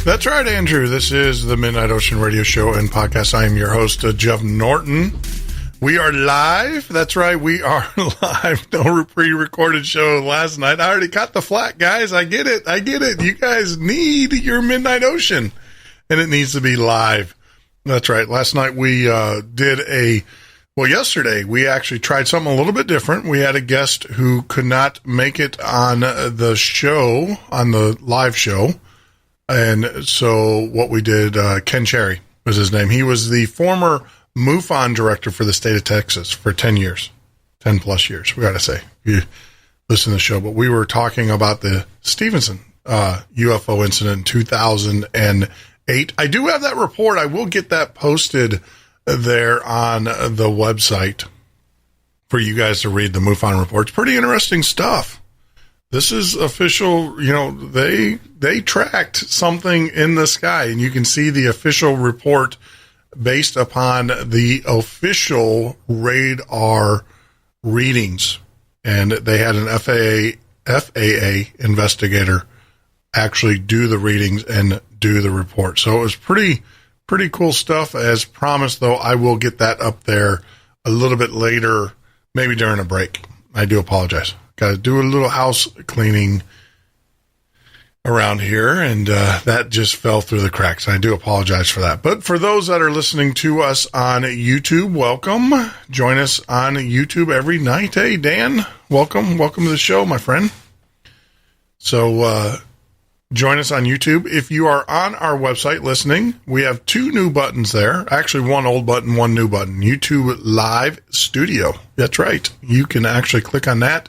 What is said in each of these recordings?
That's right, Andrew. This is the Midnight Ocean Radio Show and Podcast. I am your host, Jeff Norton. We are live. That's right, we are live. No pre-recorded show last night. I already got the flat, guys. I get it. You guys need your Midnight Ocean, and it needs to be live. That's right. Last night we yesterday we actually tried something a little bit different. We had a guest who could not make it on the show, on the live show. And so what we did, Ken Cherry was his name. He was the former MUFON director for the state of Texas for 10 plus years, we got to say. You listen to the show, but we were talking about the Stevenson UFO incident in 2008. I do have that report. I will get that posted there on the website for you guys to read, the MUFON report. It's pretty interesting stuff. This is official, they tracked something in the sky, and you can see the official report based upon the official radar readings. And they had an FAA investigator actually do the readings and do the report. So it was pretty cool stuff. As promised, though, I will get that up there a little bit later, maybe during a break. I do apologize. Got to do a little house cleaning around here, and that just fell through the cracks. I do apologize for that. But for those that are listening to us on YouTube, welcome. Join us on YouTube every night. Hey, Dan, welcome to the show, my friend. So join us on YouTube. If you are on our website listening, we have 2 new buttons there. Actually, 1 old button, 1 new button. YouTube Live Studio. That's right. You can actually click on that.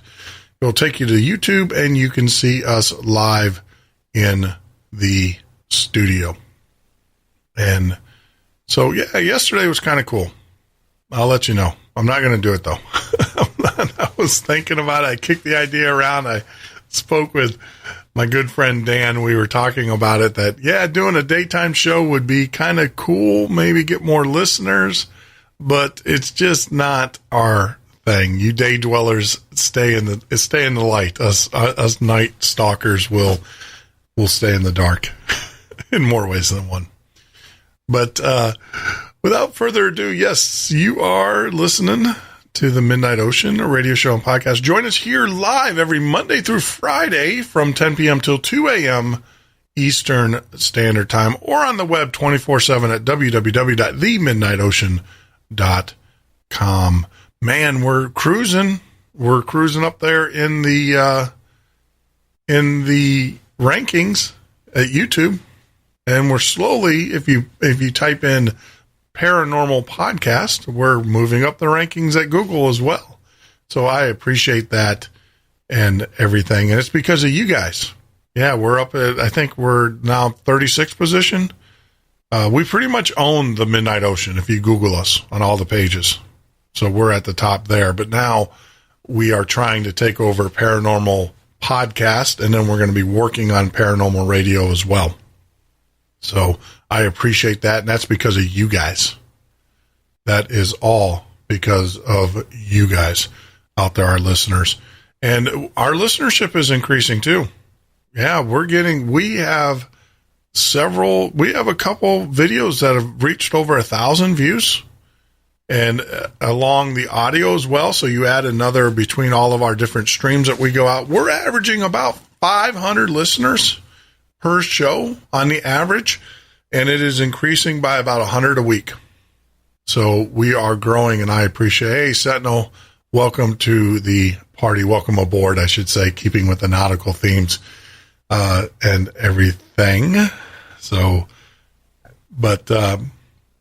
It'll take you to YouTube, and you can see us live in the studio. And so, yeah, yesterday was kind of cool. I'll let you know. I'm not going to do it, though. I was thinking about it. I kicked the idea around. I spoke with my good friend Dan. We were talking about it, that, yeah, doing a daytime show would be kind of cool, maybe get more listeners, but it's just not our thing. You day dwellers stay in the light. Us night stalkers will stay in the dark in more ways than one. But without further ado, yes, you are listening to the Midnight Ocean, a radio show and podcast. Join us here live every Monday through Friday from 10 p.m. till 2 a.m. Eastern Standard Time, or on the web 24/7 at www.themidnightocean.com. Man, we're cruising. We're cruising up there in the rankings at YouTube, and we're slowly, if you type in Paranormal Podcast, we're moving up the rankings at Google as well. So I appreciate that and everything. And it's because of you guys. Yeah, we're up at, I think we're now 36th position. We pretty much own the Midnight Ocean if you Google us on all the pages. So we're at the top there. But now we are trying to take over Paranormal Podcast, and then we're going to be working on Paranormal Radio as well. So I appreciate that, and that's because of you guys. That is all because of you guys out there, our listeners. And our listenership is increasing too. Yeah, we have a couple videos that have reached over 1,000 views, and along the audio as well. So you add another between all of our different streams that we go out. We're averaging about 500 listeners per show on the average, and it is increasing by about 100 a week. So we are growing, and I appreciate. Hey, Sentinel, welcome to the party. Welcome aboard, I should say, keeping with the nautical themes and everything. So, but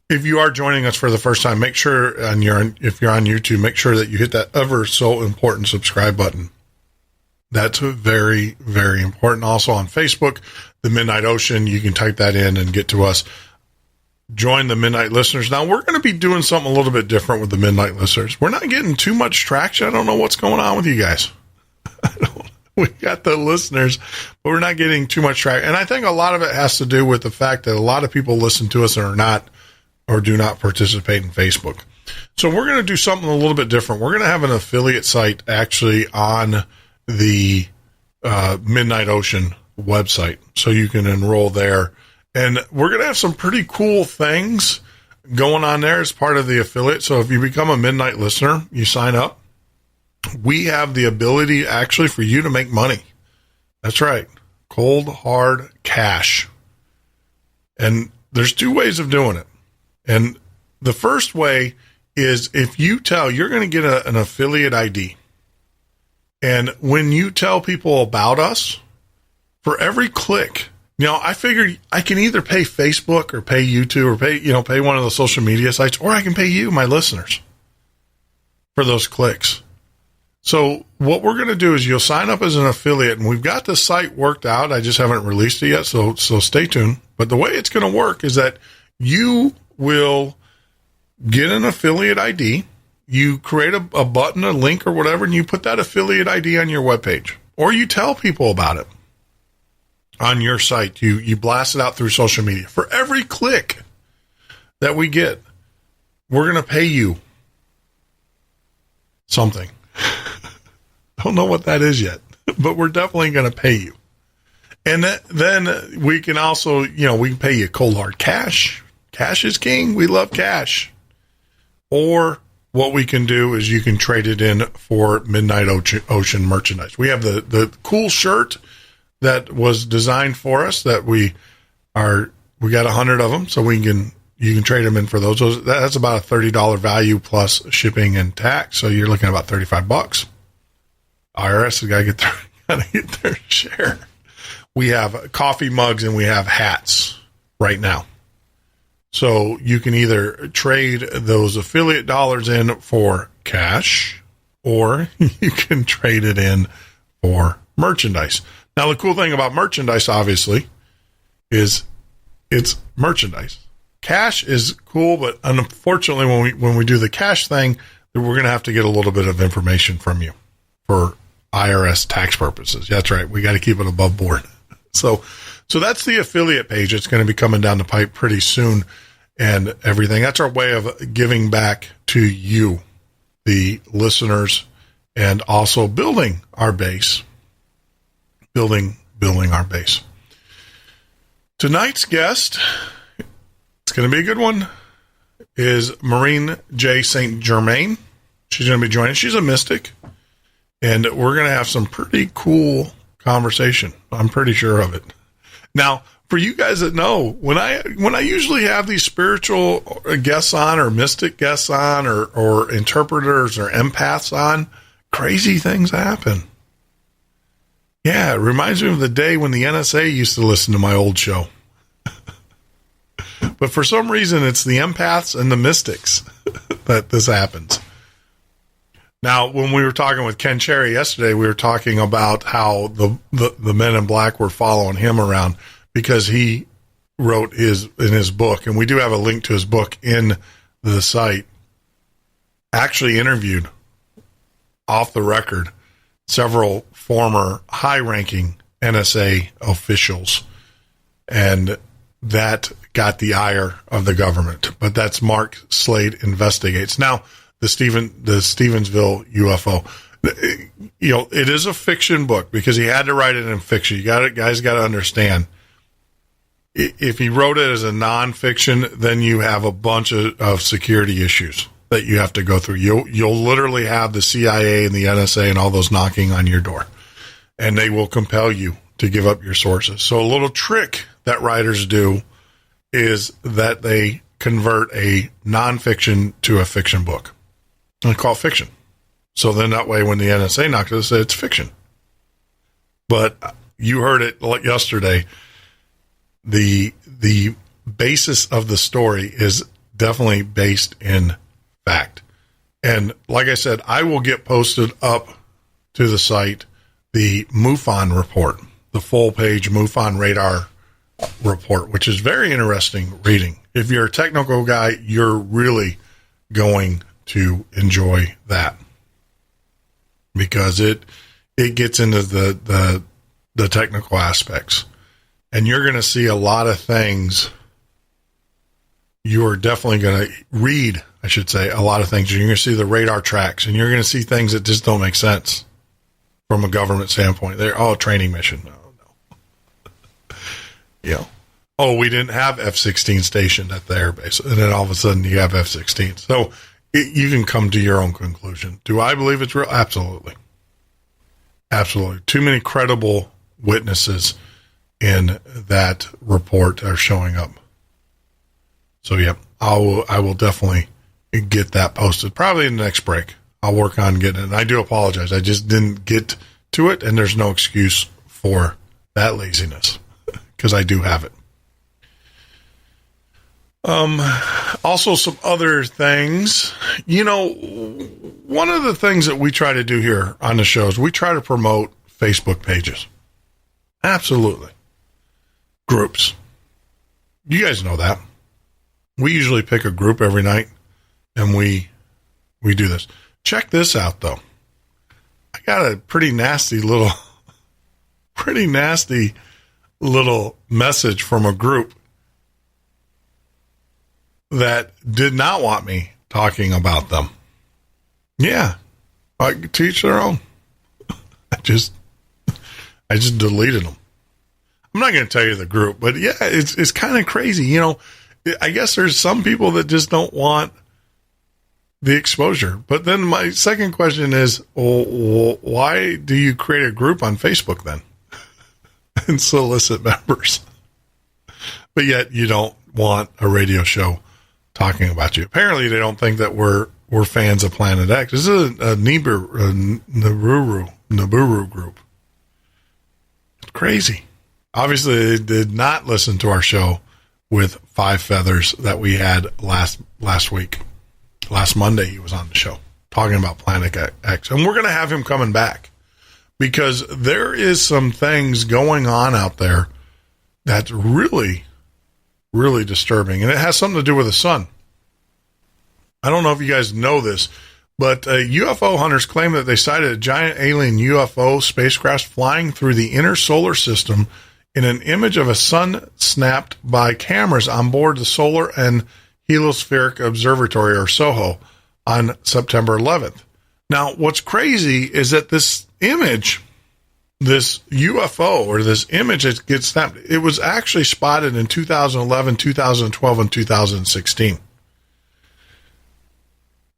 if you are joining us for the first time, make sure, if you're on YouTube, make sure that you hit that ever so important subscribe button. That's very, very important. Also on Facebook, the Midnight Ocean, you can type that in and get to us. Join the Midnight Listeners. Now, we're going to be doing something a little bit different with the Midnight Listeners. We're not getting too much traction. I don't know what's going on with you guys. We got the listeners, but we're not getting too much traction. And I think a lot of it has to do with the fact that a lot of people listen to us and do not participate in Facebook. So we're going to do something a little bit different. We're going to have an affiliate site actually on the Midnight Ocean website, so you can enroll there. And we're going to have some pretty cool things going on there as part of the affiliate. So if you become a Midnight listener, you sign up. We have the ability actually for you to make money. That's right. Cold, hard cash. And there's two ways of doing it. And the first way is if you you're going to get an affiliate ID. And when you tell people about us, for every click, I figured I can either pay Facebook or pay YouTube or pay one of the social media sites, or I can pay you, my listeners, for those clicks. So what we're going to do is you'll sign up as an affiliate, and we've got the site worked out. I just haven't released it yet, so stay tuned. But the way it's going to work is that you will get an affiliate ID. You create a button, a link, or whatever, and you put that affiliate ID on your webpage, or you tell people about it on your site. You blast it out through social media. For every click that we get, we're going to pay you something. Don't know what that is yet, but we're definitely going to pay you. And then we can also, we can pay you cold hard cash. Cash is king. We love cash. Or what we can do is you can trade it in for Midnight Ocean merchandise. We have the cool shirt that was designed for us that we got 100 of them, so you can trade them in for those. That's about a $30 value plus shipping and tax. So you're looking at about $35. IRS has got to get their share. We have coffee mugs and we have hats right now. So you can either trade those affiliate dollars in for cash, or you can trade it in for merchandise. Now, the cool thing about merchandise, obviously, is it's merchandise. Cash is cool, but unfortunately, when we do the cash thing, we're going to have to get a little bit of information from you for IRS tax purposes. That's right. We got to keep it above board. So that's the affiliate page. It's going to be coming down the pipe pretty soon and everything. That's our way of giving back to you, the listeners and also building our base. Building our base. Tonight's guest, it's going to be a good one, is Maureen J. St. Germain. She's going to be joining. She's a mystic, and we're going to have some pretty cool conversation. I'm pretty sure of it. Now, for you guys that know, when I usually have these spiritual guests on, or mystic guests on, or interpreters or empaths on, crazy things happen. Yeah, it reminds me of the day when the NSA used to listen to my old show. But for some reason, it's the empaths and the mystics that this happens. Now, when we were talking with Ken Cherry yesterday, we were talking about how the men in black were following him around because he wrote in his book, and we do have a link to his book in the site, actually interviewed off the record several former high-ranking NSA officials, and that got the ire of the government. But that's Mark Slade Investigates. Now, the Stevensville UFO, it is a fiction book because he had to write it in fiction. Guys got to understand. If he wrote it as a nonfiction, then you have a bunch of security issues that you have to go through. You'll literally have the CIA and the NSA and all those knocking on your door, and they will compel you to give up your sources. So a little trick that writers do is that they convert a nonfiction to a fiction book and call it fiction. So then that way when the NSA knocks it, it's fiction. But you heard it like yesterday. The basis of the story is definitely based in fact. And like I said, I will get posted up to the site the MUFON report, the full page MUFON radar report, which is very interesting reading. If you're a technical guy, you're really going to enjoy that because it gets into the technical aspects. And you're going to see a lot of things. You're definitely going to read, I should say, a lot of things. You're going to see the radar tracks, and you're going to see things that just don't make sense from a government standpoint. They're all training mission. No. We didn't have F-16 stationed at the airbase, and then all of a sudden you have F-16. So you can come to your own conclusion. Do I believe it's real? Absolutely. Absolutely. Too many credible witnesses in that report are showing up. So, yeah, I will definitely get that posted. Probably in the next break. I'll work on getting it. And I do apologize. I just didn't get to it, and there's no excuse for that laziness because I do have it. Also, some other things. One of the things that we try to do here on the show is we try to promote Facebook pages. Absolutely. Groups. You guys know that. We usually pick a group every night, and we do this. Check this out, though. I got a pretty nasty little message from a group that did not want me talking about them. Yeah, I teach their own. I just deleted them. I'm not going to tell you the group, but yeah, it's kind of crazy. I guess there's some people that just don't want the exposure. But then my second question is, why do you create a group on Facebook then and solicit members? But yet you don't want a radio show talking about you. Apparently they don't think that we're fans of Planet X. This is a Nibiru group. It's crazy. Obviously, they did not listen to our show with Five Feathers that we had last week. Last Monday, he was on the show talking about Planet X. And we're going to have him coming back because there is some things going on out there that's really, really disturbing. And it has something to do with the sun. I don't know if you guys know this, but UFO hunters claim that they sighted a giant alien UFO spacecraft flying through the inner solar system in an image of a sun snapped by cameras on board the Solar and Heliospheric Observatory, or SOHO, on September 11th. Now, what's crazy is that this image, this UFO or this image that gets snapped, it was actually spotted in 2011, 2012, and 2016.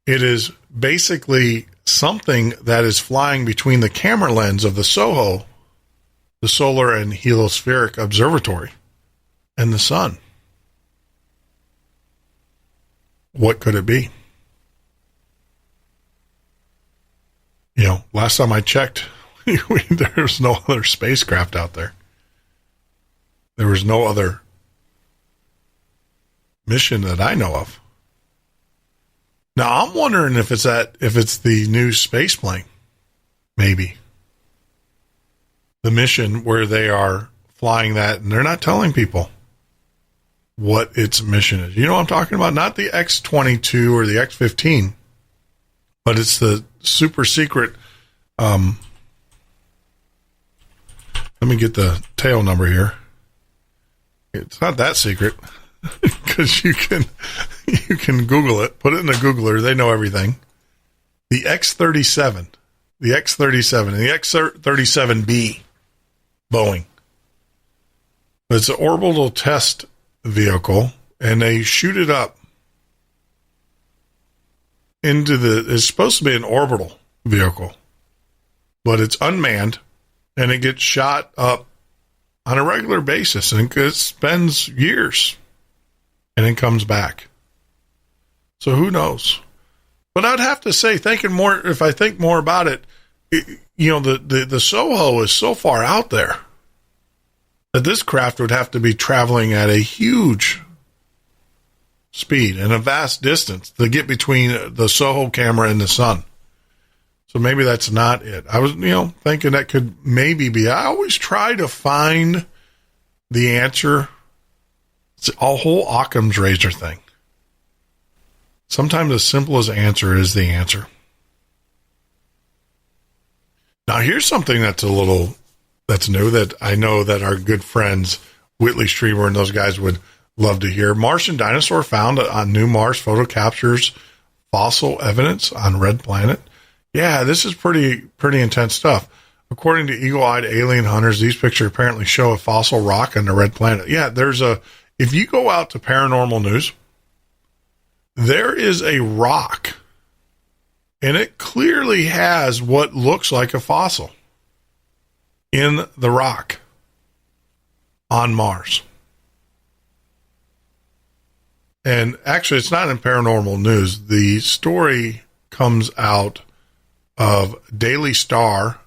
It is basically something that is flying between the camera lens of the SOHO, the Solar and Heliospheric Observatory, and the sun. What could it be? You know, last time I checked, there was no other spacecraft out there. There was no other mission that I know of. Now I'm wondering if it's the new space plane, maybe. The mission where they are flying that and they're not telling people what its mission is. You know what I'm talking about? Not the X-22 or the X-15, but it's the super secret. Let me get the tail number here. It's not that secret because you can Google it. Put it in a Googler. They know everything. The X-37, and the X-37B Boeing. It's an orbital test vehicle, and they shoot it up into it's supposed to be an orbital vehicle, but it's unmanned, and it gets shot up on a regular basis, and it spends years, and it comes back. So who knows? But I'd have to say, if I think more about it, the SOHO is so far out there that this craft would have to be traveling at a huge speed and a vast distance to get between the SOHO camera and the sun. So maybe that's not it. I was, thinking that could maybe be. I always try to find the answer. It's a whole Occam's razor thing. Sometimes the simplest answer is the answer. Now, here's something that's new that I know that our good friends, Whitley Strieber and those guys would love to hear. Martian dinosaur found on new Mars photo captures fossil evidence on red planet. Yeah, this is pretty intense stuff. According to eagle-eyed alien hunters, these pictures apparently show a fossil rock on the red planet. Yeah, if you go out to Paranormal News, there is a rock, and it clearly has what looks like a fossil in the rock on Mars. And actually, it's not in Paranormal News. The story comes out of dailystar.co.uk.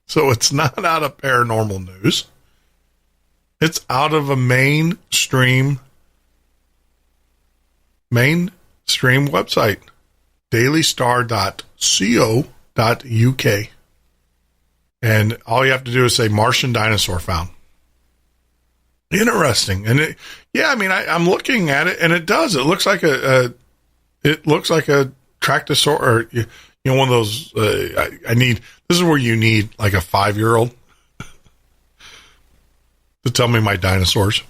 So it's not out of Paranormal News. It's out of a mainstream website, dailystar.co.uk. And all you have to do is say Martian dinosaur found. Interesting. And I'm looking at it, and it does. It looks like a Tractosaur, or one of those. This is where you need like a 5-year-old to tell me my dinosaurs.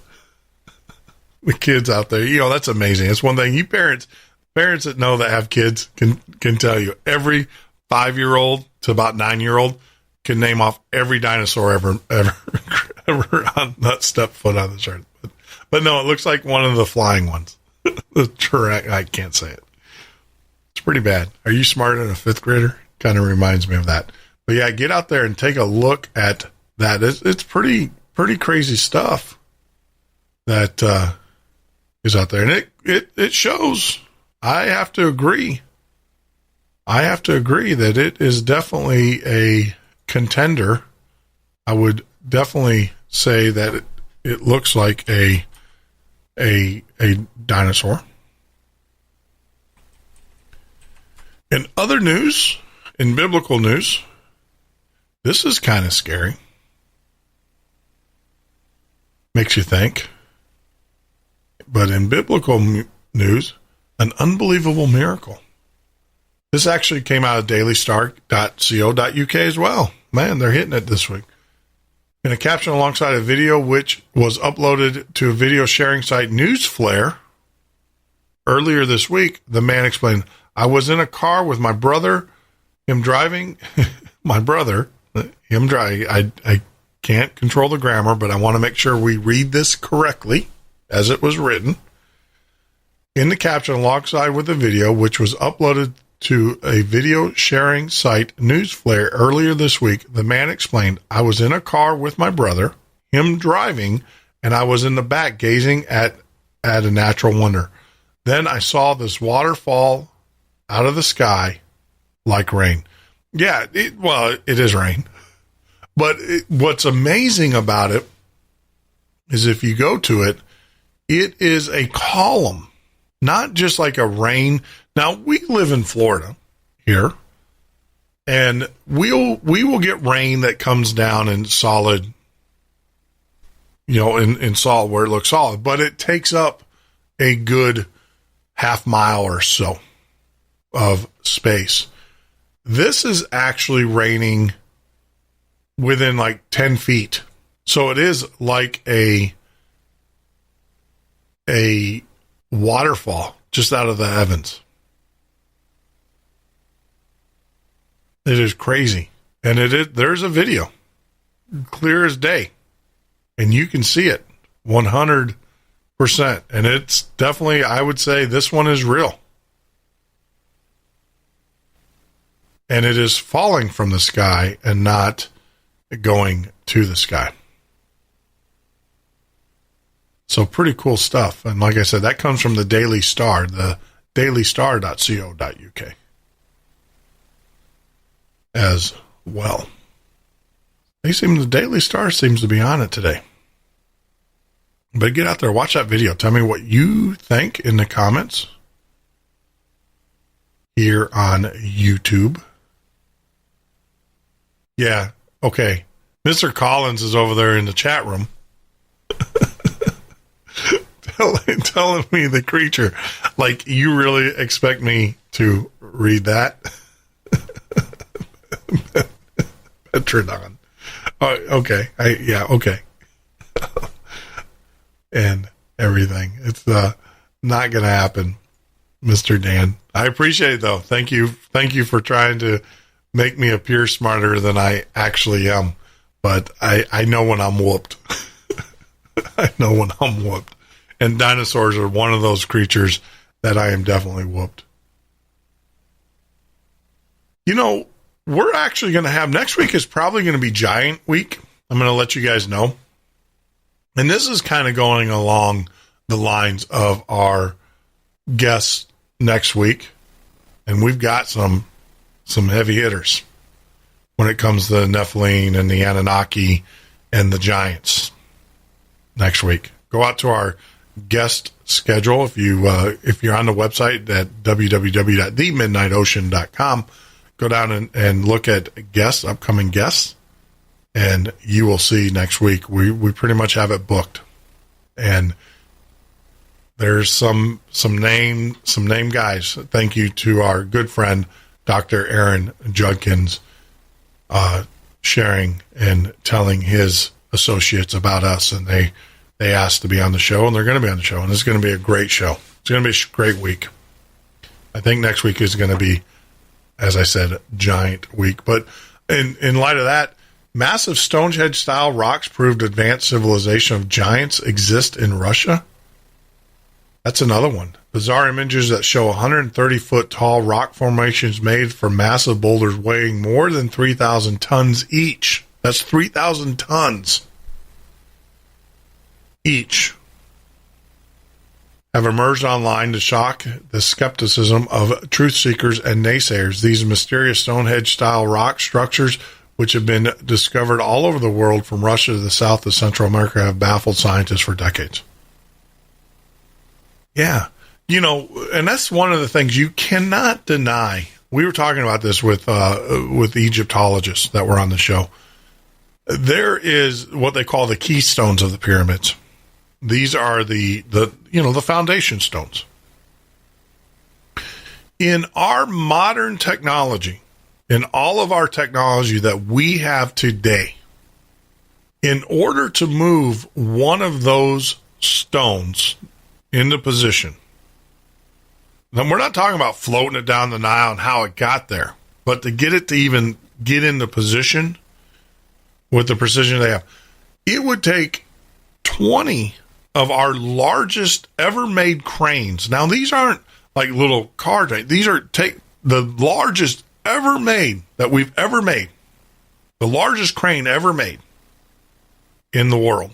The kids out there, that's amazing. It's one thing you parents that know that have kids can tell you. Every 5-year-old to about 9-year-old can name off every dinosaur ever on that step foot on this earth. But no, it looks like one of the flying ones. I can't say it. It's pretty bad. Are you smarter than a 5th grader? Kind of reminds me of that. But yeah, get out there and take a look at that. It's pretty crazy stuff that is out there, and it shows. I have to agree that it is definitely a contender. I would definitely say that it looks like a dinosaur. In other news, in biblical news, this is kind of scary. Makes you think. But in biblical news, an unbelievable miracle. This actually came out of dailystar.co.uk as well. Man, they're hitting it this week. In a caption alongside a video which was uploaded to a video sharing site Newsflare, Earlier this week, the man explained, I was in a car with my brother, him driving, my brother, him driving. I can't control the grammar, but I want to make sure we read this correctly as it was written. In the caption alongside with the video, which was uploaded to a video sharing site Newsflare earlier this week, the man explained, I was in a car with my brother, him driving, and I was in the back gazing at a natural wonder. Then I saw this waterfall out of the sky like rain. Yeah, it is rain. But what's amazing about it is if you go to it, it is a column, not just like a rain. Now, we live in Florida here, and we will get rain that comes down in solid, in solid where it looks solid, but it takes up a good half mile or so of space. This is actually raining within like 10 feet. So it is like a waterfall just out of the heavens. It is crazy. And there's a video, clear as day. And you can see it 100%. And it's definitely, I would say this one is real. And it is falling from the sky and not going to the sky. So pretty cool stuff. And like I said, that comes from the Daily Star, the dailystar.co.uk as well. The Daily Star seems to be on it today. But get out there, watch that video. Tell me what you think in the comments here on YouTube. Yeah, okay. Mr. Collins is over there in the chat room telling me the creature. Like, you really expect me to read that? Petrodon. Oh, okay. Okay. And everything. It's not going to happen, Mr. Dan. I appreciate it, though. Thank you for trying to make me appear smarter than I actually am. But I know when I'm whooped. I know when I'm whooped. And dinosaurs are one of those creatures that I am definitely whooped. We're actually going to have, next week is probably going to be Giant Week. I'm going to let you guys know. And this is kind of going along the lines of our guests next week. And we've got some heavy hitters when it comes to the Nephilim and the Anunnaki and the giants next week. Go out to our guest schedule if you're on the website at www.themidnightocean.com. Go down and look at upcoming guests, and you will see next week. We pretty much have it booked, and there's some name guys. Thank you to our good friend Dr. Aaron Judkins, sharing and telling his associates about us, and they asked to be on the show, and they're going to be on the show, and it's going to be a great show. It's going to be a great week. I think next week is going to be, as I said, Giant Week. But in light of that, massive Stonehenge-style rocks proved advanced civilization of giants exist in Russia. That's another one. Bizarre images that show 130-foot tall rock formations made from massive boulders weighing more than 3,000 tons each. That's 3,000 tons each. Have emerged online to shock the skepticism of truth seekers and naysayers. These mysterious Stonehenge-style rock structures, which have been discovered all over the world from Russia to the south of Central America, have baffled scientists for decades. Yeah. And that's one of the things you cannot deny. We were talking about this with Egyptologists that were on the show. There is what they call the keystones of the pyramids. These are the foundation stones. In our modern technology, in all of our technology that we have today, in order to move one of those stones into position, And we're not talking about floating it down the Nile and how it got there, but to get it to even get into position with the precision they have, it would take 20 of our largest ever made cranes. Now, these aren't like little car trains. These are the largest ever made that we've ever made. The largest crane ever made in the world.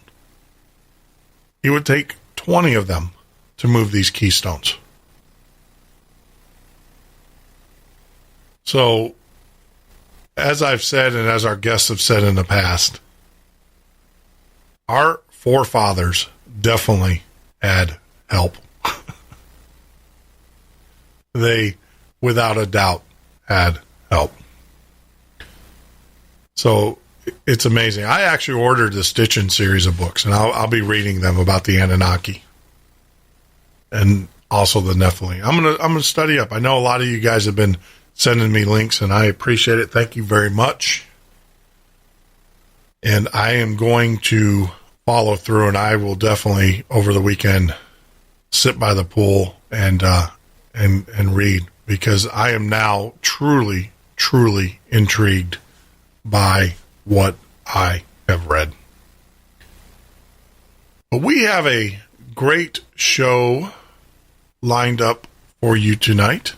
It would take 20 of them to move these keystones. So, as I've said and as our guests have said in the past, our forefathers definitely had help. They, without a doubt, had help. So it's amazing. I actually ordered the Stitchin series of books, and I'll be reading them about the Anunnaki and also the Nephilim. I'm gonna study up. I know a lot of you guys have been sending me links, and I appreciate it. Thank you very much. And I am going to follow through, and I will definitely over the weekend sit by the pool and read, because I am now truly intrigued by what I have read. But we have a great show lined up for you tonight.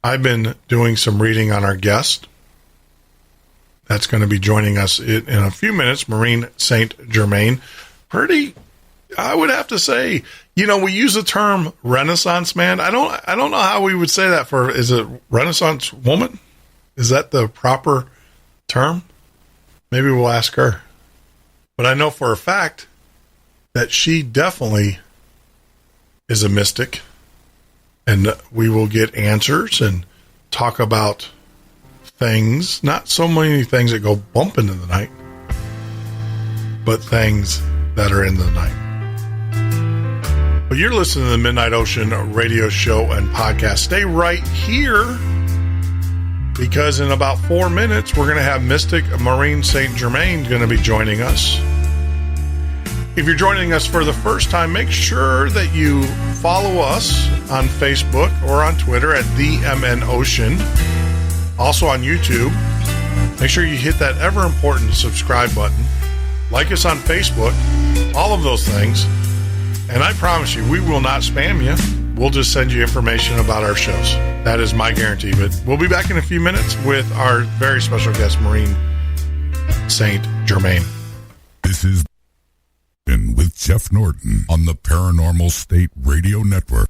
I've been doing some reading on our guest. That's going to be joining us in a few minutes, Maureen St. Germain. Pretty, I would have to say, we use the term Renaissance man. I don't know how we would say that is it Renaissance woman? Is that the proper term? Maybe we'll ask her. But I know for a fact that she definitely is a mystic, and we will get answers and talk about things, not so many things that go bump into the night, but things that are in the night. But you're listening to the Midnight Ocean radio show and podcast. Stay right here, because in about 4 minutes, we're going to have Mystic Maureen St. Germain going to be joining us. If you're joining us for the first time, make sure that you follow us on Facebook or on Twitter at the MN Ocean. Also on YouTube. Make sure you hit that ever important subscribe button. Like us on Facebook. All of those things. And I promise you, we will not spam you. We'll just send you information about our shows. That is my guarantee. But we'll be back in a few minutes with our very special guest, Maureen St. Germain. This is with Jeff Norton on the Paranormal State Radio Network.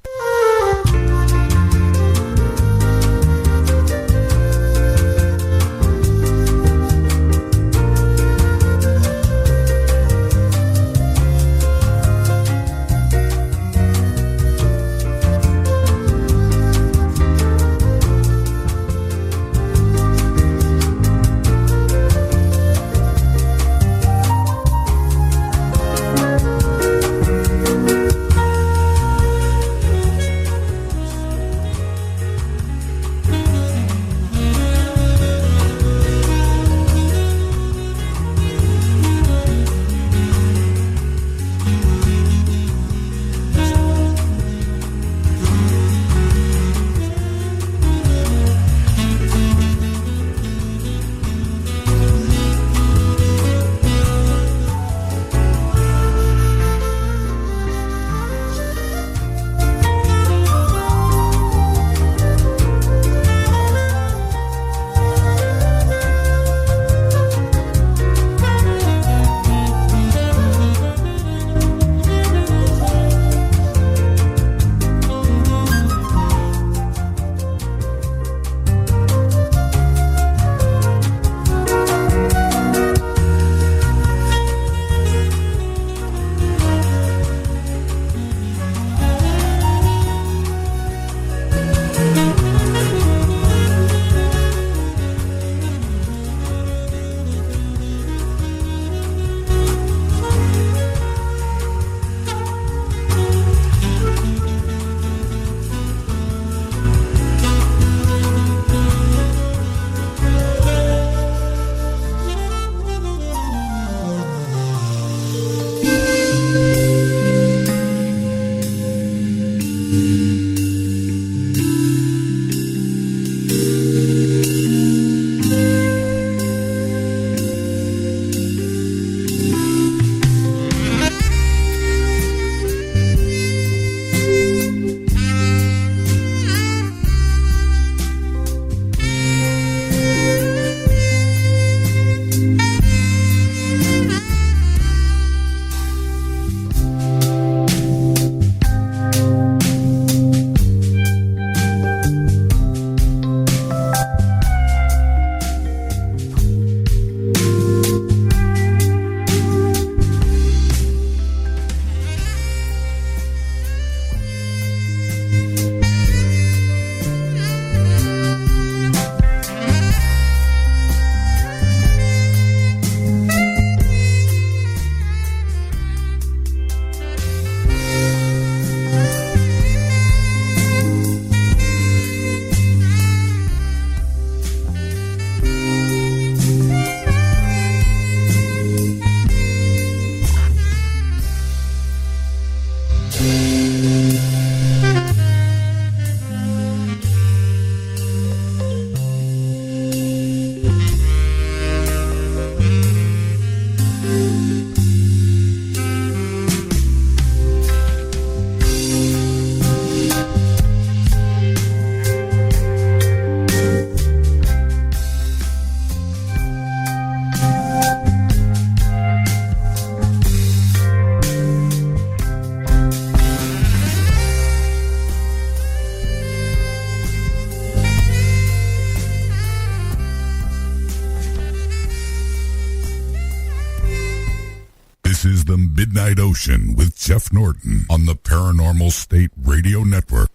Midnight Ocean with Jeff Norton on the Paranormal State Radio Network.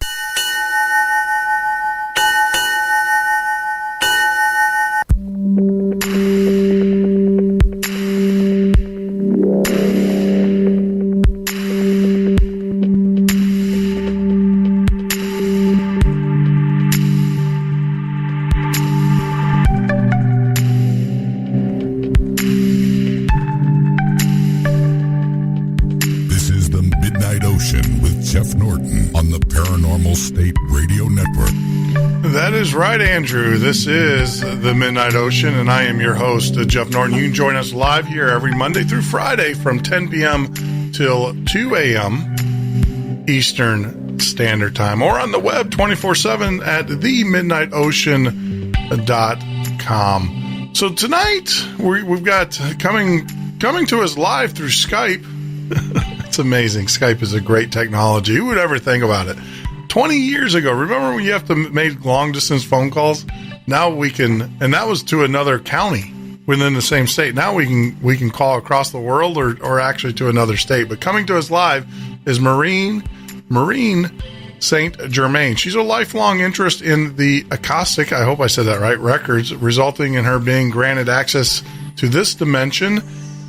Right, Andrew. This is the Midnight Ocean, and I am your host, Jeff Norton. You can join us live here every Monday through Friday from 10 p.m. till 2 a.m. Eastern Standard Time, or on the web 24/7 at themidnightocean.com. So tonight we've got coming to us live through Skype. It's amazing. Skype is a great technology. Who would ever think about it? 20 years ago, remember when you have to make long-distance phone calls? Now we can, and that was to another county within the same state. Now we can call across the world or actually to another state. But coming to us live is Maureen St. Germain. She's a lifelong interest in the Akashic, I hope I said that right, records, resulting in her being granted access to this dimension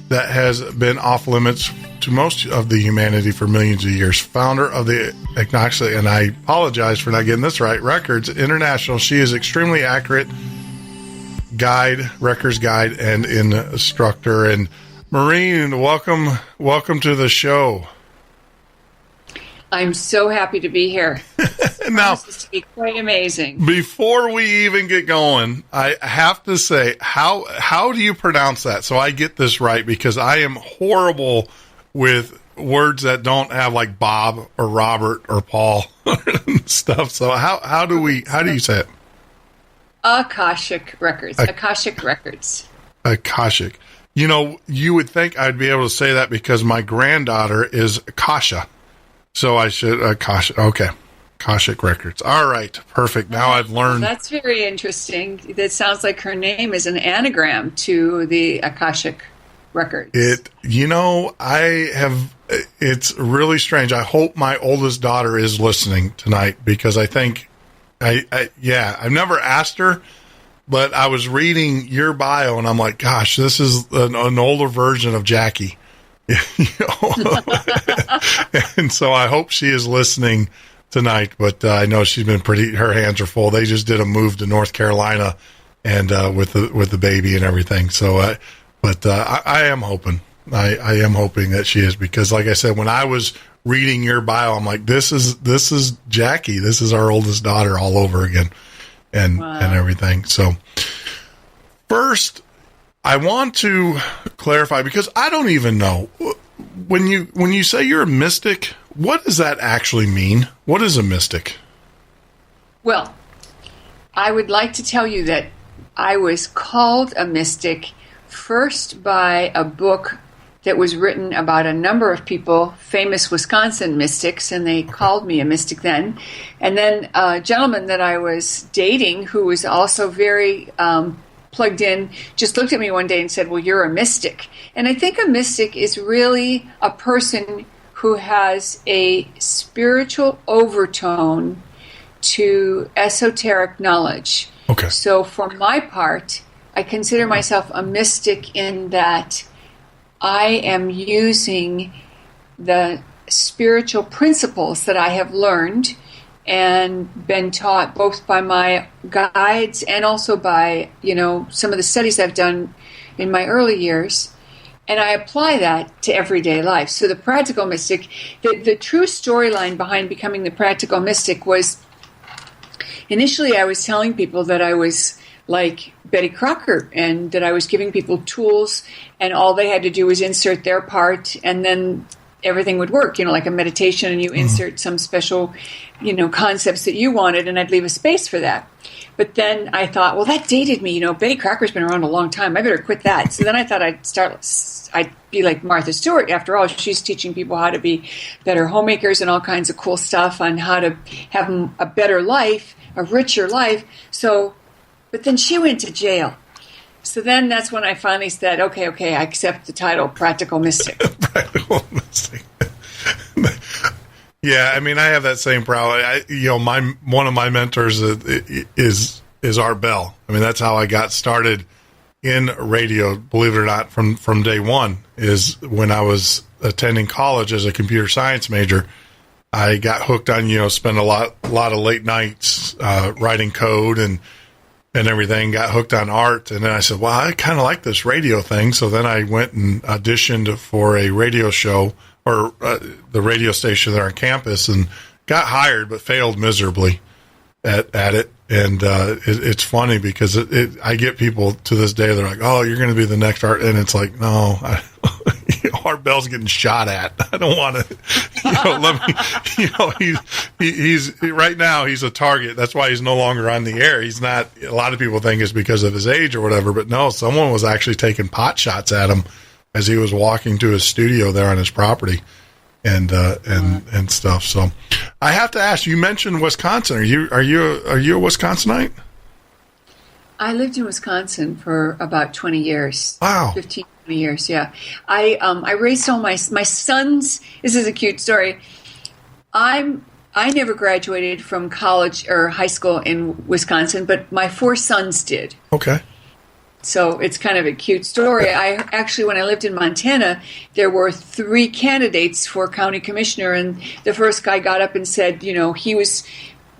that has been off limits to most of the humanity for millions of years. Founder of the Akashic, and I apologize for not getting this right, Records International. She is extremely accurate records guide, and instructor. And Maureen, welcome to the show. I'm so happy to be here. Now, this is to be quite amazing. Before we even get going, I have to say, how do you pronounce that? So I get this right, because I am horrible with words that don't have like Bob or Robert or Paul and stuff. So how do you say it? Akashic Records. Akashic Records. Akashic. You know, you would think I'd be able to say that because my granddaughter is Akasha. So I should Akashic. Okay. Akashic Records. All right. Perfect. Now I've learned. Well, that's very interesting. That sounds like her name is an anagram to the Akashic Records. It's really strange. I hope my oldest daughter is listening tonight, because I think, I've never asked her, but I was reading your bio and I'm like, gosh, this is an older version of Jackie. And so I hope she is listening tonight, but I know she's been her hands are full. They just did a move to North Carolina and with the baby and everything. So I am hoping. I am hoping that she is, because like I said, when I was reading your bio, I'm like, this is Jackie. This is our oldest daughter all over again, and everything. So first, I want to clarify, because I don't even know, when you say you're a mystic, what does that actually mean? What is a mystic? Well, I would like to tell you that I was called a mystic first by a book that was written about a number of people, famous Wisconsin mystics, and they called me a mystic then. And then a gentleman that I was dating, who was also very plugged in, just looked at me one day and said, well, you're a mystic. And I think a mystic is really a person who has a spiritual overtone to esoteric knowledge. Okay. So for my part, I consider myself a mystic in that I am using the spiritual principles that I have learned and been taught both by my guides and also by, some of the studies I've done in my early years. And I apply that to everyday life. So the practical mystic, the true storyline behind becoming the practical mystic was, initially I was telling people that I was like Betty Crocker, and that I was giving people tools, and all they had to do was insert their part, and then everything would work, like a meditation, and you insert some special, concepts that you wanted, and I'd leave a space for that. But then I thought, well, that dated me. Betty Crocker's been around a long time. I better quit that. So then I thought I'd be like Martha Stewart. After all, she's teaching people how to be better homemakers and all kinds of cool stuff on how to have a better life, a richer life. But then she went to jail. So then that's when I finally said, okay, I accept the title Practical Mystic. Practical Mystic. Yeah, I mean, I have that same problem. One of my mentors is Art Bell. I mean, that's how I got started in radio, believe it or not, from day one, is when I was attending college as a computer science major. I got hooked on, spent a lot of late nights writing code and everything, got hooked on art. And then I said, well, I kind of like this radio thing. So then I went and auditioned for a radio show or the radio station there on campus and got hired, but failed miserably at it. And it's funny because I get people to this day, they're like, oh, you're going to be the next Art. And it's like, no, Art Bell's getting shot at. I don't want to, he's right now, he's a target. That's why he's no longer on the air. He's not, a lot of people think it's because of his age or whatever, but no, someone was actually taking pot shots at him as he was walking to his studio there on his property and stuff. So I have to ask, you mentioned Wisconsin. Are you a Wisconsinite? I lived in Wisconsin for about 20 years. Wow. 15, 20 years, yeah. I raised all my sons. This is a cute story. I never graduated from college or high school in Wisconsin, but my 4 sons did. Okay. So it's kind of a cute story. When I lived in Montana, there were 3 candidates for county commissioner, and the first guy got up and said, he was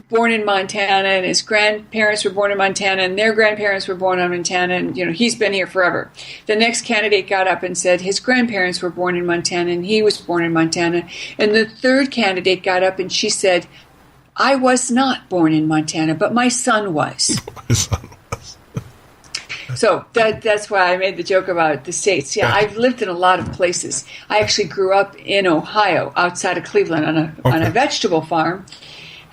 born in Montana, and his grandparents were born in Montana, and their grandparents were born in Montana, and he's been here forever. The next candidate got up and said his grandparents were born in Montana, and he was born in Montana. And the third candidate got up and she said, I was not born in Montana, but my son was. My son was. So that's why I made the joke about the states. Yeah, I've lived in a lot of places. I actually grew up in Ohio, outside of Cleveland, on a vegetable farm.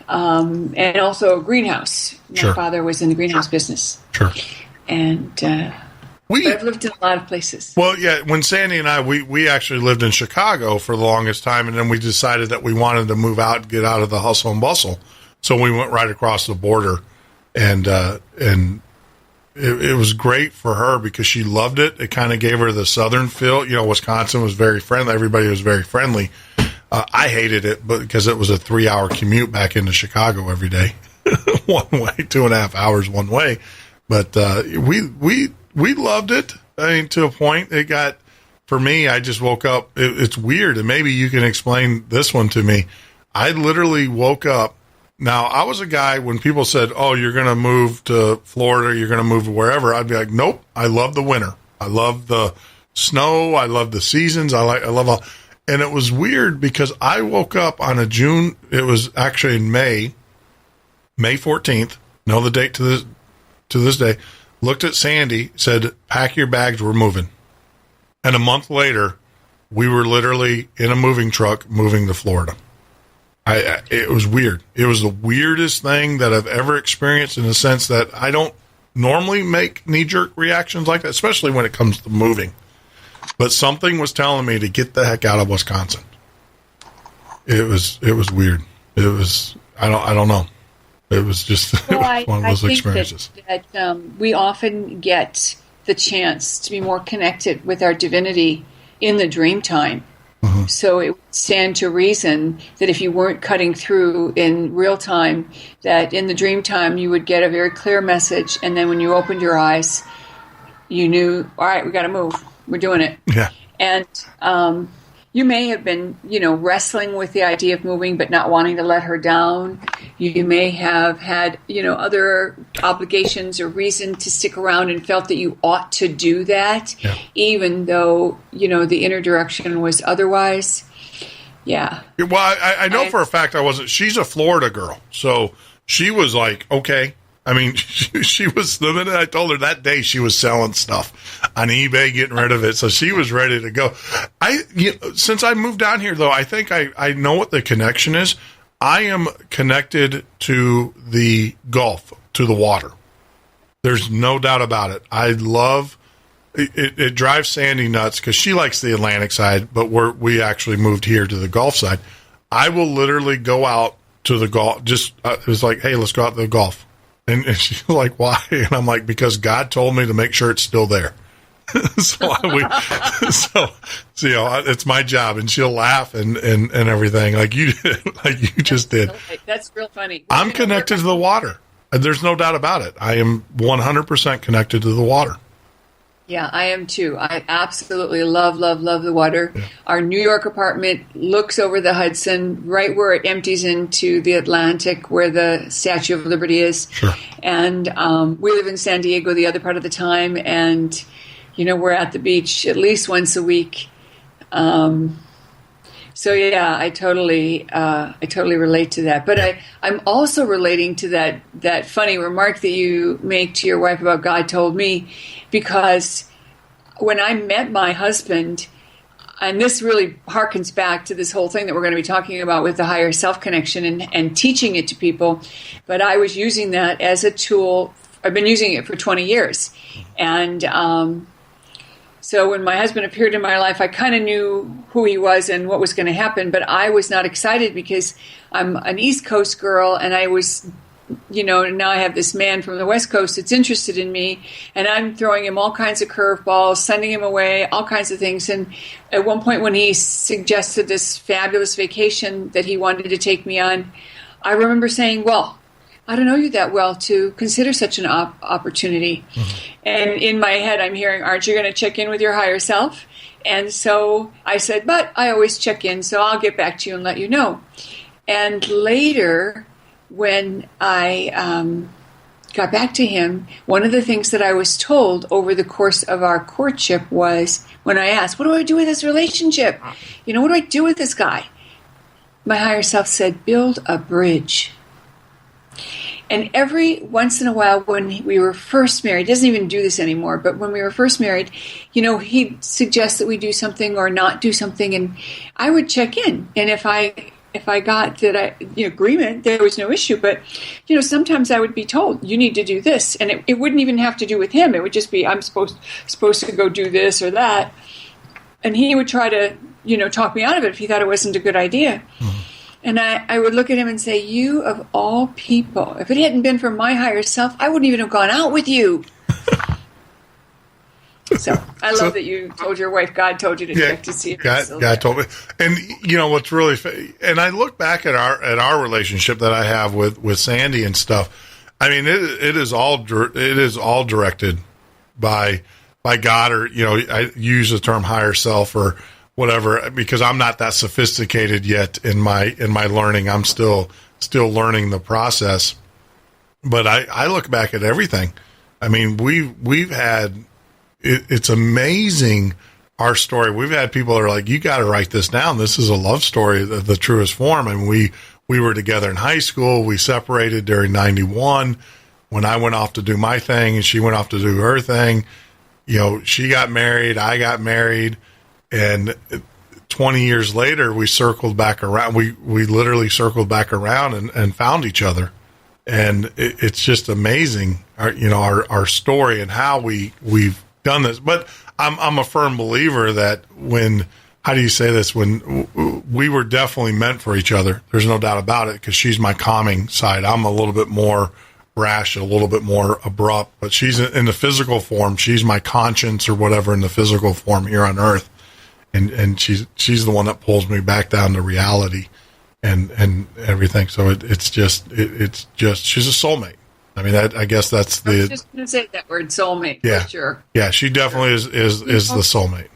And also a greenhouse. My father was in the greenhouse business. Sure. And I've lived in a lot of places. Well, yeah, when Sandy and I, we actually lived in Chicago for the longest time, and then we decided that we wanted to move out and get out of the hustle and bustle. So we went right across the border, and it was great for her because she loved it. It kind of gave her the southern feel. Wisconsin was very friendly. Everybody was very friendly. I hated it, but because it was a 3-hour commute back into Chicago every day, one way, 2.5 hours one way. But we loved it. I mean, to a point, it got, for me, I just woke up. It's weird, and maybe you can explain this one to me. I literally woke up. Now, I was a guy when people said, oh, you're going to move to Florida, you're going to move to wherever, I'd be like, nope, I love the winter. I love the snow. I love the seasons. I love all. And it was weird because I woke up on it was actually in May 14th, know the date to this day, looked at Sandy, said, pack your bags, we're moving. And a month later, we were literally in a moving truck moving to Florida. It was weird. It was the weirdest thing that I've ever experienced in the sense that I don't normally make knee-jerk reactions like that, especially when it comes to moving. But something was telling me to get the heck out of Wisconsin. It was weird. It was, I don't know. It was just one of those experiences. I think that we often get the chance to be more connected with our divinity in the dream time. Mm-hmm. So it would stand to reason that if you weren't cutting through in real time, that in the dream time you would get a very clear message, and then when you opened your eyes, you knew, all right, we got to move. We're doing it. Yeah. And you may have been, wrestling with the idea of moving but not wanting to let her down. You may have had, other obligations or reason to stick around and felt that you ought to do that, even though, the inner direction was otherwise. Yeah. Well, I know for a fact she's a Florida girl. So she was like, okay. I mean, she was, the minute I told her that day, she was selling stuff on eBay, getting rid of it. So she was ready to go. Since I moved down here, though, I think I know what the connection is. I am connected to the Gulf, to the water. There's no doubt about it. I love it. It drives Sandy nuts because she likes the Atlantic side, but we actually moved here to the Gulf side. I will literally go out to the Gulf. It was like, hey, let's go out to the Gulf. And she's like, why? And I'm like, because God told me to make sure it's still there. So it's my job, and she'll laugh and everything like you just did. That's real funny. I'm connected to the water. There's no doubt about it. I am 100% connected to the water. Yeah, I am too. I absolutely love the water. Yeah. Our New York apartment looks over the Hudson, right where it empties into the Atlantic, where the Statue of Liberty is. Sure. And we live in San Diego the other part of the time, and we're at the beach at least once a week. So yeah, I totally relate to that. But I'm also relating to that funny remark that you make to your wife about God told me, because when I met my husband, and this really harkens back to this whole thing that we're going to be talking about with the higher self connection and teaching it to people, but I was using that as a tool. I've been using it for 20 years. And so when my husband appeared in my life, I kind of knew who he was and what was going to happen, but I was not excited because I'm an East Coast girl, and I was, now I have this man from the West Coast that's interested in me, and I'm throwing him all kinds of curveballs, sending him away, all kinds of things. And at one point when he suggested this fabulous vacation that he wanted to take me on, I remember saying, well, I don't know you that well to consider such an opportunity. Mm-hmm. And in my head, I'm hearing, aren't you going to check in with your higher self? And so I said, but I always check in, so I'll get back to you and let you know. And later, when I got back to him, one of the things that I was told over the course of our courtship was, when I asked, what do I do with this relationship? What do I do with this guy? My higher self said, build a bridge. And every once in a while when we were first married, he doesn't even do this anymore, but when we were first married, he'd suggest that we do something or not do something, and I would check in. And if I got that agreement, there was no issue. But, sometimes I would be told, you need to do this. And it wouldn't even have to do with him. It would just be, I'm supposed to go do this or that. And he would try to, talk me out of it if he thought it wasn't a good idea. Mm-hmm. And I would look at him and say, you of all people, if it hadn't been for my higher self, I wouldn't even have gone out with you. So I love that you told your wife God told you to check to see if God told me. And what's really, and I look back at our relationship that I have with Sandy and stuff. I mean, it is all directed by God, or I use the term higher self or whatever, because I'm not that sophisticated yet in my learning. I'm still learning the process. But I look back at everything. I mean, we've had, it's amazing, our story. We've had people that are like, you got to write this down. This is a love story, the truest form. And we were together in high school. We separated during 91 when I went off to do my thing and she went off to do her thing. She got married, I got married. And 20 years later, we circled back around. We literally circled back around and found each other. And it's just amazing, our story and how we've done this. But I'm a firm believer that when we were definitely meant for each other. There's no doubt about it, because she's my calming side. I'm a little bit more brash, a little bit more abrupt. But she's in the physical form. She's my conscience or whatever in the physical form here on Earth. And she's the one that pulls me back down to reality and everything. So it's just she's a soulmate. I mean, I guess that's I was just going to say that word, soulmate. Yeah, for sure. Yeah, she definitely is the soulmate.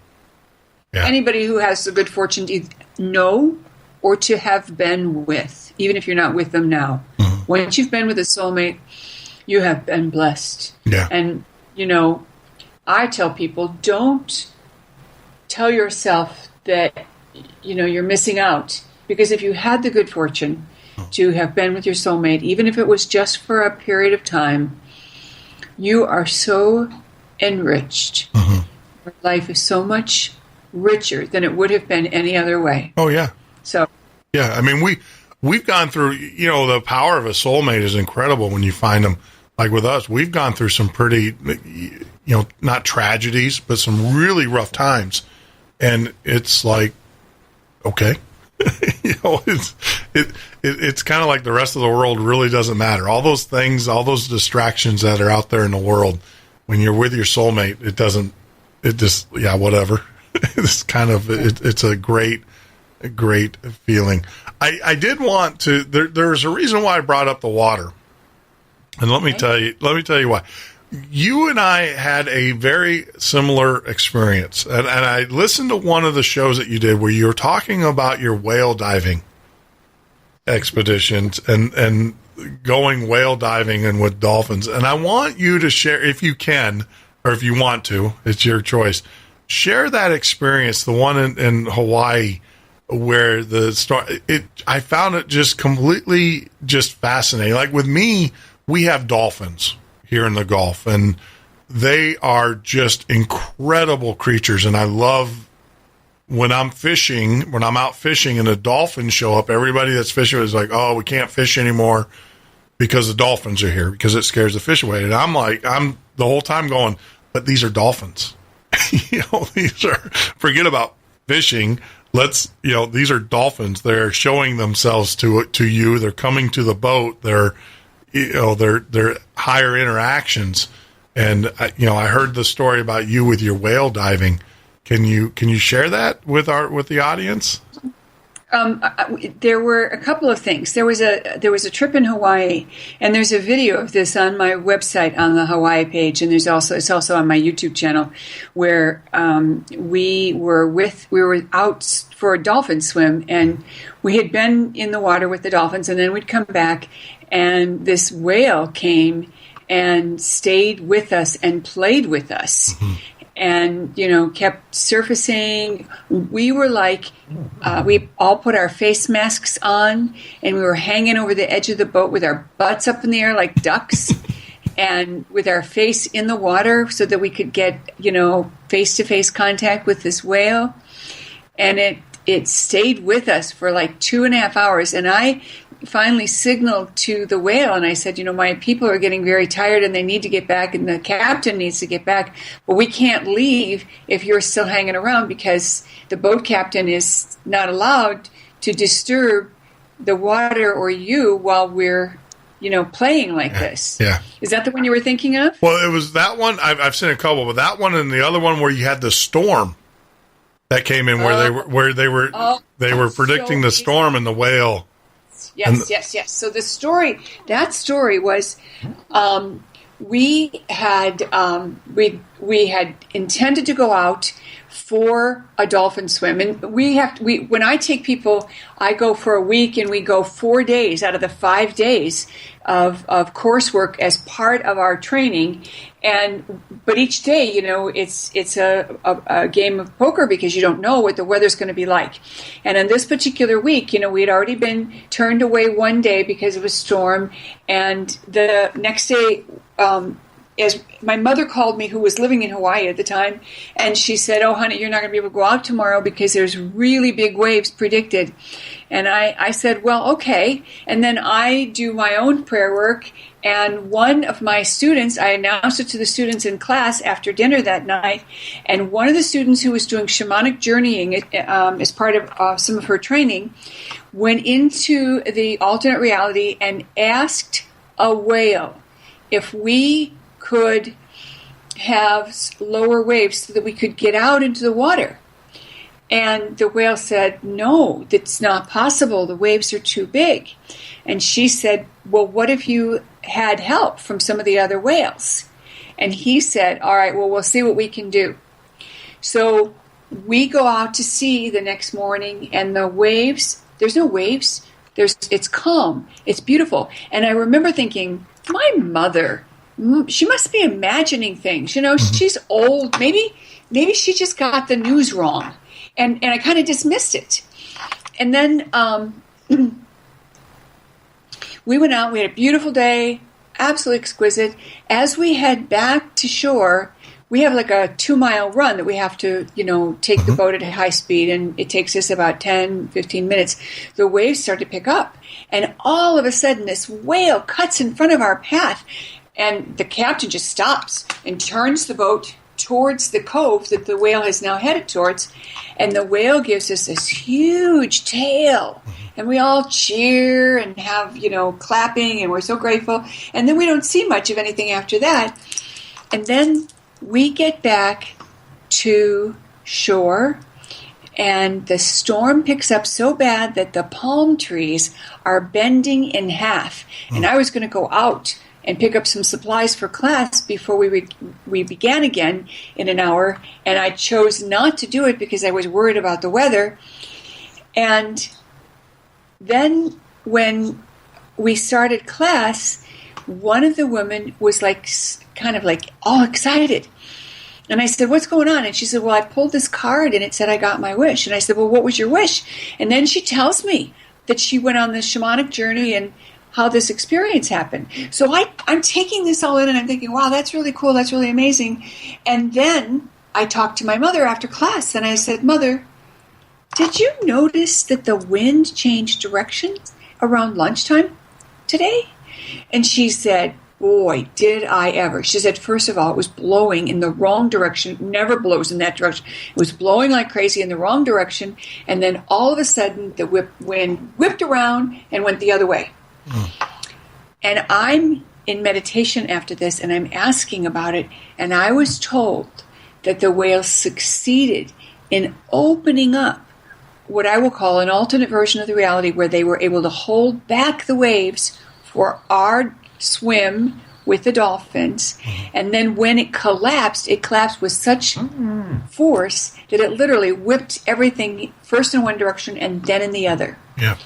Yeah. Anybody who has the good fortune to know or to have been with, even if you're not with them now, mm-hmm. Once you've been with a soulmate, you have been blessed. Yeah. And I tell people, don't tell yourself that you're missing out, because if you had the good fortune to have been with your soulmate, even if it was just for a period of time, you are so enriched. Mm-hmm. Your life is so much richer than it would have been any other way. Oh yeah. So yeah, I mean we've gone through, the power of a soulmate is incredible when you find them. Like with us, we've gone through some pretty, not tragedies, but some really rough times. And it's like, okay, It's kind of like the rest of the world really doesn't matter. All those things, all those distractions that are out there in the world, when you're with your soulmate, whatever. It's kind of, it's a great feeling. I did want to, there's a reason why I brought up the water. And let me tell you why. You and I had a very similar experience. And I listened to one of the shows that you did where you were talking about your whale diving expeditions and going whale diving and with dolphins. And I want you to share, if you can, or if you want to, it's your choice. Share that experience, the one in Hawaii, where I found it just completely just fascinating. Like with me, we have dolphins here in the Gulf, and they are just incredible creatures. And I love when I'm out fishing and the dolphins show up, everybody that's fishing is like, oh, we can't fish anymore because the dolphins are here, because it scares the fish away. And I'm the whole time going, but these are dolphins. Forget about fishing. These are dolphins. They're showing themselves to you. They're coming to the boat. They're higher interactions. And I heard the story about you with your whale diving. Can you share that with the audience? There were a couple of things. There was a trip in Hawaii, and there's a video of this on my website on the Hawaii page, and it's also on my YouTube channel, where we were out for a dolphin swim, and we had been in the water with the dolphins, and then we'd come back, and this whale came and stayed with us and played with us. Mm-hmm. And, kept surfacing. We were like, we all put our face masks on, and we were hanging over the edge of the boat with our butts up in the air like ducks, and with our face in the water so that we could get, face-to-face contact with this whale. And it stayed with us for like 2.5 hours. And I finally signaled to the whale, and I said, my people are getting very tired and they need to get back, and the captain needs to get back, but we can't leave if you're still hanging around, because the boat captain is not allowed to disturb the water or you while we're playing like this. Yeah. Is that the one you were thinking of? Well, it was that one. I've seen a couple, but that one and the other one where you had the storm that came in, where they were predicting the storm and the whale. Yes. So that story was, we had intended to go out for a dolphin swim, and when I take people, I go for a week, and we go 4 days out of the 5 days of coursework as part of our training. But each day, it's a game of poker, because you don't know what the weather's going to be like. And on this particular week, we had already been turned away one day because of a storm, and the next day, as my mother called me, who was living in Hawaii at the time, and she said, "Oh, honey, you're not going to be able to go out tomorrow because there's really big waves predicted." And I said, "Well, okay." And then I do my own prayer work, and one of my students, I announced it to the students in class after dinner that night, and one of the students who was doing shamanic journeying as part of some of her training went into the alternate reality and asked a whale if we could have lower waves so that we could get out into the water. And the whale said, "No, that's not possible. The waves are too big." And she said, "Well, what if you had help from some of the other whales?" And he said, "All right, well, we'll see what we can do." So we go out to sea the next morning, and the waves, there's no waves. It's calm. It's beautiful. And I remember thinking, my mother, she must be imagining things. She's old. Maybe she just got the news wrong. And I kind of dismissed it. And then we went out. We had a beautiful day, absolutely exquisite. As we head back to shore, we have like a 2-mile run that we have to, take the boat at high speed, and it takes us about 10, 15 minutes. The waves start to pick up, and all of a sudden this whale cuts in front of our path, and the captain just stops and turns the boat towards the cove that the whale has now headed towards, and the whale gives us this huge tail, and we all cheer and have, clapping, and we're so grateful, and then we don't see much of anything after that. And then we get back to shore, and the storm picks up so bad that the palm trees are bending in half. And I was going to go out and pick up some supplies for class before we began again in an hour, and I chose not to do it because I was worried about the weather. And then when we started class, one of the women was kind of all excited. And I said, "What's going on?" And she said, "Well, I pulled this card and it said I got my wish." And I said, "Well, what was your wish?" And then she tells me that she went on this shamanic journey and how this experience happened. So I'm taking this all in and I'm thinking, wow, that's really cool. That's really amazing. And then I talked to my mother after class and I said, "Mother, did you notice that the wind changed direction around lunchtime today?" And she said, "Boy, did I ever." She said, "First of all, it was blowing in the wrong direction. It never blows in that direction. It was blowing like crazy in the wrong direction. And then all of a sudden, the wind whipped around and went the other way." And I'm in meditation after this, and I'm asking about it. And I was told that the whales succeeded in opening up what I will call an alternate version of the reality, where they were able to hold back the waves for our swim with the dolphins. And then when it collapsed with such force that it literally whipped everything first in one direction and then in the other. Yeah.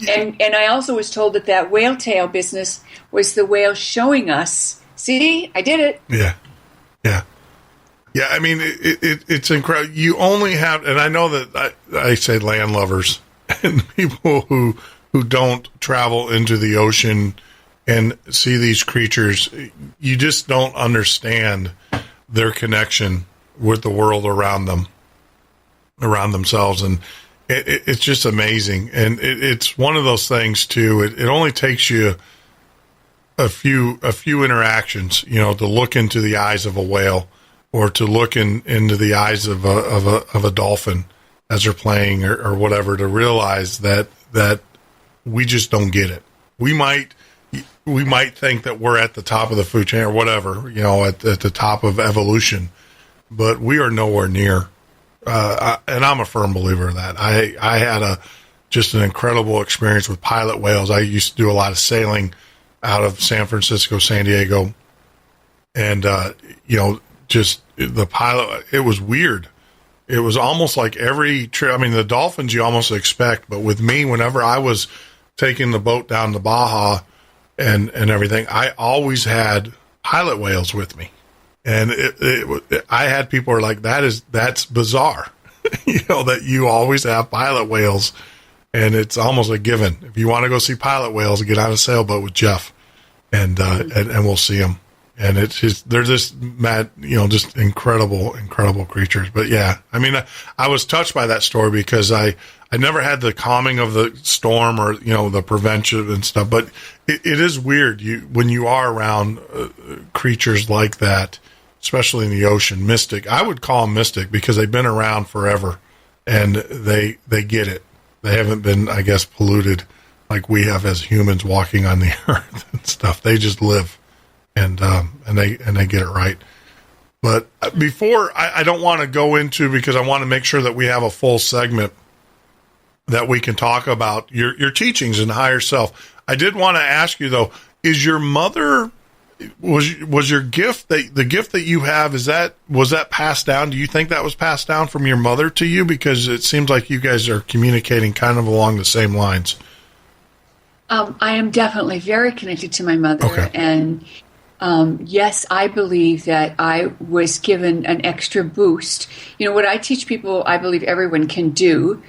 And I also was told that whale tail business was the whale showing us, "See, I did it." Yeah. I mean, it's incredible. You only have, and I know that I say landlubbers and people who don't travel into the ocean and see these creatures, you just don't understand their connection with the world around themselves. And it's just amazing. And it's one of those things too. It only takes you a few interactions, to look into the eyes of a whale or to look into the eyes of a dolphin as they're playing or whatever, to realize that we just don't get it. We might think that we're at the top of the food chain or whatever, at the top of evolution, but we are nowhere near. And I'm a firm believer of that. I had just an incredible experience with pilot whales. I used to do a lot of sailing out of San Francisco, San Diego, and just the pilot. It was weird. It was almost like every trip. I mean, the dolphins you almost expect, but with me, whenever I was taking the boat down to Baja and everything, I always had pilot whales with me. And I had people who are like, that's bizarre, that you always have pilot whales. And it's almost a given. If you want to go see pilot whales, get on a sailboat with Jeff and we'll see them. And they're just mad, just incredible creatures. But yeah, I mean, I was touched by that story because I never had the calming of the storm or, the prevention and stuff, but it is weird. When you are around creatures like that, especially in the ocean, mystic, I would call them mystic because they've been around forever and they get it. They haven't been, I guess, polluted like we have as humans walking on the earth and stuff. They just live. And they get it right. But before, I don't want to go into, because I want to make sure that we have a full segment that we can talk about your teachings and higher self. I did want to ask you though, is your mother, was your gift, the gift that you have, was that passed down? Do you think that was passed down from your mother to you? Because it seems like you guys are communicating kind of along the same lines. I am definitely very connected to my mother. Okay. And yes, I believe that I was given an extra boost. What I teach people, I believe everyone can do,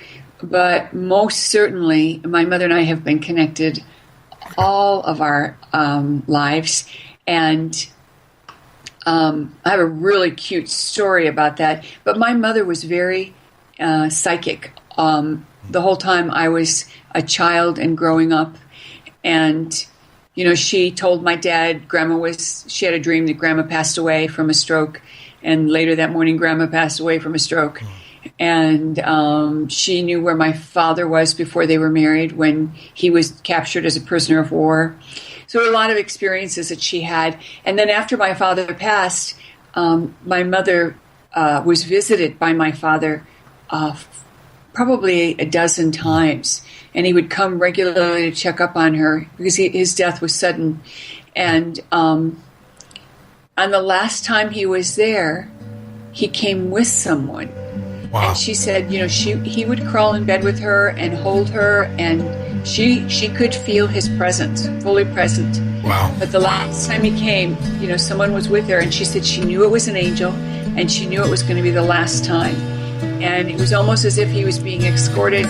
but most certainly my mother and I have been connected all of our lives. And I have a really cute story about that. But my mother was very psychic the whole time I was a child and growing up. And she told my dad she had a dream that Grandma passed away from a stroke, and later that morning Grandma passed away from a stroke. And she knew where my father was before they were married, when he was captured as a prisoner of war. So a lot of experiences that she had. And then after my father passed, my mother was visited by my father probably a dozen times. And he would come regularly to check up on her because his death was sudden. And on the last time he was there, he came with someone. Wow. And she said, he would crawl in bed with her and hold her, and she could feel his presence, fully present. Wow. But the last time he came, someone was with her, and she said she knew it was an angel, and she knew it was going to be the last time. And it was almost as if he was being escorted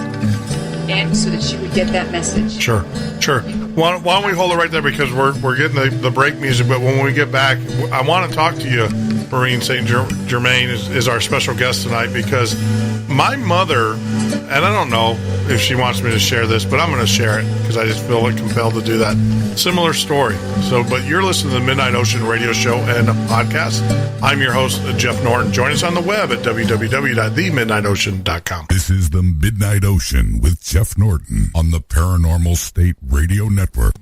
in so that she would get that message. Sure. Why don't we hold it right there, because we're getting the break music, but when we get back, I want to talk to you. Maureen St. Germain is our special guest tonight, because my mother, and I don't know if she wants me to share this, but I'm going to share it because I just feel compelled to do that. Similar story. But you're listening to the Midnight Ocean radio show and podcast. I'm your host, Jeff Norton. Join us on the web at www.themidnightocean.com. This is the Midnight Ocean with Jeff Norton on the Paranormal State Radio Network.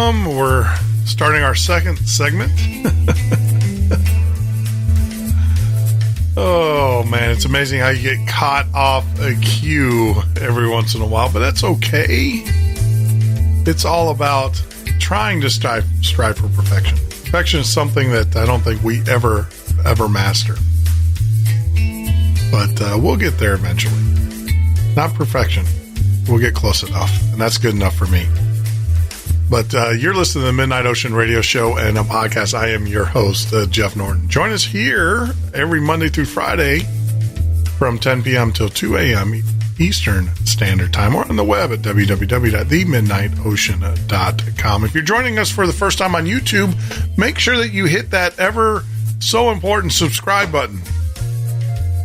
welcome. We're starting our second segment. Oh, man, it's amazing how you get caught off a cue every once in a while, but that's okay. It's all about trying to strive for perfection. Perfection is something that I don't think we ever master. But we'll get there eventually. Not perfection. We'll get close enough, and that's good enough for me. But you're listening to the Midnight Ocean Radio Show and a podcast. I am your host, Jeff Norton. Join us here every Monday through Friday from 10 p.m. till 2 a.m. Eastern Standard Time, or on the web at www.themidnightocean.com. If you're joining us for the first time on YouTube, make sure that you hit that ever so important subscribe button.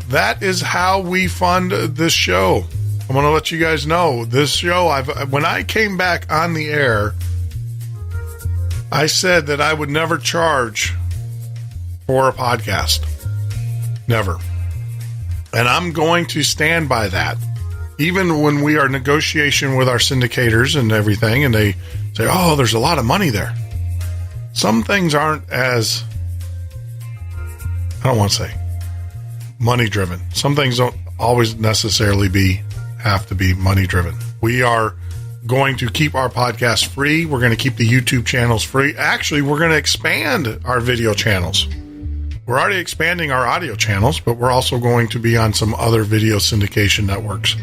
That is how we fund this show. I'm going to let you guys know this show. When I came back on the air, I said that I would never charge for a podcast. Never. And I'm going to stand by that. Even when we are negotiation with our syndicators and everything, and they say, oh, there's a lot of money there. Some things aren't as, I don't want to say, money driven. Some things don't always necessarily have to be money driven. We are going to keep our podcast free. We're going to keep the YouTube channels free. Actually, we're going to expand our video channels. We're already expanding our audio channels, but we're also going to be on some other video syndication networks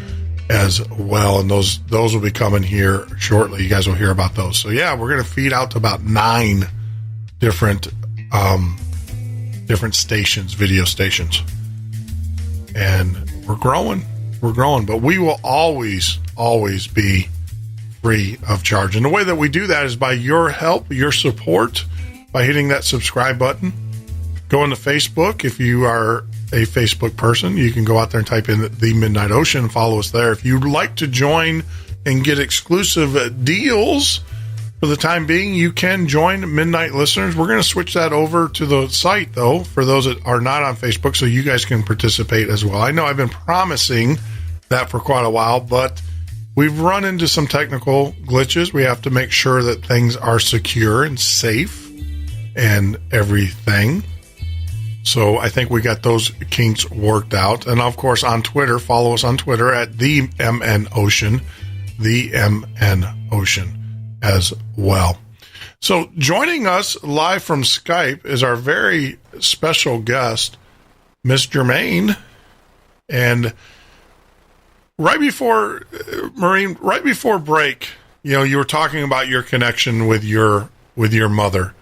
as well. And those will be coming here shortly. You guys will hear about those. So yeah, we're going to feed out to about 9 different stations, video stations. And we're growing, but we will always be free of charge. And the way that we do that is by your help, your support, by hitting that subscribe button. Go into Facebook. If you are a Facebook person, you can go out there and type in The Midnight Ocean and follow us there. If you'd like to join and get exclusive deals for the time being, you can join Midnight Listeners. We're going to switch that over to the site, though, for those that are not on Facebook, so you guys can participate as well. I know I've been promising that for quite a while, but we've run into some technical glitches. We have to make sure that things are secure and safe and everything. So I think we got those kinks worked out. And of course, on Twitter, follow us on Twitter at the MN Ocean as well. So joining us live from Skype is our very special guest, Miss Germain. And Maureen, right before break, you were talking about your connection with your mother.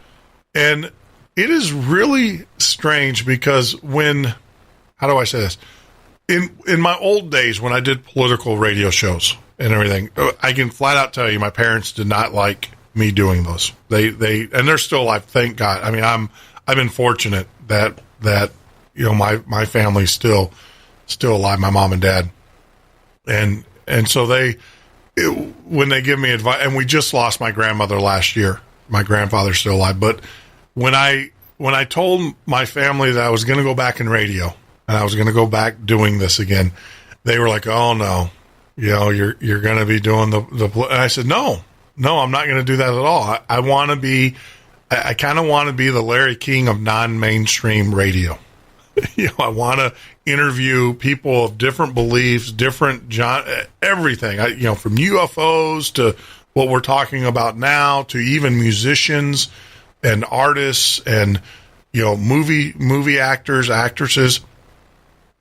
And it is really strange because how do I say this? In my old days when I did political radio shows and everything, I can flat out tell you my parents did not like me doing those. They and they're still alive, thank God. I mean, I've been fortunate that my family's still alive, my mom and dad. And so when they give me advice, and we just lost my grandmother last year. My grandfather's still alive, but when I told my family that I was going to go back in radio and I was going to go back doing this again, they were like, "Oh no, you're going to be doing the." And I said, "No, I'm not going to do that at all. I want to be. I kind of want to be the Larry King of non-mainstream radio. I want to interview people of different beliefs, everything. From UFOs to what we're talking about now, to even musicians and artists and movie actors, actresses."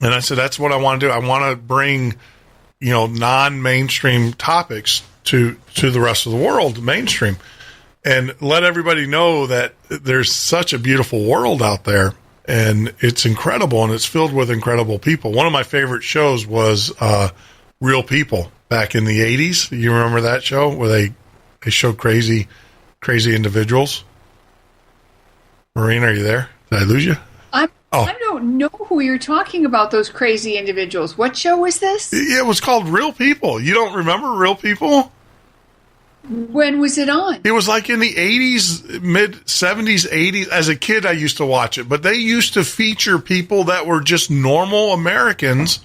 And I said, that's what I want to do. I want to bring non-mainstream topics to the rest of the world, mainstream, and let everybody know that there's such a beautiful world out there, and it's incredible, and it's filled with incredible people. One of my favorite shows was Real People back in the 80s. You remember that show where they showed crazy individuals? Maureen, are you there? Did I lose you? I don't know who you're talking about, those crazy individuals. What show was this? It was called Real People. You don't remember Real People? When was it on? It was like in the 80s, mid-70s, 80s. As a kid, I used to watch it. But they used to feature people that were just normal Americans.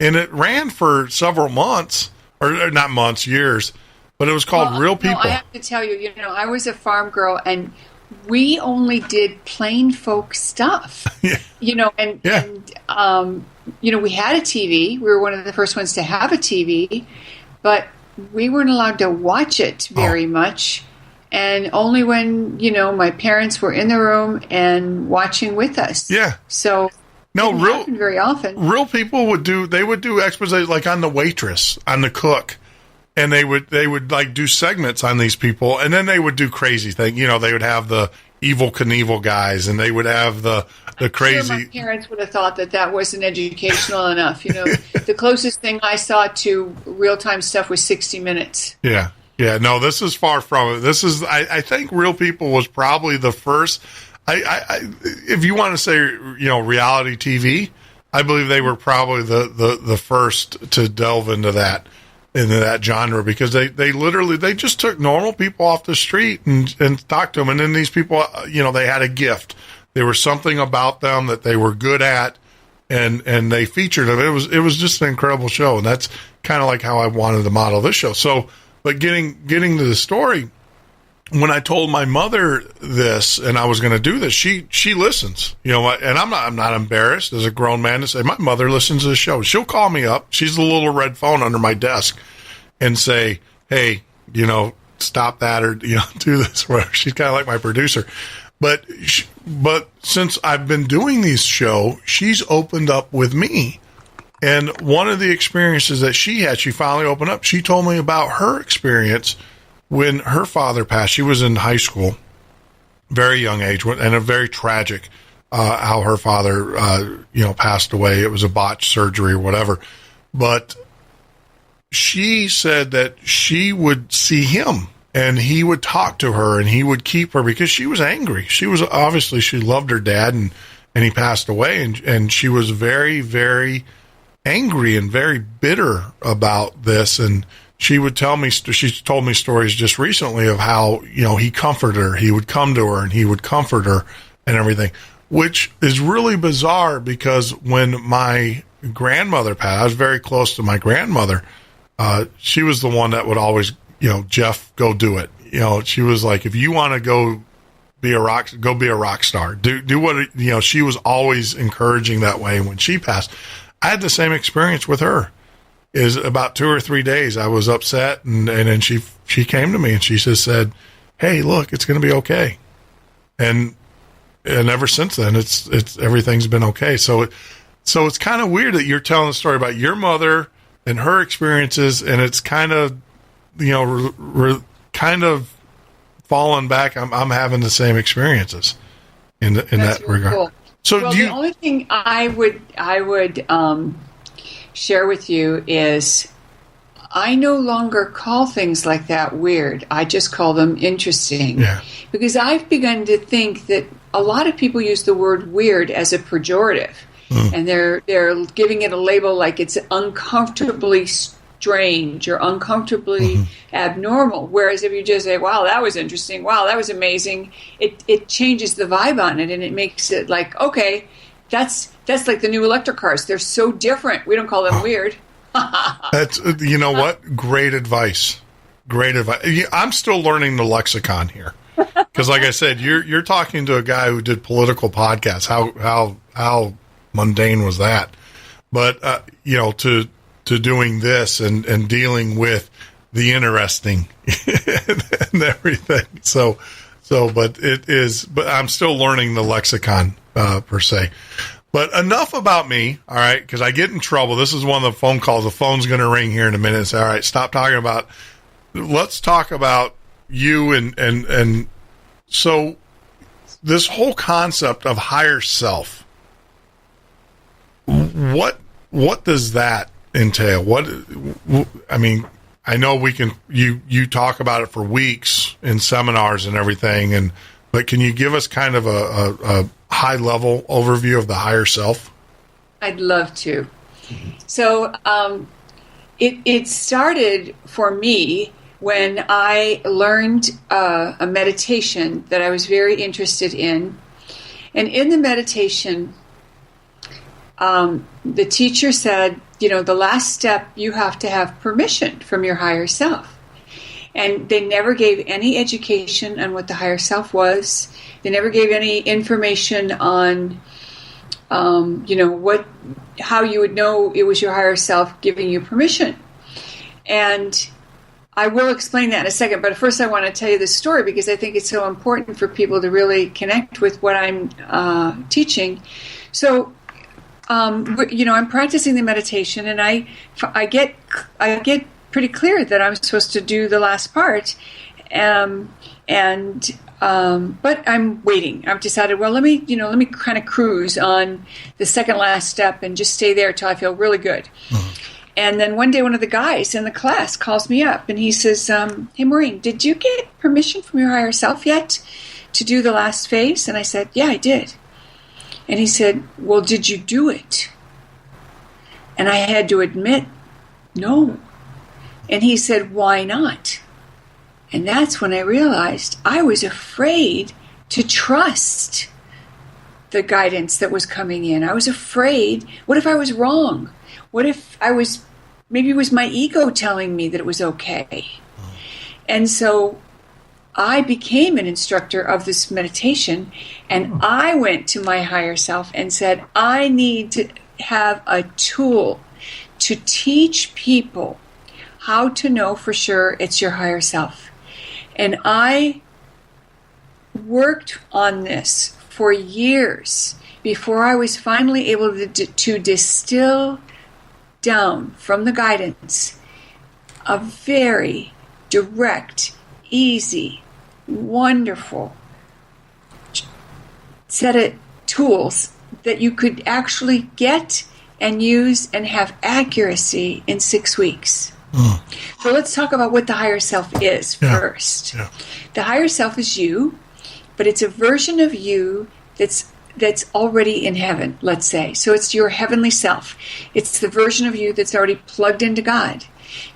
And it ran for several months. Or not months, years. but it was called Real People. No, I have to tell you, I was a farm girl, and we only did plain folk stuff. Yeah. And we had a TV. We were one of the first ones to have a TV, but we weren't allowed to watch it very much. And only when, my parents were in the room and watching with us. Yeah. So no, it didn't happen very often. Real people would do expositions like on the waitress, on the cook. And they would like do segments on these people, and then they would do crazy things. They would have the Evel Knievel guys, and they would have the crazy. Sure, my parents would have thought that wasn't educational enough. The closest thing I saw to real time stuff was 60 Minutes. Yeah. No, this is far from it. This is, I think, Real People was probably the first. If you want to say, reality TV, I believe they were probably the first to delve into that genre, because they just took normal people off the street and talked to them. And then these people, they had a gift. There was something about them that they were good at, and they featured them. It was just an incredible show. And that's kind of like how I wanted to model this show. So, but getting to the story, when I told my mother this and I was going to do this, she listens, and I'm not embarrassed as a grown man to say my mother listens to the show. She'll call me up. She's the little red phone under my desk and say, hey, stop that, or, do this. Whatever. She's kind of like my producer. But since I've been doing this show, she's opened up with me. And one of the experiences that she had, she finally opened up. She told me about her experience when her father passed. She was in high school, very young age, and a very tragic how her father, passed away. It was a botched surgery or whatever. But she said that she would see him and he would talk to her and he would keep her, because she was angry. She loved her dad, and he passed away, and she was very, very angry and very bitter about this. And she told me stories just recently of how, he comforted her. He would come to her and he would comfort her and everything, which is really bizarre, because when my grandmother passed, I was very close to my grandmother. She was the one that would always, Jeff, go do it. She was like, if you want to go be a rock star. Do what, she was always encouraging that way. When she passed, I had the same experience with her. Is about 2 or 3 days I was upset, and then she came to me and she just said, hey, look, it's going to be okay. And ever since then, it's everything's been okay. So it's kind of weird that you're telling a story about your mother and her experiences, and it's kind of, kind of falling back. I'm having the same experiences in that really regard. Cool. So the only thing I would share with you is I no longer call things like that weird. I just call them interesting. Yeah. Because I've begun to think that a lot of people use the word weird as a pejorative. And they're giving it a label like it's uncomfortably strange or uncomfortably abnormal. Whereas if you just say, wow, that was interesting, wow, that was amazing, it changes the vibe on it, and it makes it like, okay, that's like the new electric cars. They're so different. We don't call them weird. That's, what? Great advice. I'm still learning the lexicon here. Because like I said, you're talking to a guy who did political podcasts. How mundane was that? But, to doing this and dealing with the interesting and everything. But I'm still learning the lexicon, per se. But enough about me, all right, because I get in trouble. This is one of the phone calls. The phone's going to ring here in a minute and say, all right, stop talking about, let's talk about you. And so this whole concept of higher self, what does that entail? I know you talk about it for weeks in seminars and everything, but can you give us kind of a high level overview of the higher self? I'd love to. So it started for me when I learned a meditation that I was very interested in. And in the meditation, the teacher said, the last step, you have to have permission from your higher self. And they never gave any education on what the higher self was. They never gave any information on, how you would know it was your higher self giving you permission. And I will explain that in a second, but first I want to tell you this story because I think it's so important for people to really connect with what I'm teaching. So, I'm practicing the meditation, and I get pretty clear that I'm supposed to do the last part, but I'm waiting. I've decided, well, let me kind of cruise on the second last step and just stay there till I feel really good. Mm-hmm. And then one day, one of the guys in the class calls me up, and he says, "Hey, Maureen, did you get permission from your higher self yet to do the last phase?" And I said, "Yeah, I did." And he said, "Well, did you do it?" And I had to admit, no. And he said, "Why not?" And that's when I realized I was afraid to trust the guidance that was coming in. I was afraid, what if I was wrong? What if maybe it was my ego telling me that it was okay? And so I became an instructor of this meditation, and I went to my higher self and said, I need to have a tool to teach people how to know for sure it's your higher self. And I worked on this for years before I was finally able to distill down from the guidance a very direct, easy, wonderful set of tools that you could actually get and use and have accuracy in 6 weeks. So let's talk about what the higher self is first. Yeah. The higher self is you, but it's a version of you that's already in heaven, let's say. So it's your heavenly self. It's the version of you that's already plugged into God.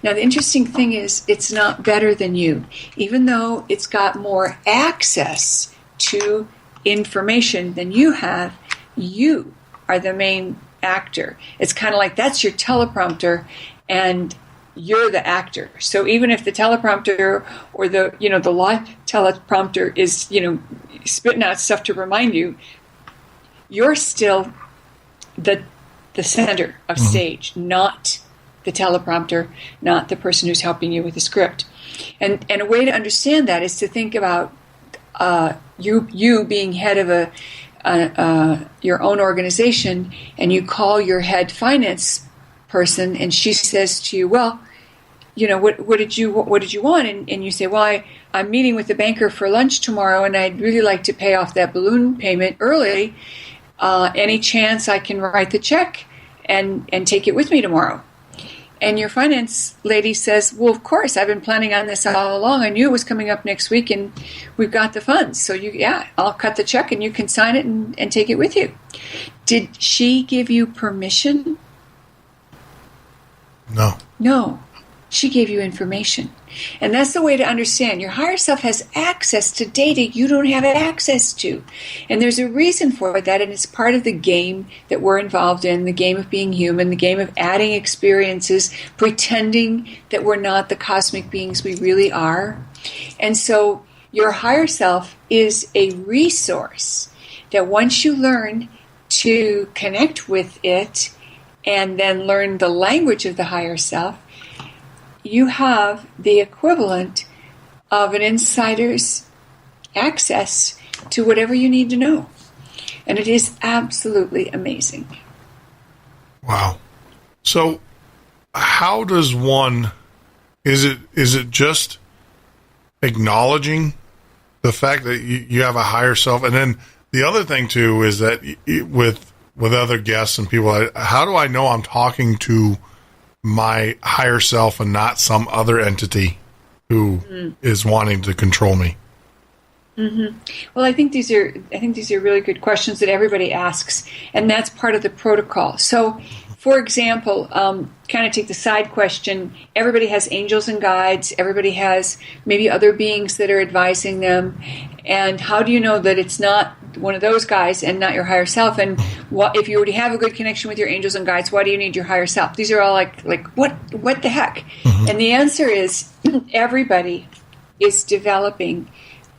Now, the interesting thing is it's not better than you. Even though it's got more access to information than you have, you are the main actor. It's kind of like that's your teleprompter and you're the actor. So even if the teleprompter or the live teleprompter is, spitting out stuff to remind you, you're still the center of stage, not the teleprompter, not the person who's helping you with the script. And a way to understand that is to think about you being head of your own organization, and you call your head finance person, and she says to you, "Well, what did you want?" And you say, "Well, I'm meeting with the banker for lunch tomorrow, and I'd really like to pay off that balloon payment early. Any chance I can write the check and take it with me tomorrow?" And your finance lady says, "Well, of course, I've been planning on this all along. I knew it was coming up next week, and we've got the funds. So I'll cut the check, and you can sign it and take it with you." Did she give you permission? No. She gave you information. And that's the way to understand. Your higher self has access to data you don't have access to. And there's a reason for that, and it's part of the game that we're involved in, the game of being human, the game of adding experiences, pretending that we're not the cosmic beings we really are. And so your higher self is a resource that once you learn to connect with it and then learn the language of the higher self, you have the equivalent of an insider's access to whatever you need to know. And it is absolutely amazing. Wow. So how does one, is it just acknowledging the fact that you have a higher self? And then the other thing too is that with other guests and people, how do I know I'm talking to my higher self and not some other entity who is wanting to control me? Mm-hmm. Well, I think these are really good questions that everybody asks, and that's part of the protocol. So for example, kind of take the side question, everybody has angels and guides, everybody has maybe other beings that are advising them, and how do you know that it's not one of those guys and not your higher self? And if you already have a good connection with your angels and guides, why do you need your higher self? These are all like what the heck? Mm-hmm. And the answer is everybody is developing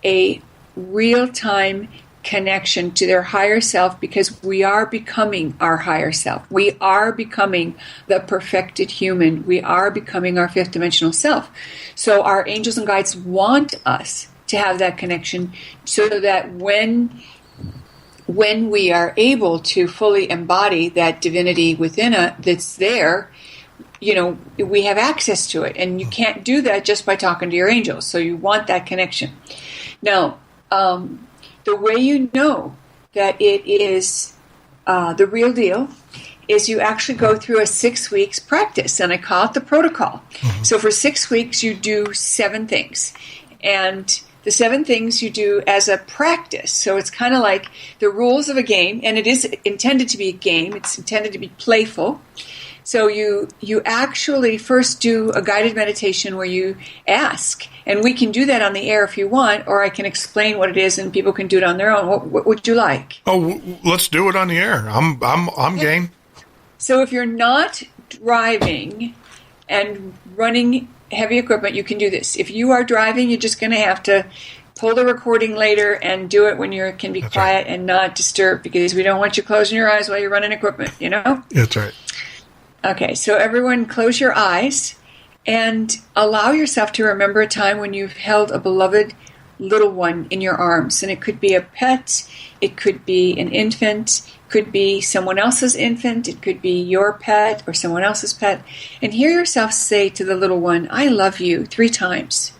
a real-time connection to their higher self, because we are becoming our higher self. We are becoming the perfected human. We are becoming our fifth dimensional self. So our angels and guides want us to have that connection, so that when we are able to fully embody that divinity within us that's there, we have access to it. And you can't do that just by talking to your angels. So you want that connection. Now, the way you know that it is the real deal is you actually go through a 6 weeks practice, and I call it the protocol. Mm-hmm. So for 6 weeks, you do 7 things. And the 7 things you do as a practice. So it's kind of like the rules of a game, and it is intended to be a game. It's intended to be playful. So you actually first do a guided meditation where you ask, and we can do that on the air if you want, or I can explain what it is and people can do it on their own. What would you like? Oh, let's do it on the air. I'm game. So if you're not driving and running heavy equipment, you can do this. If you are driving, you're just going to have to pull the recording later and do it when you can be That's quiet right. and not disturb, because we don't want you closing your eyes while you're running equipment, That's right. Okay, so everyone close your eyes and allow yourself to remember a time when you've held a beloved little one in your arms. And it could be a pet, it could be an infant, it could be someone else's infant, it could be your pet or someone else's pet. And hear yourself say to the little one, "I love you," 3 times.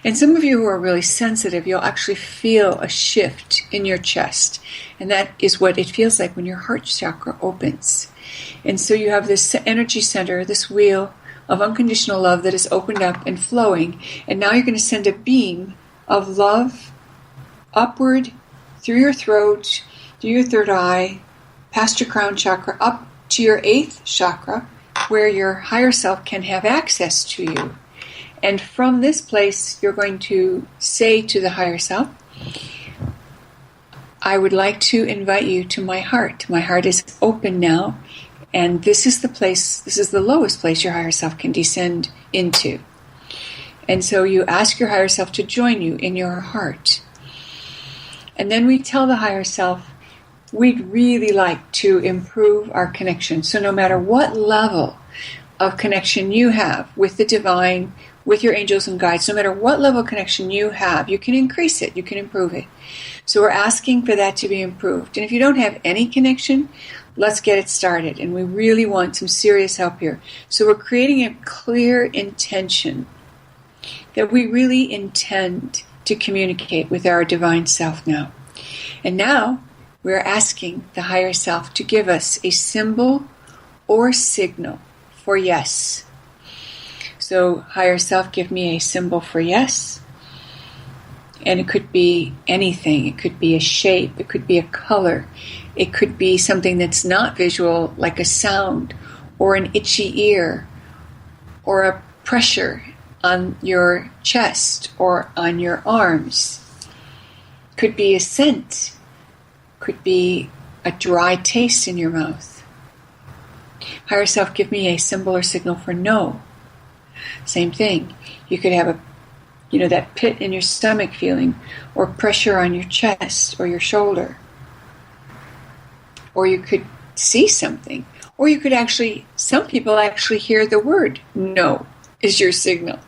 And some of you who are really sensitive, you'll actually feel a shift in your chest. And that is what it feels like when your heart chakra opens. And so you have this energy center, this wheel of unconditional love that is opened up and flowing. And now you're going to send a beam of love upward through your throat, through your third eye, past your crown chakra, up to your 8th chakra, where your higher self can have access to you. And from this place, you're going to say to the higher self, "I would like to invite you to my heart. My heart is open now, and this is the place, this is the lowest place your higher self can descend into." And so you ask your higher self to join you in your heart. And then we tell the higher self, we'd really like to improve our connection. So no matter what level of connection you have with the divine, with your angels and guides, no matter what level of connection you have, you can increase it, you can improve it. So we're asking for that to be improved. And if you don't have any connection, let's get it started. And we really want some serious help here. So we're creating a clear intention that we really intend to communicate with our divine self now. And now we're asking the higher self to give us a symbol or signal for yes. So, higher self, give me a symbol for yes. And it could be anything. It could be a shape. It could be a color. It could be something that's not visual, like a sound, or an itchy ear, or a pressure on your chest or on your arms. Could be a scent. Could be a dry taste in your mouth. Higher self, give me a symbol or signal for no. Same thing. You could have that pit in your stomach feeling, or pressure on your chest or your shoulder. Or you could see something. Or you could some people actually hear the word no is your signal.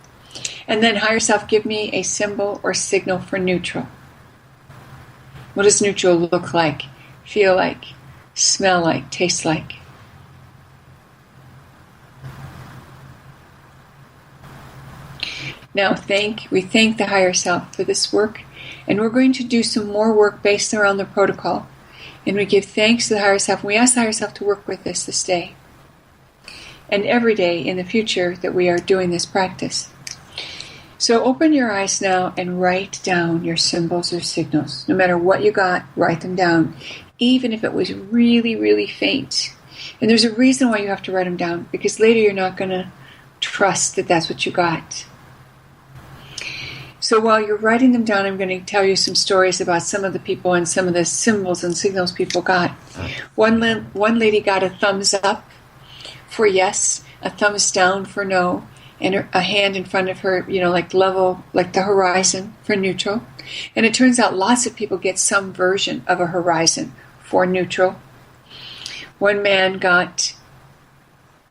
And then higher self, give me a symbol or signal for neutral. What does neutral look like, feel like, smell like, taste like? Now we thank the higher self for this work, and we're going to do some more work based around the protocol. And we give thanks to the higher self, and we ask the higher self to work with us this day and every day in the future that we are doing this practice. So open your eyes now and write down your symbols or signals. No matter what you got, write them down. even if it was really, really faint. And there's a reason why you have to write them down, because later you're not going to trust that that's what you got. So while you're writing them down, I'm going to tell you some stories about some of the people and some of the symbols and signals people got. One lady got a thumbs up for yes, a thumbs down for no, and a hand in front of her, like level, like the horizon for neutral. And it turns out lots of people get some version of a horizon for neutral. One man got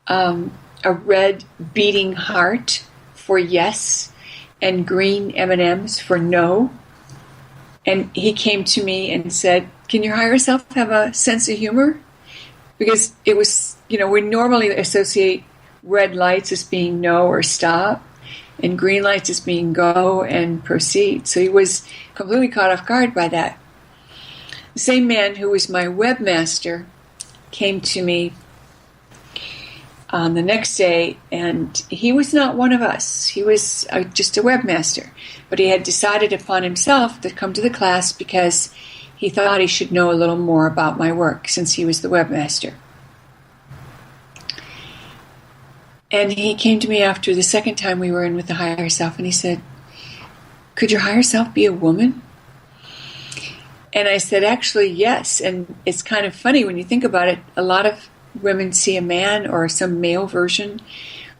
a red beating heart for yes, and green M&Ms for no. And he came to me and said, can your higher self have a sense of humor? Because it was, we normally associate red lights as being no or stop, and green lights as being go and proceed. So he was completely caught off guard by that. The same man who was my webmaster came to me on the next day, and he was not one of us. He was just a webmaster, but he had decided upon himself to come to the class because he thought he should know a little more about my work since he was the webmaster. And he came to me after the second time we were in with the higher self, and he said, could your higher self be a woman? And I said, actually, yes. And it's kind of funny when you think about it. A lot of women see a man or some male version.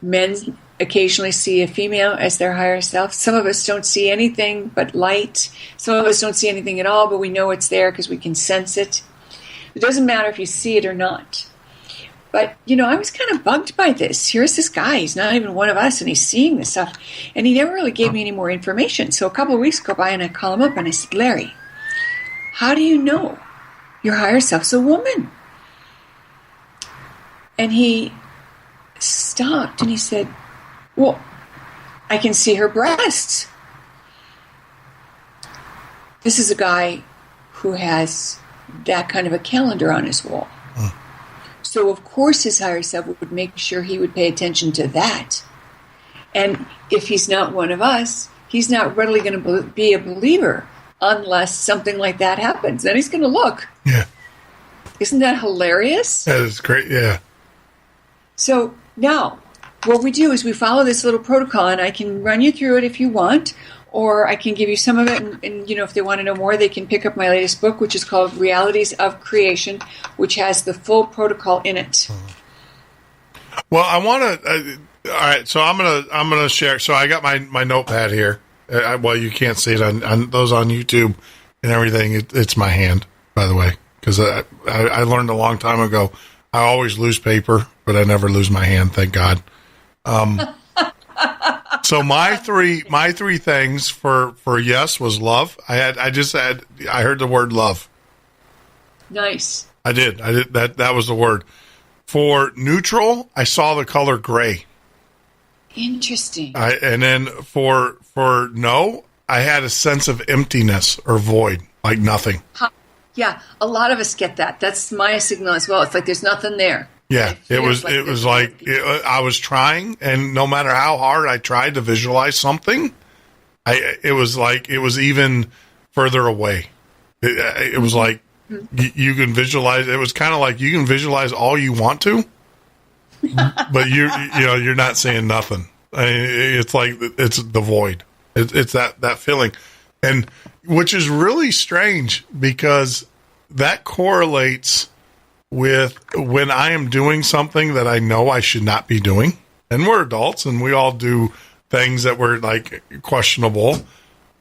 Men occasionally see a female as their higher self. Some of us don't see anything but light. Some of us don't see anything at all, but we know it's there because we can sense it. It doesn't matter if you see it or not. But, I was kind of bugged by this. Here's this guy. He's not even one of us, and he's seeing this stuff. And he never really gave me any more information. So a couple of weeks go by, and I call him up, and I said, Larry, how do you know your higher self's a woman? And he stopped and he said, well, I can see her breasts. This is a guy who has that kind of a calendar on his wall. So, of course, his higher self would make sure he would pay attention to that. And if he's not one of us, he's not readily going to be a believer unless something like that happens. Then he's going to look. Yeah. Isn't that hilarious? That is great, yeah. So now, what we do is we follow this little protocol, and I can run you through it if you want, or I can give you some of it, and if they want to know more, they can pick up my latest book, which is called Realities of Creation, which has the full protocol in it. Well, I want to. All right, so I'm gonna share. So I got my notepad here. Well, you can't see it on those on YouTube and everything. It's my hand, by the way, because I learned a long time ago. I always lose paper, but I never lose my hand. Thank God. So my three things for yes was love. I heard the word love. Nice. I did. That was the word. For neutral, I saw the color gray. Interesting. And then for no, I had a sense of emptiness or void, like nothing. Yeah, a lot of us get that. That's my signal as well. It's like there's nothing there. Yeah, it was like I was trying, and no matter how hard I tried to visualize something, it was even further away. It was like you can visualize. It was kind of like you can visualize all you want to, but you're not seeing nothing. I mean, it's like it's the void. It's that feeling, and which is really strange because that correlates with when I am doing something that I know I should not be doing. And we're adults and we all do things that were like questionable.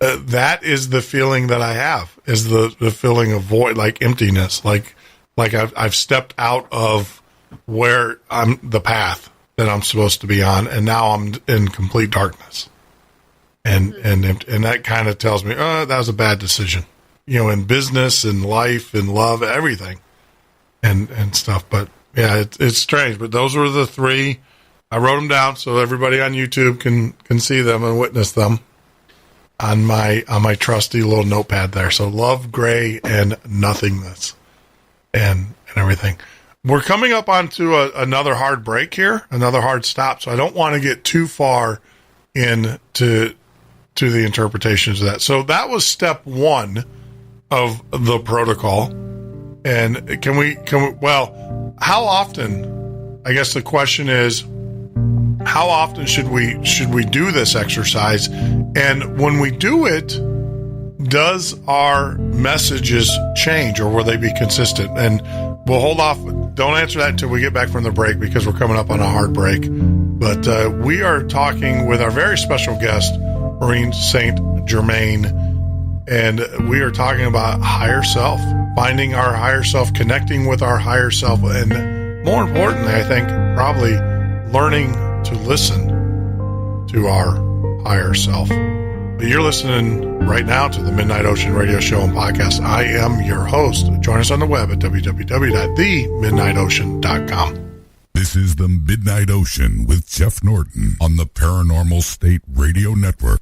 That is the feeling that I have, is the feeling of void, like emptiness, like I've stepped out of where I'm the path that I'm supposed to be on, and now I'm in complete darkness. And that kind of tells me, that was a bad decision, in business and life and love, everything. And stuff, but yeah, it's strange. But those were the three. I wrote them down so everybody on YouTube can see them and witness them on my trusty little notepad there. So love, gray, and nothingness, and everything. We're coming up onto another hard break here, another hard stop. So I don't want to get too far into the interpretations of that. So that was step one of the protocol. And can we, well, how often, I guess the question is, how often should we do this exercise? And when we do it, does our messages change, or will they be consistent? And we'll hold off. Don't answer that until we get back from the break, because we're coming up on a hard break. But we are talking with our very special guest, Maureen St. Germain, and we are talking about higher self, finding our higher self, connecting with our higher self, and more importantly, I think, probably learning to listen to our higher self. But you're listening right now to the Midnight Ocean Radio Show and Podcast. I am your host. Join us on the web at www.themidnightocean.com. This is the Midnight Ocean with Jeff Norton on the Paranormal State Radio Network.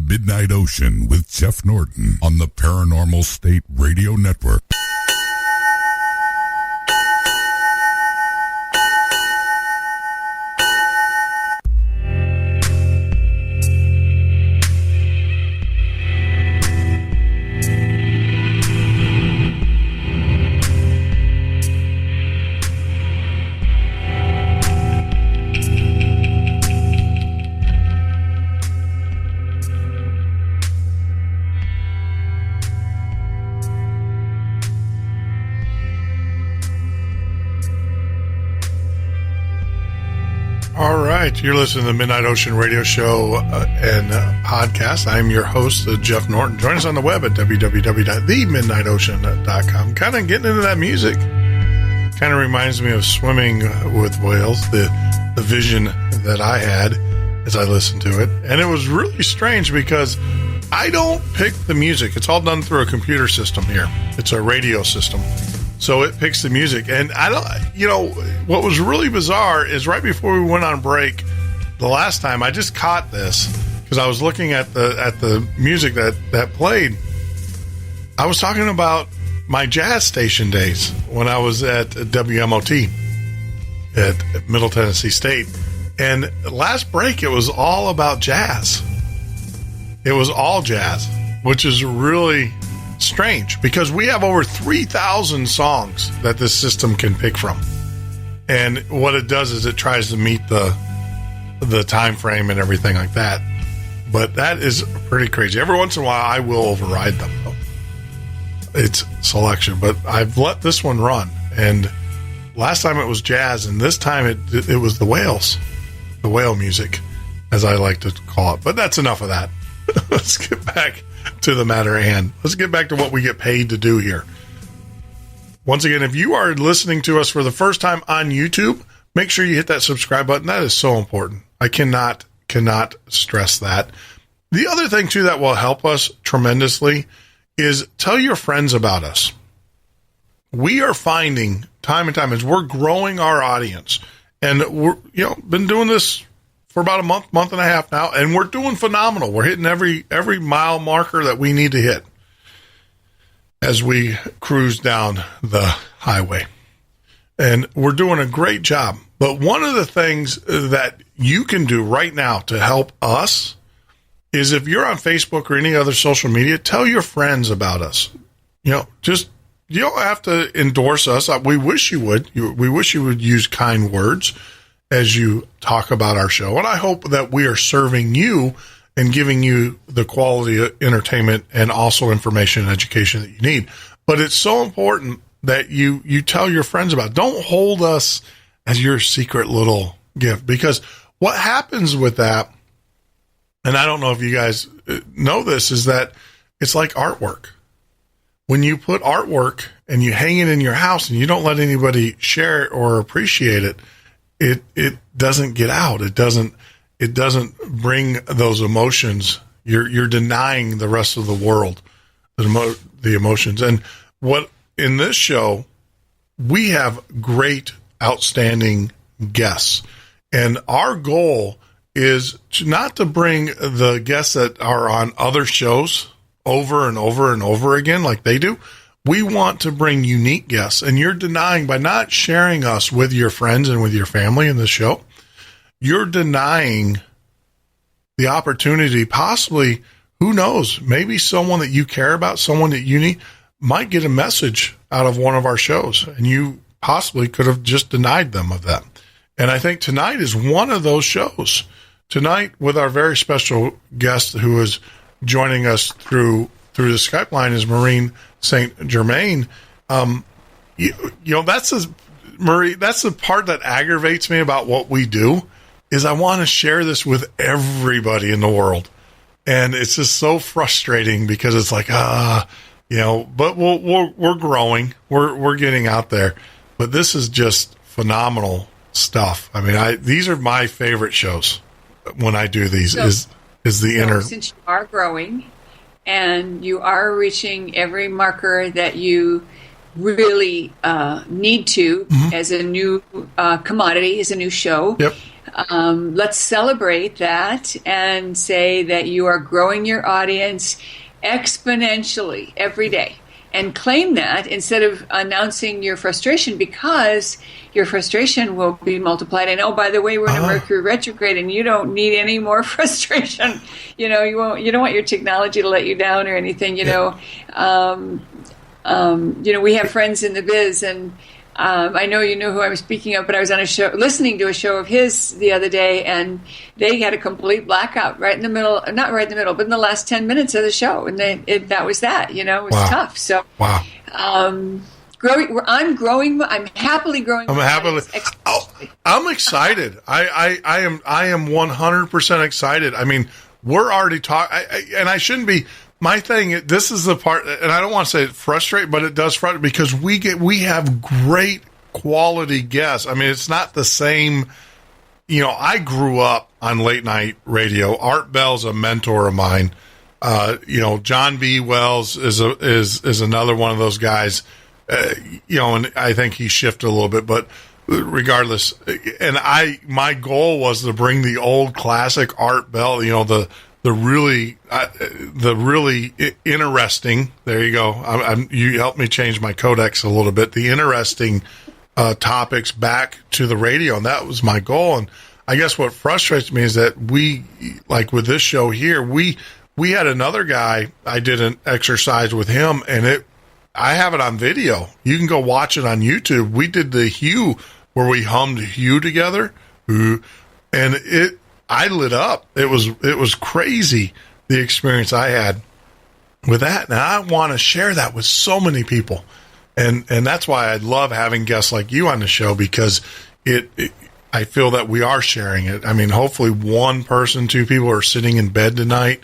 Midnight Ocean with Jeff Norton on the Paranormal State Radio Network. right, you're listening to the Midnight Ocean Radio Show and podcast. I'm your host, Jeff Norton. Join us on the web at www.themidnightocean.com. Kind of getting into that music. Kind of reminds me of swimming with whales, the vision that I had as I listened to it. And it was really strange because I don't pick the music. It's all done through a computer system here. It's a radio system. So it picks the music. And I don't, what was really bizarre is right before we went on break the last time, I just caught this because I was looking at the music that played. I was talking about my jazz station days when I was at WMOT at Middle Tennessee State. And last break, it was all about jazz. It was all jazz, which is really strange because we have over 3,000 songs that this system can pick from. And what it does is it tries to meet the time frame and everything like that. But that is pretty crazy. Every once in a while, I will override them. It's selection, but I've let this one run. And last time it was jazz, and this time it was the whales, the whale music, as I like to call it. But that's enough of that. Let's get back to the matter at hand. Let's get back to what we get paid to do here. Once again, if you are listening to us for the first time on YouTube, make sure you hit that subscribe button. That is so important. I cannot stress that. The other thing, too, that will help us tremendously is tell your friends about us. We are finding time and time as we're growing our audience, and we're been doing this for about a month and a half now, and we're doing phenomenal. We're hitting every mile marker that we need to hit as we cruise down the highway. And we're doing a great job. But one of the things that you can do right now to help us is if you're on Facebook or any other social media, tell your friends about us. You don't have to endorse us. We wish you would. We wish you would use kind words as you talk about our show. And I hope that we are serving you and giving you the quality of entertainment and also information and education that you need. But it's so important that you tell your friends about it. Don't hold us as your secret little gift, because what happens with that, and I don't know if you guys know this, is that it's like artwork. When you put artwork and you hang it in your house and you don't let anybody share it or appreciate it, it doesn't get out. It doesn't bring those emotions. You're denying the rest of the world the emotions. And what in this show, we have great, outstanding guests, and our goal is not to bring the guests that are on other shows over and over and over again like they do. We want to bring unique guests, and you're denying by not sharing us with your friends and with your family in the show. You're denying the opportunity, possibly, who knows, maybe someone that you care about, someone that you need, might get a message out of one of our shows, and you possibly could have just denied them of that. And I think tonight is one of those shows. Tonight, with our very special guest who is joining us through the Skype line, is Maureen St. Germain. That's the part that aggravates me about what we do, is I want to share this with everybody in the world. And it's just so frustrating because it's like, but we're growing. We're getting out there. But this is just phenomenal stuff. I mean, these are my favorite shows when I do these. Since you are growing and you are reaching every marker that you really need to, as a new commodity, as a new show. Yep. Let's celebrate that and say that you are growing your audience exponentially every day, and claim that instead of announcing your frustration, because your frustration will be multiplied. And by the way, we're in a Mercury retrograde, and you don't need any more frustration. You don't want your technology to let you down or anything. We have friends in the biz, and I know you know who I'm speaking of, but I was on a show, listening to a show of his the other day, and they had a complete blackout right in the middle, not right in the middle, but in the last 10 minutes of the show. And that was that, it was tough. So, I'm growing. I'm happily growing. I'm excited. I am 100% excited. I mean, we're already talking, and I shouldn't be. My thing, this is the part, and I don't want to say it frustrate, but it does frustrate because we have great quality guests. I mean, it's not the same. You know, I grew up on late night radio. Art Bell's a mentor of mine. You know, John B. Wells is another one of those guys. You know, and I think he shifted a little bit, but regardless, and my goal was to bring the old classic Art Bell. You know, the really interesting. There you go. You helped me change my codex a little bit. The interesting topics back to the radio, and that was my goal. And I guess what frustrates me is that we, like with this show here, we had another guy. I did an exercise with him, and I have it on video. You can go watch it on YouTube. We did the Hue where we hummed Hue together, and I lit up. It was crazy, the experience I had with that. And I want to share that with so many people. And that's why I love having guests like you on the show, because I feel that we are sharing it. I mean, hopefully one person, two people are sitting in bed tonight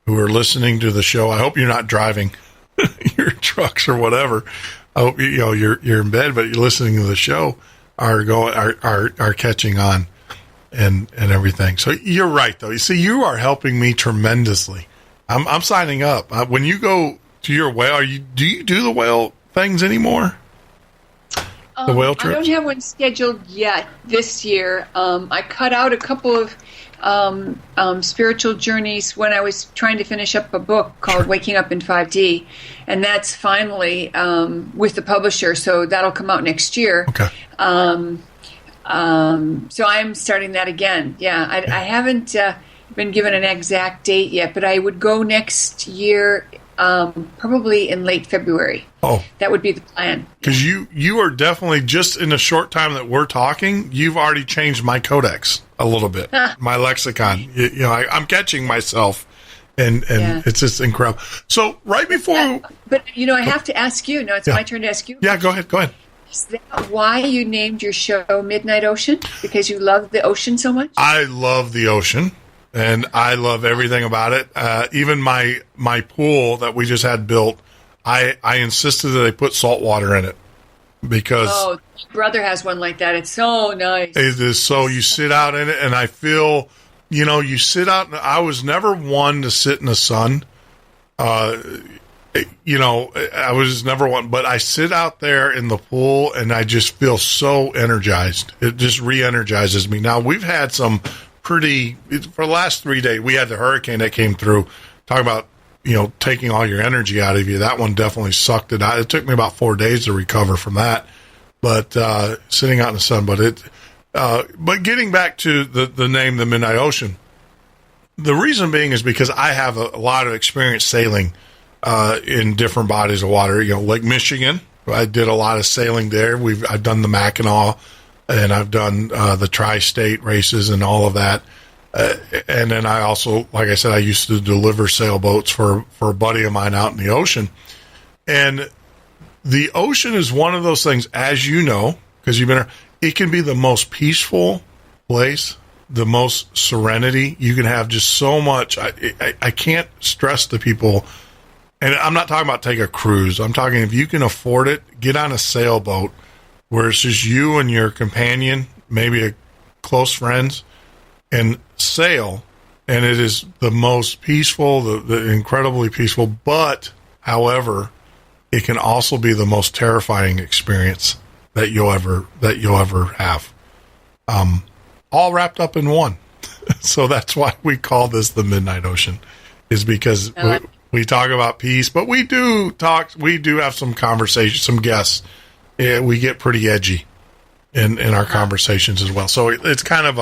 who are listening to the show. I hope you're not driving your trucks or whatever. I hope you're in bed, but you're listening to the show, are catching on and everything. So you're right, though. You see, you are helping me tremendously. I'm signing up. When you go to your whale, do you do the whale things anymore? The whale trips? I don't have one scheduled yet this year. I cut out a couple of spiritual journeys when I was trying to finish up a book called Waking Up in 5D, and that's finally with the publisher, so that'll come out next year. Okay. So I'm starting that again. Yeah, I haven't been given an exact date yet, but I would go next year, probably in late February. Oh, that would be the plan. Because you are definitely, just in the short time that we're talking, you've already changed my codex a little bit, my lexicon. I'm catching myself, and it's just incredible. So right before, but I have to ask you. No, it's my turn to ask you. Yeah, go ahead. Is that why you named your show Midnight Ocean? Because you love the ocean so much? I love the ocean, and I love everything about it. Even my pool that we just had built, I insisted that they put salt water in it because my brother has one like that. It's so nice. It is. So you sit out in it, and I feel, you sit out. I was never one to sit in the sun. I was never one, but I sit out there in the pool and I just feel so energized. It just re-energizes me. Now, we've had some for the last 3 days, we had the hurricane that came through, talking about, taking all your energy out of you. That one definitely sucked it out. It took me about 4 days to recover from that, but sitting out in the sun. But getting back to the name, the Midnight Ocean, the reason being is because I have a lot of experience sailing in different bodies of water. Lake Michigan, I did a lot of sailing there. I've done the Mackinac, and I've done the tri-state races and all of that. And then I also, like I said, I used to deliver sailboats for a buddy of mine out in the ocean. And the ocean is one of those things, as you know, because you've been there, it can be the most peaceful place, the most serenity. You can have just so much. I can't stress to people. And I'm not talking about take a cruise. I'm talking, if you can afford it, get on a sailboat where it's just you and your companion, maybe a close friends, and sail. And it is the most peaceful, the incredibly peaceful. But, however, it can also be the most terrifying experience that you'll ever have. All wrapped up in one. So that's why we call this the Midnight Ocean, is because we talk about peace, but we do have some conversations, some guests. We get pretty edgy in our conversations as well. So it's kind of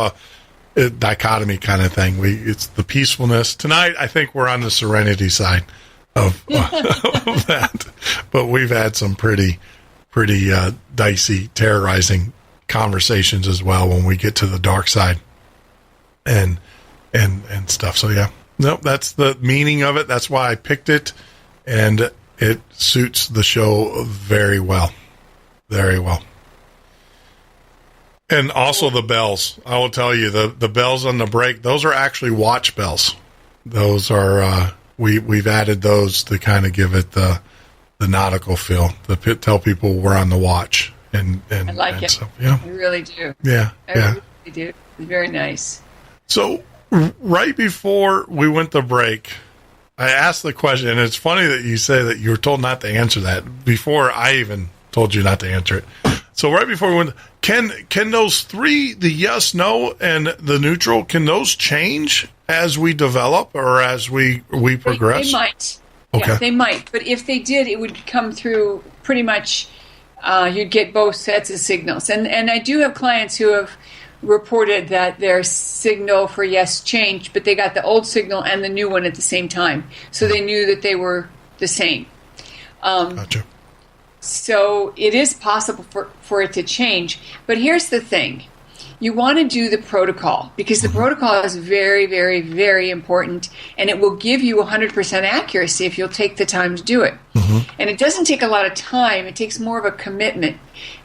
a dichotomy kind of thing. It's the peacefulness. Tonight, I think we're on the serenity side of that, but we've had some pretty dicey, terrorizing conversations as well when we get to the dark side and stuff. So yeah. Nope, that's the meaning of it. That's why I picked it, and it suits the show very well. Very well. And also the bells. I will tell you, the bells on the break, those are actually watch bells. Those are, we've added those to kind of give it the nautical feel, to tell people we're on the watch. And I like it. So, yeah. I really do. Yeah. I really do. It's very nice. So right before we went to break, I asked the question, and it's funny that you say that you were told not to answer that before I even told you not to answer it. So right before we went, can those three, the yes, no, and the neutral, can those change as we develop or as we progress? They might. Okay. Yeah, they might. But if they did, it would come through pretty much, you'd get both sets of signals. And I do have clients who have reported that their signal for yes changed, but they got the old signal and the new one at the same time. So they knew that they were the same. Gotcha. So it is possible for it to change. But here's the thing. You want to do the protocol because the protocol is very, very, very important, and it will give you 100% accuracy if you'll take the time to do it. And it doesn't take a lot of time. It takes more of a commitment,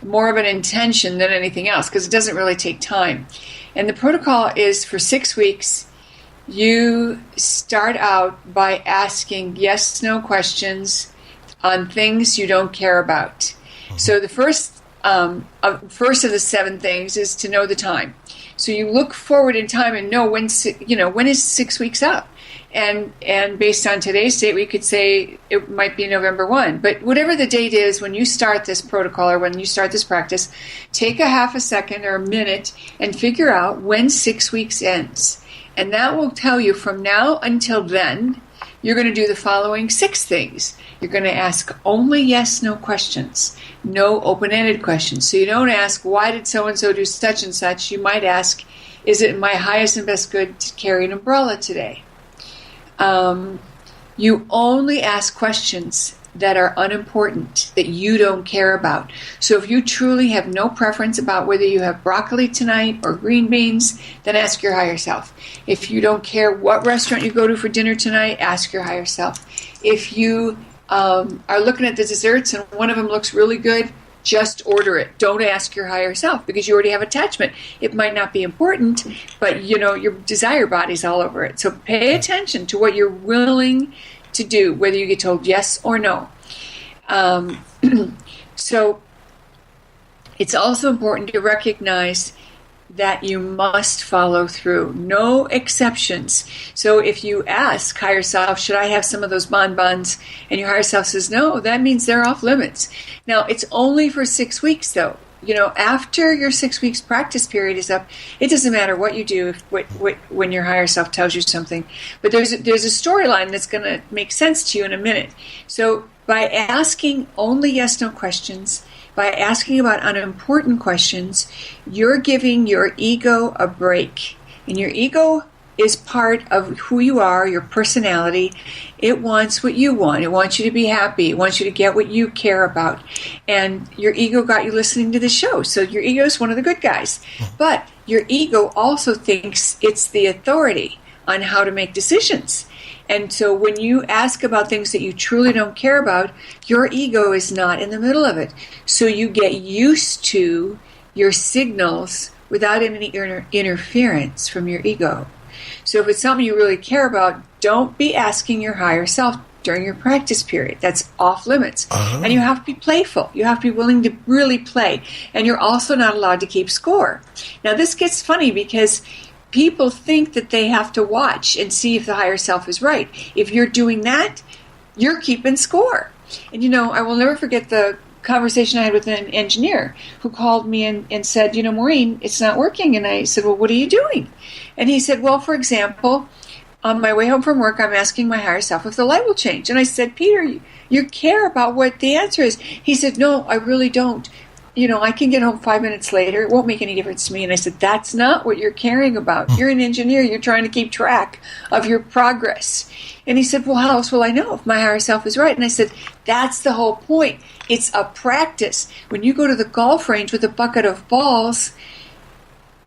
more of an intention than anything else because it doesn't really take time. And the protocol is for 6 weeks. You start out by asking yes-no questions on things you don't care about. So the first of the 7 things is to know the time. So you look forward in time and know when is 6 weeks up. And based on today's date, we could say it might be November 1. But whatever the date is, when you start this protocol or when you start this practice, take a half a second or a minute and figure out when 6 weeks ends. And that will tell you from now until then, you're going to do the following 6 things. You're going to ask only yes-no questions, no open-ended questions. So you don't ask, why did so-and-so do such and such? You might ask, is it my highest and best good to carry an umbrella today? You only ask questions that are unimportant, that you don't care about. So if you truly have no preference about whether you have broccoli tonight or green beans, then ask your higher self. If you don't care what restaurant you go to for dinner tonight, ask your higher self. If you are looking at the desserts and one of them looks really good, just order it. Don't ask your higher self because you already have attachment. It might not be important, but your desire body's all over it. So pay attention to what you're willing to do, whether you get told yes or no. So it's also important to recognize that you must follow through. No exceptions. So if you ask higher self, should I have some of those bonbons? And your higher self says no, that means they're off limits. Now, it's only for 6 weeks, though. After your 6 weeks practice period is up, it doesn't matter what you do when your higher self tells you something. But there's a storyline that's going to make sense to you in a minute. So by asking only yes-no questions, by asking about unimportant questions, you're giving your ego a break. And your ego is part of who you are, your personality. It wants what you want. It wants you to be happy. It wants you to get what you care about. And your ego got you listening to the show. So your ego is one of the good guys. But your ego also thinks it's the authority on how to make decisions. And so when you ask about things that you truly don't care about, your ego is not in the middle of it. So you get used to your signals without any interference from your ego. So if it's something you really care about, don't be asking your higher self during your practice period. That's off limits. And you have to be playful. You have to be willing to really play. And you're also not allowed to keep score. Now this gets funny because people think that they have to watch and see if the higher self is right. If you're doing that, you're keeping score. And I will never forget the conversation I had with an engineer who called me and said, Maureen, it's not working. And I said, well, what are you doing? And he said, well, for example, on my way home from work, I'm asking my higher self if the light will change. And I said, Peter, you care about what the answer is. He said, no, I really don't. I can get home 5 minutes later. It won't make any difference to me. And I said, that's not what you're caring about. You're an engineer. You're trying to keep track of your progress. And he said, well, how else will I know if my higher self is right? And I said, that's the whole point. It's a practice. When you go to the golf range with a bucket of balls,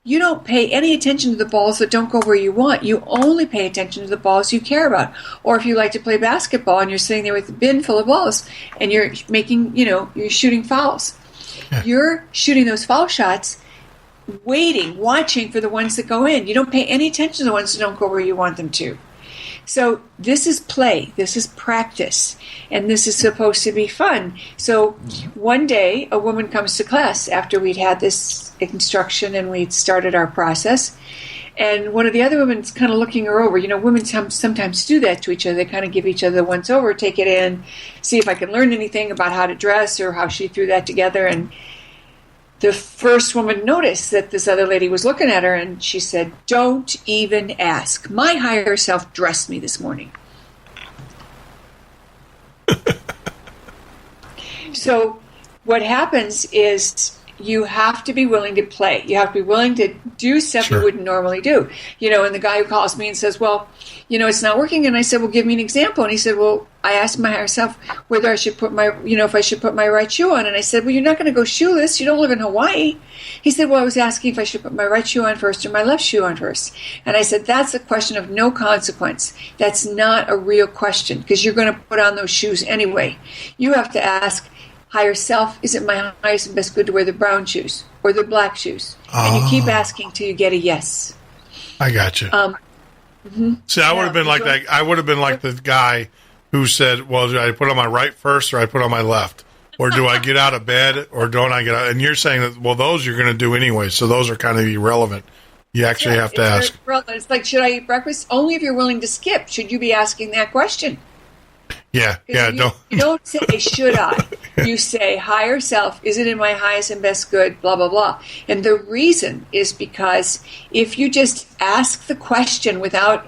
you don't pay any attention to the balls that don't go where you want. You only pay attention to the balls you care about. Or if you like to play basketball and you're sitting there with a bin full of balls and you're making, you're shooting fouls. You're shooting those foul shots, waiting, watching for the ones that go in. You don't pay any attention to the ones that don't go where you want them to. So this is play, this is practice, and this is supposed to be fun. So one day, a woman comes to class after we'd had this instruction and we'd started our process, and one of the other women's kind of looking her over. You know, women sometimes do that to each other. They kind of give each other the once over, take it in, see if I can learn anything about how to dress or how she threw that together. And the first woman noticed that this other lady was looking at her, and she said, "Don't even ask. My higher self dressed me this morning." So what happens is you have to be willing to play. You have to be willing to do stuff you wouldn't normally do. You know, and the guy who calls me and says, "Well, you know, it's not working." And I said, "Well, give me an example." And he said, "Well, I asked my higher self whether I should put my, you know, if I should put my right shoe on." And I said, "Well, you're not going to go shoeless. You don't live in Hawaii." He said, "Well, I was asking if I should put my right shoe on first or my left shoe on first." And I said, "That's a question of no consequence. That's not a real question because you're going to put on those shoes anyway. You have to ask, higher self, is it my highest and best good to wear the brown shoes or the black shoes?" And you keep asking till you get a yes. I got you. See, I would have been like that. I would have been like the guy who said, "Well, do I put on my right first or I put on my left? Or do I get out of bed or don't I get out?" And you're saying that, well, those you're going to do anyway, so those are kind of irrelevent. You actually have to ask. It's like, should I eat breakfast? Only if you're willing to skip should you be asking that question. Yeah. You don't say, "Should I?" You say, "Higher self, is it in my highest and best good?" Blah, blah, blah. And the reason is because if you just ask the question without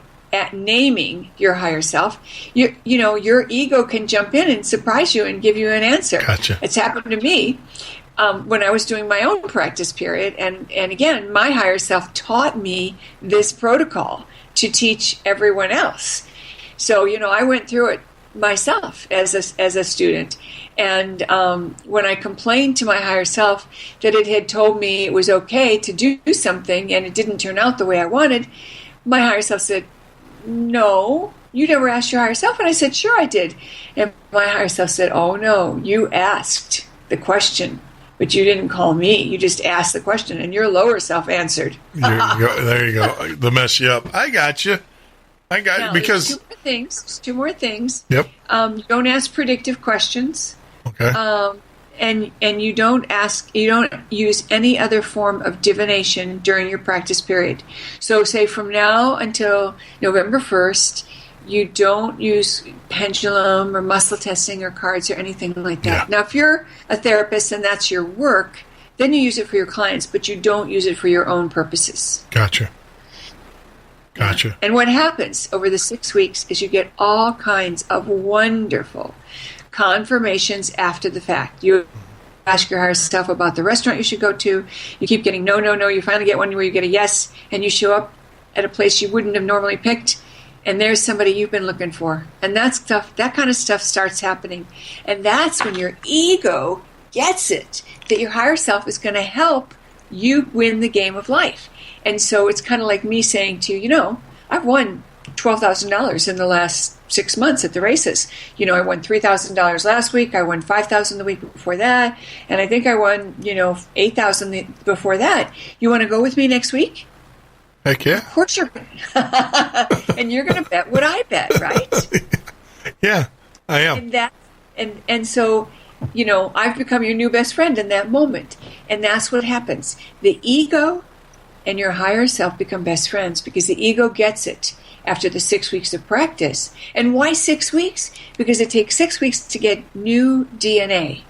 naming your higher self, you know, your ego can jump in and surprise you and give you an answer. Gotcha. It's happened to me when I was doing my own practice period. And again, my higher self taught me this protocol to teach everyone else. So, you know, I went through it myself as a student, and when I complained to my higher self that it had told me it was okay to do something and it didn't turn out the way I wanted, my higher self said, "No, you never asked your higher self." And I said, "Sure I did." And my higher self said, "Oh no, you asked the question, but you didn't call me. You just asked the question and your lower self answered." There you go. The mess you up. I got you. Because two more things. Yep. You don't ask predictive questions. Okay. And you don't use any other form of divination during your practice period. So say from now until November 1st, you don't use pendulum or muscle testing or cards or anything like that. Yeah. Now, if you're a therapist and that's your work, then you use it for your clients, but you don't use it for your own purposes. Gotcha. And what happens over the 6 weeks is you get all kinds of wonderful confirmations after the fact. You ask your higher self about the restaurant you should go to. You keep getting no. You finally get one where you get a yes, and you show up at a place you wouldn't have normally picked, and there's somebody you've been looking for. And that kind of stuff starts happening. And that's when your ego gets it, that your higher self is going to help you win the game of life. And so it's kind of like me saying to you, I've won $12,000 in the last 6 months at the races. I won $3,000 last week. I won $5,000 the week before that. And I think I won, $8,000 before that. You want to go with me next week? Heck yeah. Of course you're going to. And you're going to bet what I bet, right? Yeah, I am. And so, I've become your new best friend in that moment. And that's what happens. The ego and your higher self become best friends because the ego gets it after the 6 weeks of practice. And why 6 weeks? Because it takes 6 weeks to get new DNA.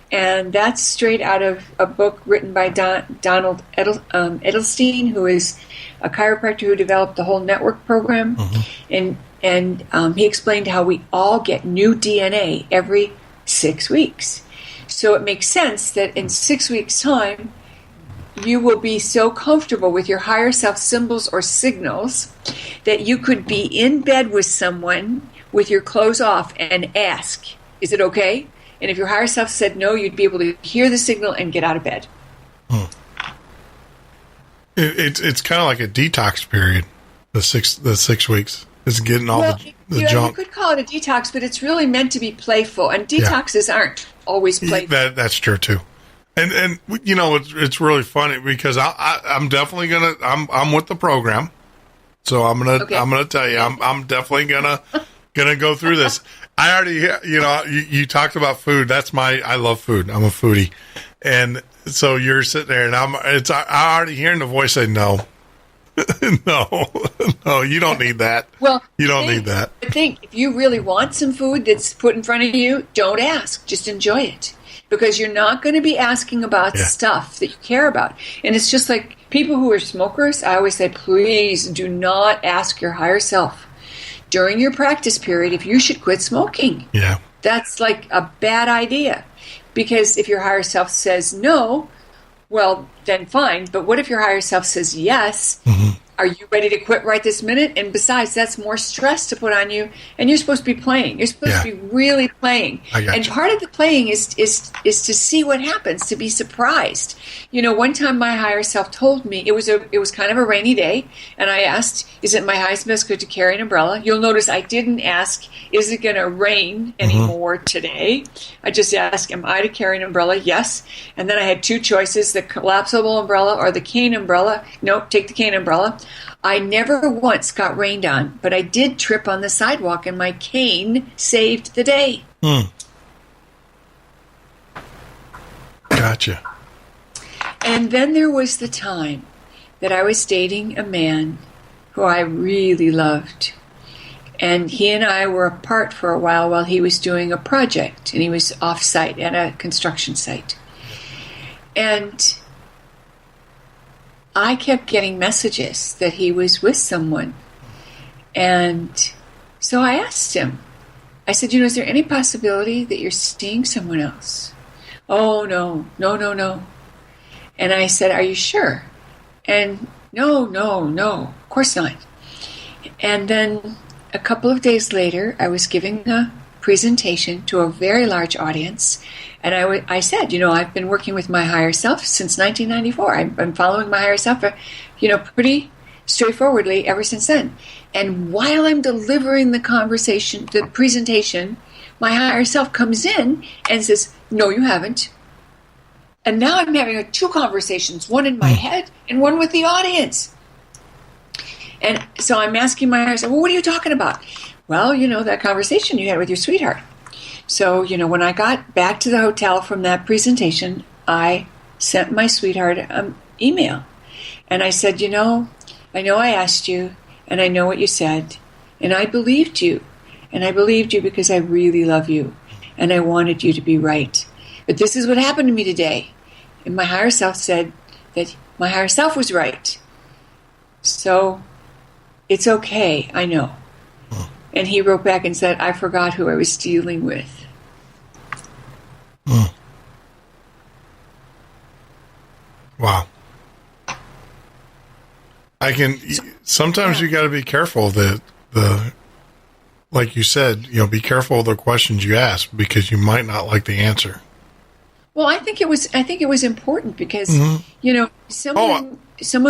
And that's straight out of a book written by Donald Edelstein, who is a chiropractor who developed the whole network program. Mm-hmm. And he explained how we all get new DNA every 6 weeks. So it makes sense that in 6 weeks' time, you will be so comfortable with your higher self symbols or signals that you could be in bed with someone with your clothes off and ask, is it okay? And if your higher self said no, you'd be able to hear the signal and get out of bed. It's kind of like a detox period, the 6 weeks. It's getting all the junk. You could call it a detox, but it's really meant to be playful. And detoxes aren't always playful. That's true, too. And you know, it's really funny because I'm definitely I'm with the program, so I'm gonna tell you I'm definitely gonna go through this. I already, you know, you talked about food. I love food. I'm a foodie, and so you're sitting there, and I'm already hearing the voice say no. No, you don't need that. Well, you don't need that. I think if you really want some food that's put in front of you, don't ask. Just enjoy it. Because you're not going to be asking about stuff that you care about. And it's just like people who are smokers, I always say, please do not ask your higher self during your practice period if you should quit smoking. Yeah. That's like a bad idea. Because if your higher self says no, well, then fine. But what if your higher self says yes? Mm-hmm. Are you ready to quit right this minute? And besides, that's more stress to put on you. And you're supposed to be playing. You're supposed to be really playing. And part of the playing is to see what happens, to be surprised. You know, one time my higher self told me, it was kind of a rainy day, and I asked, is it my highest and best good to carry an umbrella? You'll notice I didn't ask, is it going to rain anymore today? I just asked, am I to carry an umbrella? Yes. And then I had two choices, the collapsible umbrella or the cane umbrella. Nope, take the cane umbrella. I never once got rained on, but I did trip on the sidewalk, and my cane saved the day. Gotcha. And then there was the time that I was dating a man who I really loved. And he and I were apart for a while he was doing a project, and he was off-site at a construction site. And I kept getting messages that he was with someone. And so I asked him, I said, you know, is there any possibility that you're seeing someone else? Oh, no. And I said, are you sure? And no, of course not. And then a couple of days later, I was giving a presentation to a very large audience. And I said, you know, I've been working with my higher self since 1994. I've been following my higher self, pretty straightforwardly ever since then. And while I'm delivering the presentation, my higher self comes in and says, no, you haven't. And now I'm having two conversations, one in my head and one with the audience. And so I'm asking my higher self, well, what are you talking about? Well, you know, that conversation you had with your sweetheart. So, you know, when I got back to the hotel from that presentation, I sent my sweetheart an email. And I said, you know I asked you, and I know what you said, and I believed you. And I believed you because I really love you, and I wanted you to be right. But this is what happened to me today. And my higher self said that my higher self was right. So it's okay, I know. And he wrote back and said, I forgot who I was dealing with. Wow. Sometimes you got to be careful that like you said, you know, be careful of the questions you ask because you might not like the answer. Well, I think it was important because, you know, someone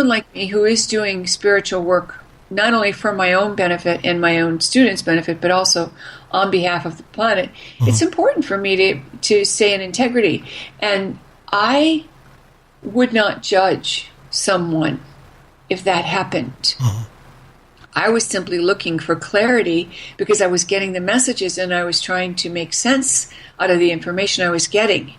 like me who is doing spiritual work, not only for my own benefit and my own students' benefit, but also on behalf of the planet, it's important for me to stay in integrity. And I would not judge someone if that happened. I was simply looking for clarity because I was getting the messages and I was trying to make sense out of the information I was getting.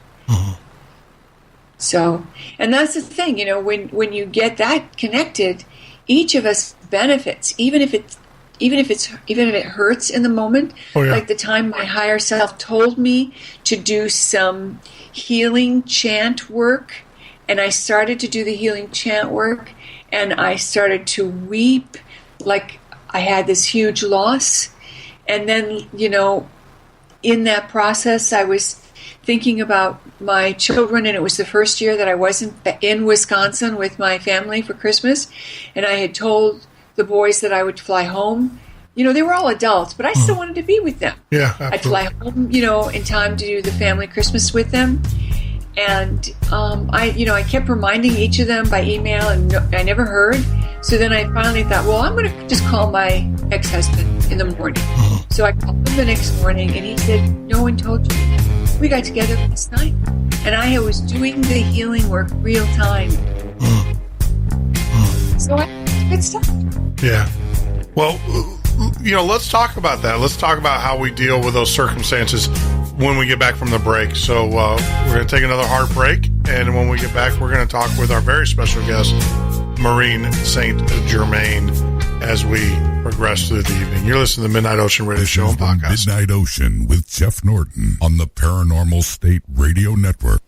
So, and that's the thing, you know, when you get that connected, each of us benefits, even if it hurts in the moment. Like the time my higher self told me to do some healing chant work, and I started to do the healing chant work, and I started to weep like I had this huge loss. And then, you know, in that process, I was thinking about my children, and it was the first year that I wasn't in Wisconsin with my family for Christmas, and I had told the boys that I would fly home. You know, they were all adults, but I still wanted to be with them. Yeah, absolutely. I'd fly home, you know, in time to do the family Christmas with them. And I kept reminding each of them by email, and I never heard. So then I finally thought, well, I'm going to just call my ex-husband in the morning. So I called him the next morning, and he said, no one told you. We got together last night. and I was doing the healing work real time. So it's tough. Yeah. Well, let's talk about that. Let's talk about how we deal with those circumstances when we get back from the break. So we're going to take another hard break, and when we get back, we're going to talk with our very special guest, Maureen St. Germain, as we progress through the evening. You're listening to the Midnight Ocean Radio Show and Podcast. Midnight Ocean with Jeff Norton on the Paranormal State Radio Network.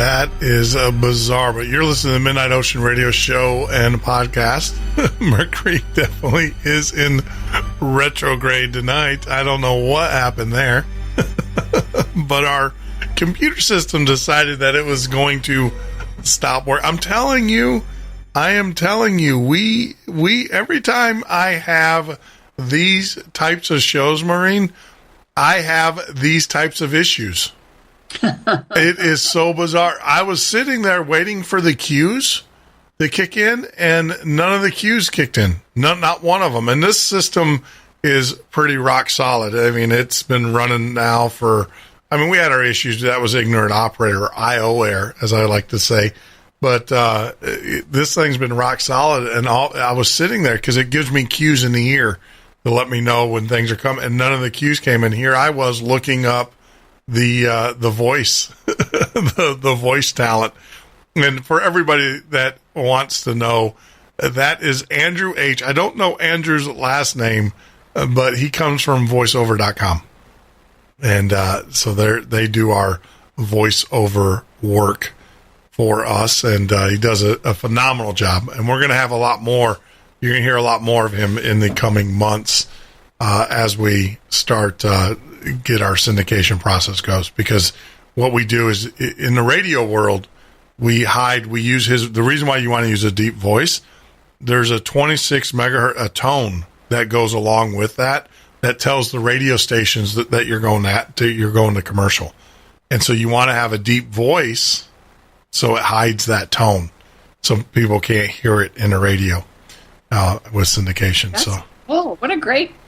That is bizarre, but you're listening to the Midnight Ocean Radio Show and podcast. Mercury definitely is in retrograde tonight. I don't know what happened there, but our computer system decided that it was going to stop work. I am telling you, we every time I have these types of shows, Maureen, I have these types of issues. It is so bizarre. I was sitting there waiting for the cues to kick in, and none of the cues kicked in. Not one of them. And this system is pretty rock solid. I mean, it's been running now for, we had our issues. That was ignorant operator, IO error, as I like to say. But this thing's been rock solid, and I was sitting there because it gives me cues in the ear to let me know when things are coming, and none of the cues came in. Here I was looking up the voice, the voice talent. And for everybody that wants to know, that is Andrew H. I don't know Andrew's last name, but he comes from voiceover.com. And so they do our voiceover work for us, and he does a phenomenal job. And we're going to have a lot more. You're going to hear a lot more of him in the coming months as we start get our syndication process goes, because what we do is in the radio world, we use the reason why you want to use a deep voice, there's a 26 megahertz a tone that goes along with that tells the radio stations that you're going to commercial. And so you want to have a deep voice so it hides that tone so people can't hear it in the radio with syndication.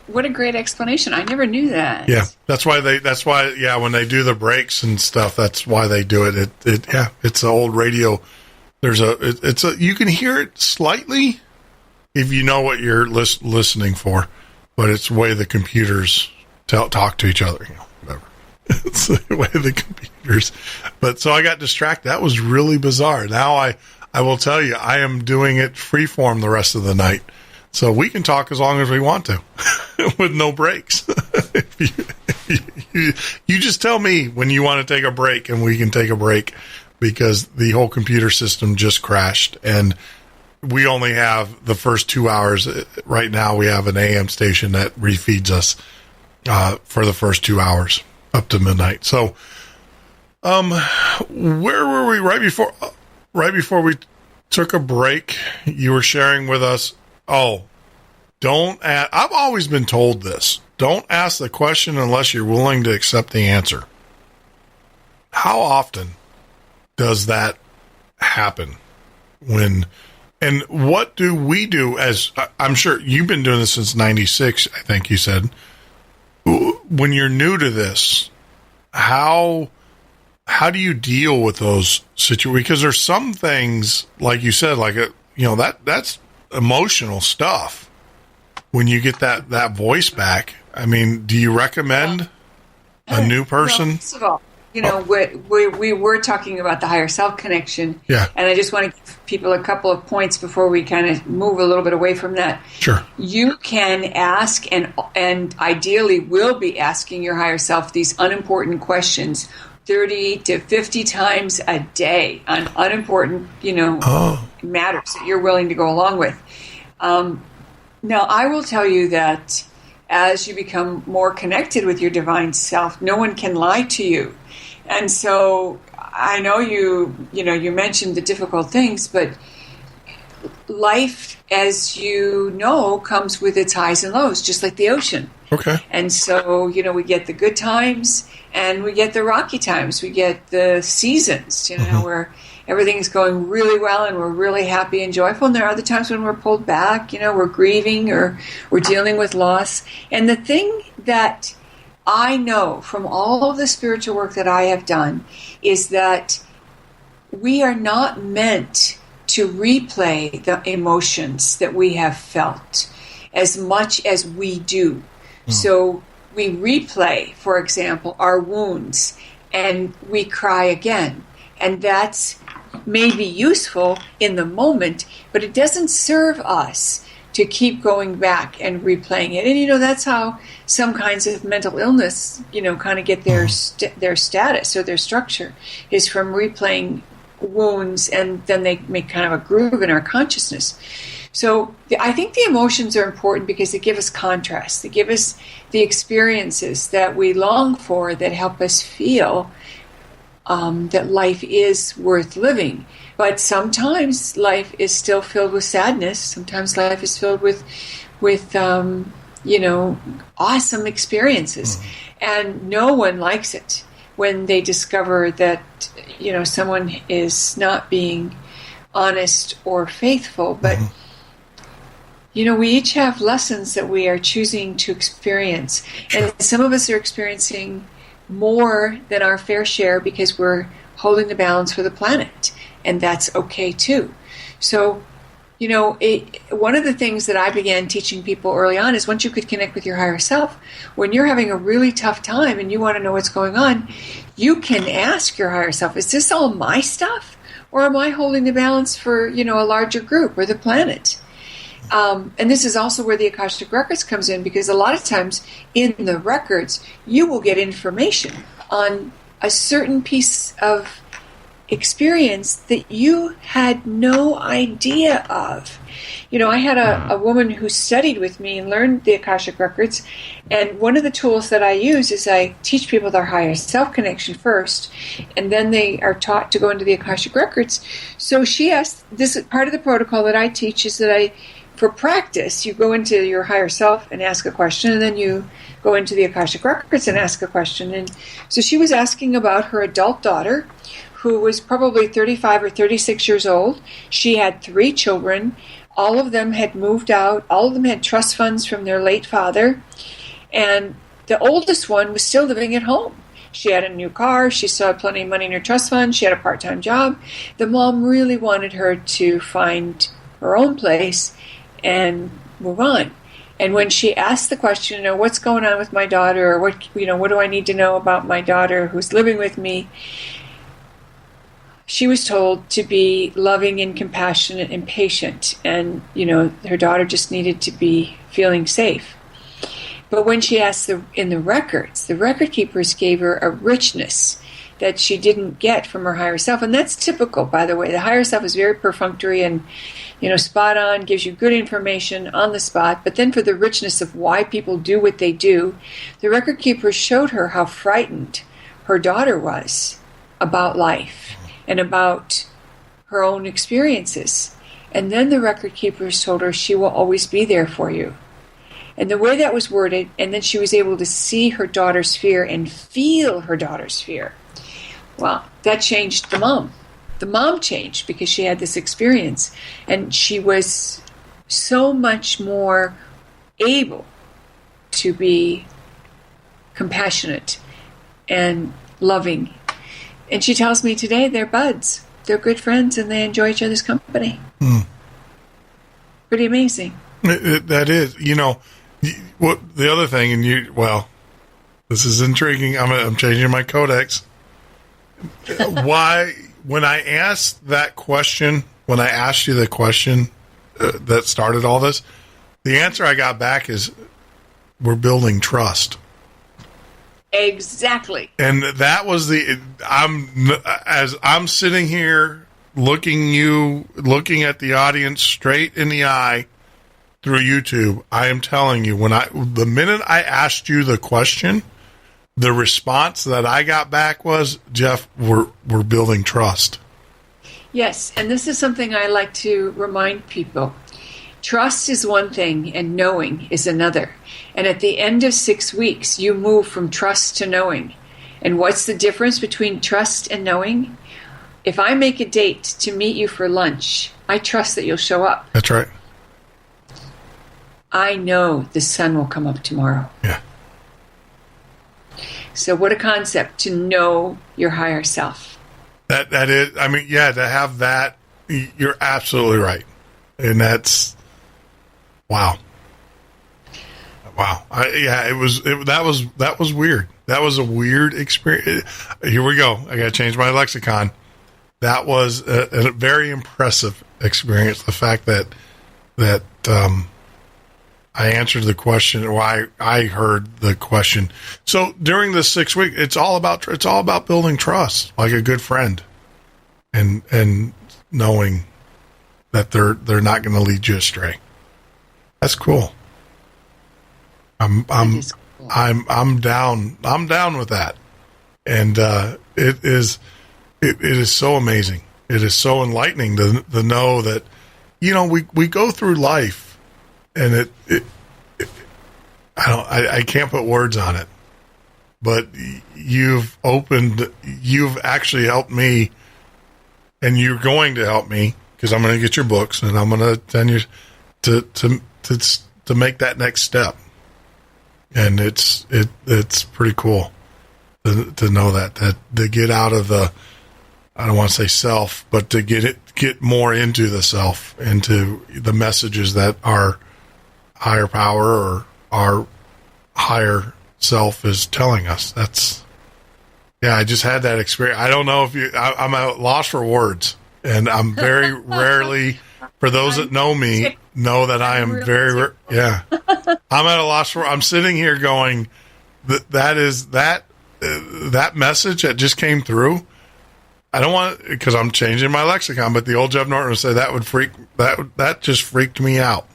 What a great explanation. I never knew that. Yeah, that's why when they do the breaks and stuff, that's why they do it. It's an old radio. You can hear it slightly if you know what you're listening for, but it's the way the computers talk to each other, whatever. It's the way the computers. But so I got distracted. That was really bizarre. Now I will tell you, I am doing it freeform the rest of the night. So we can talk as long as we want to with no breaks. You just tell me when you want to take a break, and we can take a break, because the whole computer system just crashed, and we only have the first 2 hours. Right now we have an AM station that refeeds us for the first 2 hours up to midnight. So where were we right before we took a break? You were sharing with us, I've always been told this. Don't ask the question unless you're willing to accept the answer. How often does that happen? And what do we do as, I'm sure you've been doing this since 96, I think you said. When you're new to this, how do you deal with those situations? Because there's some things, like you said, that's emotional stuff. When you get that voice back, do you recommend a new person? Well, first of all, we were talking about the higher self connection. Yeah. And I just want to give people a couple of points before we kind of move a little bit away from that. Sure. You can ask and ideally will be asking your higher self these unimportant questions 30 to 50 times a day on unimportant, matters that you're willing to go along with. Now, I will tell you that as you become more connected with your divine self, no one can lie to you. And so I know you mentioned the difficult things, but life, as you know, comes with its highs and lows, just like the ocean. Okay. And so, we get the good times and we get the rocky times. We get the seasons, where everything's going really well and we're really happy and joyful. And there are other times when we're pulled back, we're grieving or we're dealing with loss. And the thing that I know from all of the spiritual work that I have done is that we are not meant to replay the emotions that we have felt as much as we do. So we replay, for example, our wounds, and we cry again. And that's may be useful in the moment, but it doesn't serve us to keep going back and replaying it. And, that's how some kinds of mental illness, kind of get their status or their structure, is from replaying wounds, and then they make kind of a groove in our consciousness. So I think the emotions are important because they give us contrast. They give us the experiences that we long for, that help us feel that life is worth living. But sometimes life is still filled with sadness. Sometimes life is filled with awesome experiences. And no one likes it when they discover that, someone is not being honest or faithful. But, we each have lessons that we are choosing to experience. And some of us are experiencing more than our fair share because we're holding the balance for the planet. And that's okay too. So, one of the things that I began teaching people early on is once you could connect with your higher self, when you're having a really tough time and you want to know what's going on, you can ask your higher self, is this all my stuff? Or am I holding the balance for, a larger group or the planet? And this is also where the Akashic Records comes in, because a lot of times in the records, you will get information on a certain piece of experience that you had no idea of. I had a woman who studied with me and learned the Akashic Records, and one of the tools that I use is I teach people their higher self connection first, and then they are taught to go into the Akashic Records. So she asked, this is part of the protocol that I teach, is that for practice, you go into your higher self and ask a question, and then you go into the Akashic Records and ask a question. And so she was asking about her adult daughter, who was probably 35 or 36 years old. She had 3 children. All of them had moved out. All of them had trust funds from their late father. And the oldest one was still living at home. She had a new car. She still had plenty of money in her trust fund. She had a part-time job. The mom really wanted her to find her own place and move on. And when she asked the question, what's going on with my daughter, or what do I need to know about my daughter who's living with me, she was told to be loving and compassionate and patient, and her daughter just needed to be feeling safe. But when she asked in the records, the record keepers gave her a richness that she didn't get from her higher self. And that's typical, by the way. The higher self is very perfunctory and spot on, gives you good information on the spot. But then for the richness of why people do what they do, the record keepers showed her how frightened her daughter was about life and about her own experiences. And then the record keepers told her, she will always be there for you. And the way that was worded, and then she was able to see her daughter's fear and feel her daughter's fear. Well, that changed the mom. The mom changed because she had this experience. And she was so much more able to be compassionate and loving. And she tells me today they're buds. They're good friends and they enjoy each other's company. Pretty amazing. That is. What the other thing, and this is intriguing. I'm changing my codex. Why, when I asked that question, when I asked you the question that started all this, the answer I got back is, we're building trust. Exactly. And that was as I'm sitting here looking at the audience straight in the eye through YouTube, I am telling you, the minute I asked you the question, the response that I got back was, Jeff, we're building trust. Yes, and this is something I like to remind people. Trust is one thing and knowing is another. And at the end of 6 weeks, you move from trust to knowing. And what's the difference between trust and knowing? If I make a date to meet you for lunch, I trust that you'll show up. That's right. I know the sun will come up tomorrow. Yeah. So what a concept to know your higher self. That is, to have that, you're absolutely right. And that's, wow. That was weird. That was a weird experience. Here we go. I got to change my lexicon. That was a very impressive experience. The fact that I answered the question, or I heard the question. So during this 6 week, it's all about building trust, like a good friend, and knowing that they're not going to lead you astray. That's cool. I'm down with that, and it is so amazing. It is so enlightening to know that, we go through life. And I can't put words on it, but you've actually helped me, and you're going to help me, because I'm going to get your books and I'm going to send you to make that next step. And it's pretty cool to know that to get out of the, I don't want to say self, but to get more into the self, into the messages that our higher power or our higher self is telling us. I just had that experience. I don't know if I'm at a loss for words, and I'm very rarely, for those that know me, know that I am very, I'm at a loss for, I'm sitting here going, that message that just came through, I don't want, because I'm changing my lexicon, but the old Jeff Norton would say that just freaked me out.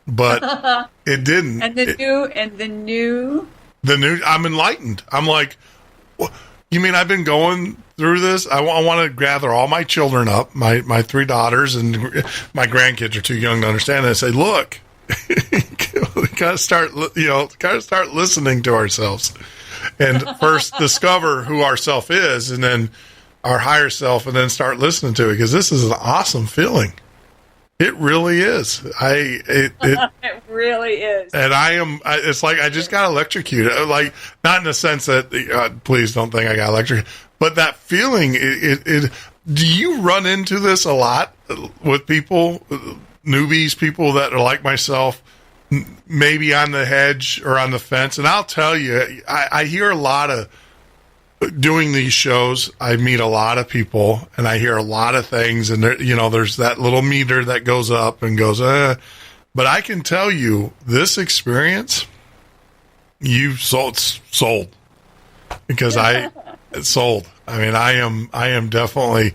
But it didn't. And the new, I'm enlightened. I'm like, you mean I've been going through this? I want to gather all my children up, my 3 daughters, and my grandkids are too young to understand it, and say, look, we gotta start listening to ourselves, and first discover who our self is, and then our higher self, and then start listening to it, because this is an awesome feeling. It really is. It really is. And it's like I just got electrocuted. Like, not in the sense that, please don't think I got electrocuted, but that feeling, do you run into this a lot with people, newbies, people that are like myself, maybe on the hedge or on the fence? And I'll tell you, I hear a lot of, doing these shows, I meet a lot of people, and I hear a lot of things, and there's that little meter that goes up and goes, but I can tell you, this experience, you sold, because it's sold. I mean, I am definitely,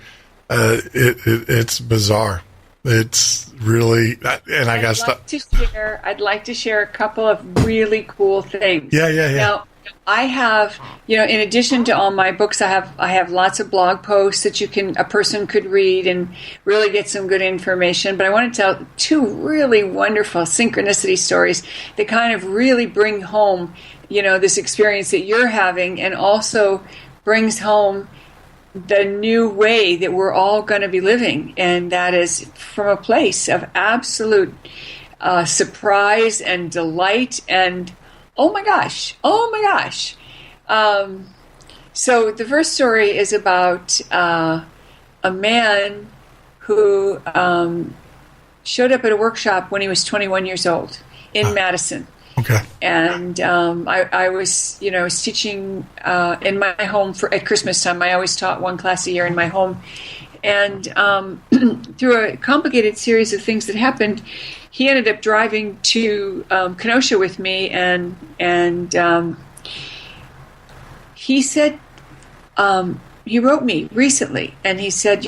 it's bizarre. It's really, and I got stuff to share. I'd like to share a couple of really cool things. Yeah. Now, I have, in addition to all my books, I have lots of blog posts that a person could read and really get some good information. But I want to tell 2 really wonderful synchronicity stories that kind of really bring home, this experience that you're having, and also brings home the new way that we're all going to be living. And that is from a place of absolute surprise and delight and oh my gosh. So the first story is about a man who showed up at a workshop when he was 21 years old in Madison. Okay. And I was teaching in my home at Christmas time. I always taught 1 class a year in my home. And through a complicated series of things that happened, he ended up driving to Kenosha with me, and he said, he wrote me recently, and he said,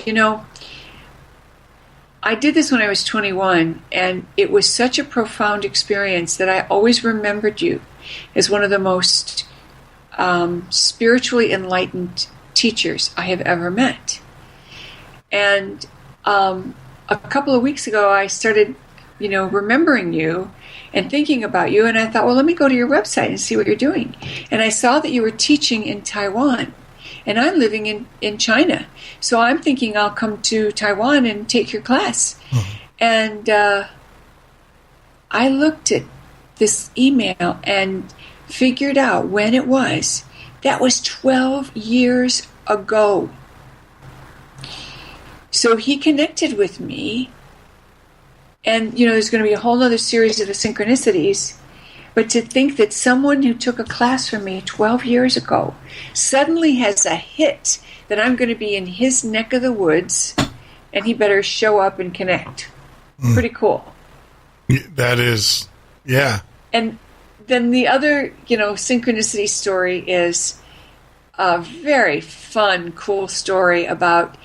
I did this when I was 21, and it was such a profound experience that I always remembered you as one of the most spiritually enlightened teachers I have ever met. And a couple of weeks ago, I started, remembering you and thinking about you. And I thought, well, let me go to your website and see what you're doing. And I saw that you were teaching in Taiwan. And I'm living in China. So I'm thinking I'll come to Taiwan and take your class. Mm-hmm. And I looked at this email and figured out when it was. That was 12 years ago. So he connected with me, and, there's going to be a whole other series of the synchronicities, but to think that someone who took a class from me 12 years ago suddenly has a hit that I'm going to be in his neck of the woods, and he better show up and connect. Pretty cool. That is, yeah. And then the other, synchronicity story is a very fun, cool story about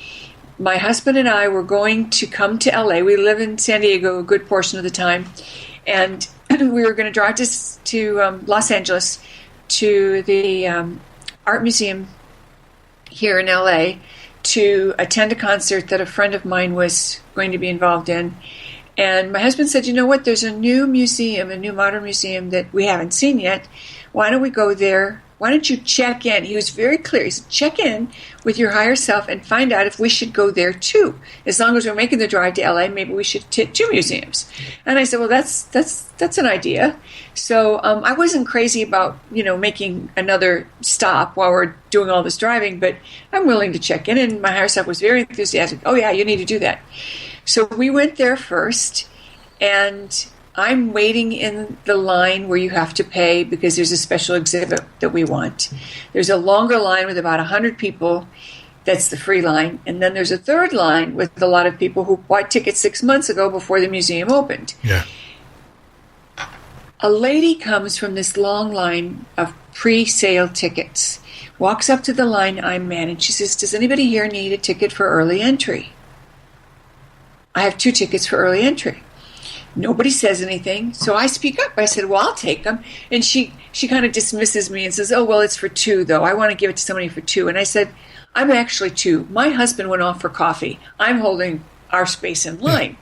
my husband and I were going to come to LA. We live in San Diego a good portion of the time. And we were going to drive to Los Angeles to the art museum here in LA to attend a concert that a friend of mine was going to be involved in. And my husband said, you know what, there's a new museum, a new modern museum that we haven't seen yet. Why don't we go there? Why don't you check in? He was very clear. He said, check in with your higher self and find out if we should go there too. As long as we're making the drive to LA, maybe we should hit 2 museums. And I said, well, that's an idea. So I wasn't crazy about, making another stop while we're doing all this driving, but I'm willing to check in. And my higher self was very enthusiastic. Oh, yeah, you need to do that. So we went there first, and I'm waiting in the line where you have to pay because there's a special exhibit that we want. There's a longer line with about 100 people. That's the free line. And then there's a third line with a lot of people who bought tickets 6 months ago before the museum opened. Yeah. A lady comes from this long line of pre-sale tickets, walks up to the line I'm in, and she says, does anybody here need a ticket for early entry? I have 2 tickets for early entry. Nobody says anything, so I speak up. I said, well, I'll take them. And she kind of dismisses me and says, oh, well, it's for 2, though. I want to give it to somebody for 2. And I said, I'm actually 2. My husband went off for coffee. I'm holding our space in line.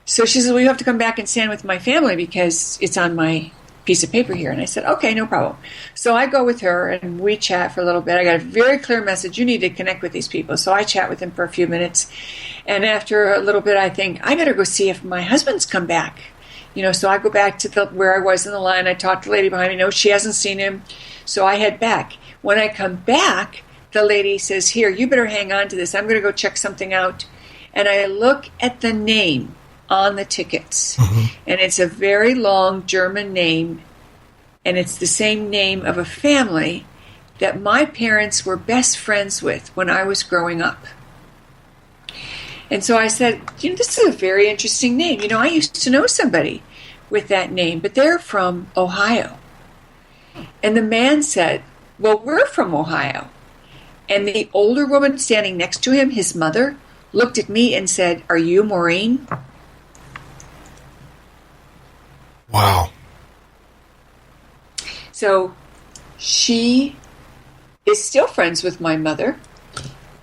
So she says, well, you have to come back and stand with my family because it's on my piece of paper here. And I said, okay, no problem. So I go with her and we chat for a little bit. I got a very clear message. You need to connect with these people. So I chat with them for a few minutes. And after a little bit, I think, I better go see if my husband's come back. So I go back to where I was in the line. I talk to the lady behind me. No, she hasn't seen him. So I head back. When I come back, the lady says, here, you better hang on to this. I'm going to go check something out. And I look at the name on the tickets. Mm-hmm. And it's a very long German name. And it's the same name of a family that my parents were best friends with when I was growing up. And so I said, this is a very interesting name. I used to know somebody with that name, but they're from Ohio. And the man said, well, we're from Ohio. And the older woman standing next to him, his mother, looked at me and said, are you Maureen? Wow. So she is still friends with my mother.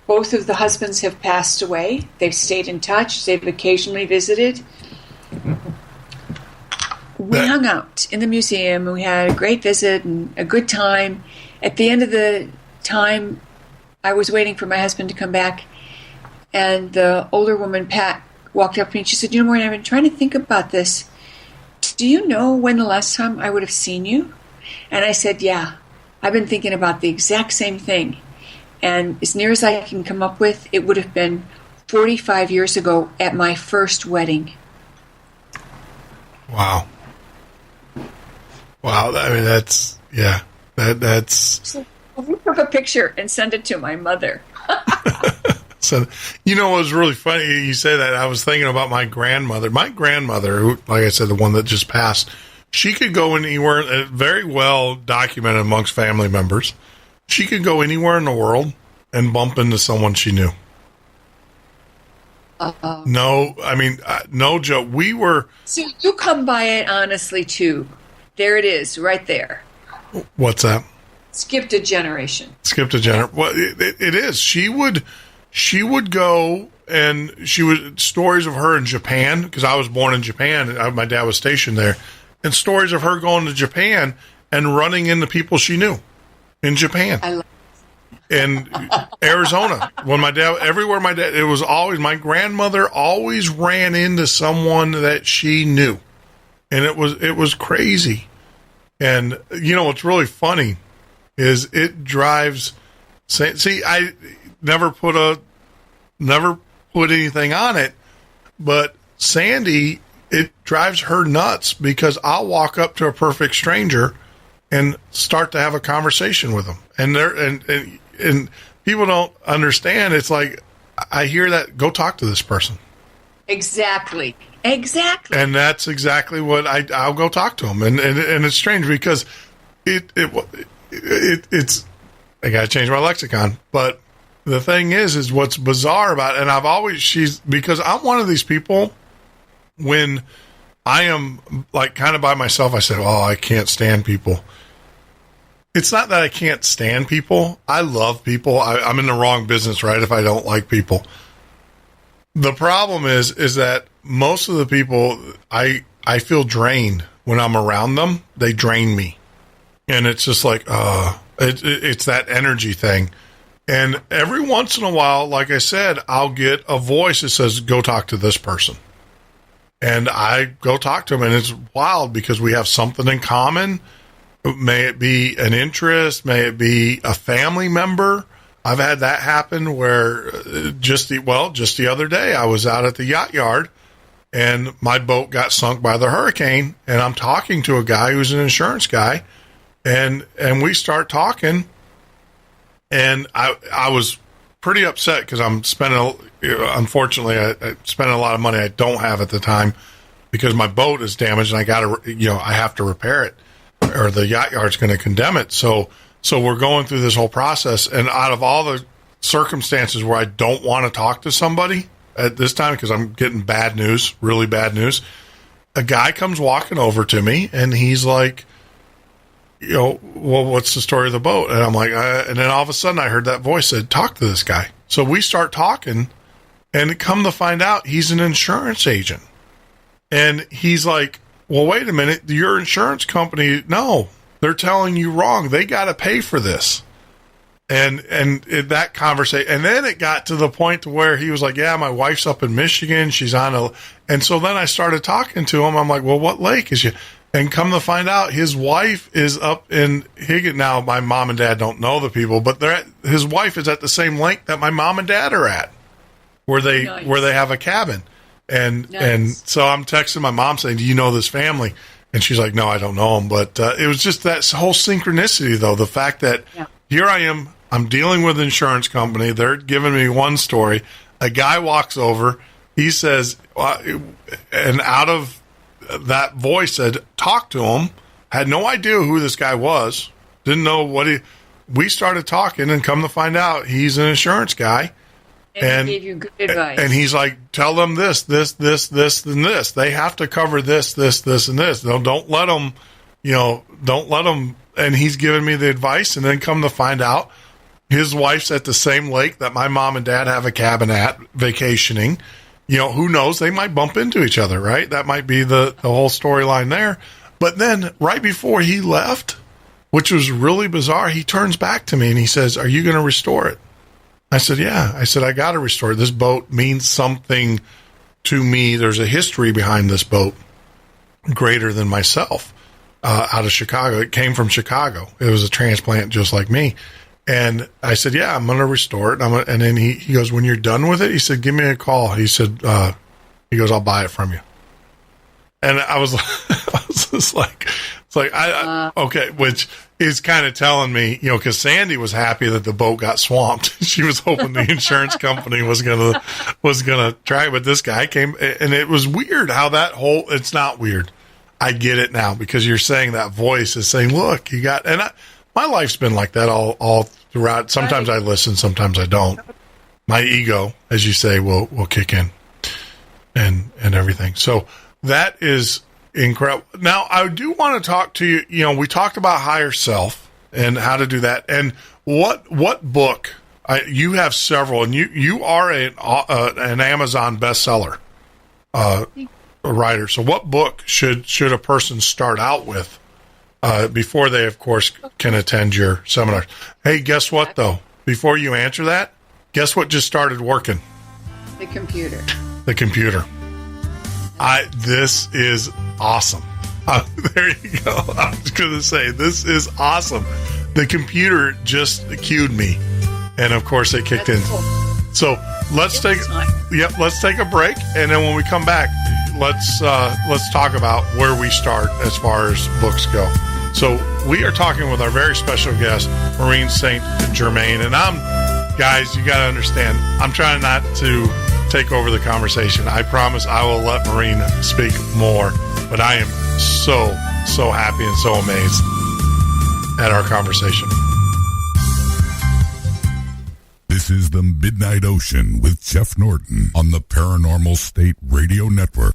Both of the husbands have passed away. They've stayed in touch. They've occasionally visited. We hung out in the museum. We had a great visit and a good time. At the end of the time, I was waiting for my husband to come back, and the older woman, Pat, walked up to me and she said, Maureen, I've been trying to think about this. Do you know when the last time I would have seen you? And I said, yeah, I've been thinking about the exact same thing. And as near as I can come up with, it would have been 45 years ago at my first wedding. Wow. Wow. I mean, that's, yeah, that's. So we took a picture and sent it to my mother. So, it was really funny you say that. I was thinking about my grandmother. My grandmother, who, like I said, the one that just passed, she could go anywhere, very well documented amongst family members. She could go anywhere in the world and bump into someone she knew. No, I mean, no joke. We were... So you come by it honestly, too. There it is, right there. What's that? Skipped a generation. Well, it is. She would go, and stories of her in Japan, because I was born in Japan. My dad was stationed there. And stories of her going to Japan and running into people she knew in Japan. In Arizona, it was always, my grandmother always ran into someone that she knew, and it was crazy. And what's really funny is it drives. See, I never put anything on it, but Sandy, it drives her nuts because I'll walk up to a perfect stranger and start to have a conversation with them, and people don't understand. It's like, I hear that, go talk to this person. Exactly. And that's exactly what I'll go talk to him. And it's strange because it's, I got to change my lexicon. But the thing is what's bizarre about it, and I've always, because I'm one of these people, when I am like kind of by myself, I say, oh, I can't stand people. It's not that I can't stand people. I love people. I'm in the wrong business, right, if I don't like people. The problem is that most of the people, I feel drained when I'm around them. They drain me. And it's just like, it's that energy thing. And every once in a while, like I said, I'll get a voice that says, go talk to this person. And I go talk to them, and it's wild because we have something in common. May it be an interest, may it be a family member. I've had that happen where just the other day I was out at the yacht yard and my boat got sunk by the hurricane, and I'm talking to a guy who's an insurance guy, and we start talking, and I was pretty upset because I'm unfortunately I spending a lot of money I don't have at the time because my boat is damaged and I have to repair it or the yacht yard's going to condemn it. So we're going through this whole process, and out of all the circumstances where I don't want to talk to somebody at this time because I'm getting bad news, really bad news, a guy comes walking over to me, and he's like, well, what's the story of the boat? And I'm like, and then all of a sudden I heard that voice said, talk to this guy. So we start talking, and come to find out he's an insurance agent. And he's like, well, wait a minute, your insurance company, no, they're telling you wrong. They got to pay for this. And that conversation, and then it got to the point to where he was like, yeah, my wife's up in Michigan. She's and so then I started talking to him. I'm like, well, what lake is you? And come to find out, his wife is up in Higgins. Now, my mom and dad don't know the people, but his wife is at the same lake that my mom and dad are at, where they have a cabin. And so I'm texting my mom saying, do you know this family? And she's like, no, I don't know them. But it was just that whole synchronicity, though, the fact that here I am, I'm dealing with an insurance company. They're giving me one story. A guy walks over. He says, and out of that voice said, talk to him. Had no idea who this guy was. Didn't know we started talking, and come to find out he's an insurance guy. And he gave you good advice. And he's like, tell them this, and this. They have to cover this, and this. No, don't let them, don't let them. And he's giving me the advice, and then come to find out his wife's at the same lake that my mom and dad have a cabin at, vacationing. Who knows? They might bump into each other, right? That might be the whole storyline there. But then right before he left, which was really bizarre, he turns back to me and he says, are you going to restore it? I said, yeah. I said, I got to restore it. This boat means something to me. There's a history behind this boat greater than myself, out of Chicago. It came from Chicago. It was a transplant just like me. And I said, yeah, I'm going to restore it. And then he goes, when you're done with it, he said, give me a call. He said, he goes, I'll buy it from you. And I was just like, it's like, okay, which is kind of telling me, because Sandy was happy that the boat got swamped. She was hoping the insurance company was gonna try, but this guy came, and it was weird how it's not weird. I get it now, because you're saying that voice is saying, look, you got, and my life's been like that all throughout. Sometimes I listen, sometimes I don't. My ego, as you say, will kick in and everything. So that is incredible. Now, I do want to talk to you. We talked about higher self and how to do that. And what book? You have several, and you are an Amazon bestseller writer. So, what book should a person start out with before they, of course, can attend your seminars? Hey, guess what though? Before you answer that, guess what just started working? The computer. This is awesome. There you go. I was going to say, this is awesome. The computer just cued me, and of course it kicked in. Cool. So let's take a break, and then when we come back, let's talk about where we start as far as books go. So we are talking with our very special guest, Maureen St. Germain, and guys, you got to understand, I'm trying not to take over the conversation. I promise I will let Maureen speak more, but I am so happy and so amazed at our conversation. This is the Midnight Ocean with Jeff Norton on the Paranormal State Radio Network.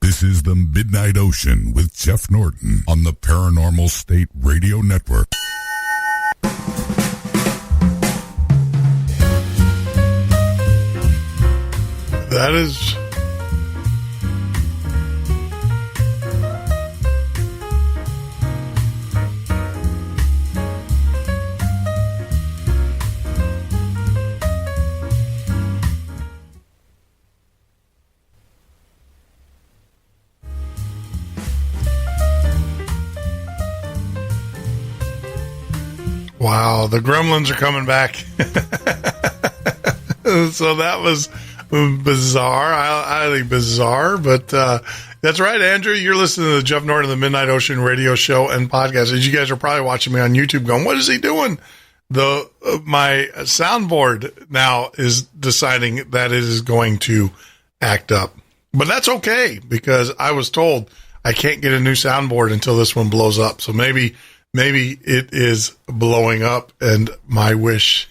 This is the Midnight Ocean with Jeff Norton on the Paranormal State Radio Network. That is... Wow, the gremlins are coming back. So that was bizarre, highly bizarre, but That's right, Andrew. You're listening to the Jeff Norton of the Midnight Ocean radio show and podcast. As you guys are probably watching me on YouTube going, what is he doing? My soundboard now is deciding that it is going to act up. But that's okay, because I was told I can't get a new soundboard until this one blows up. So maybe it is blowing up and my wish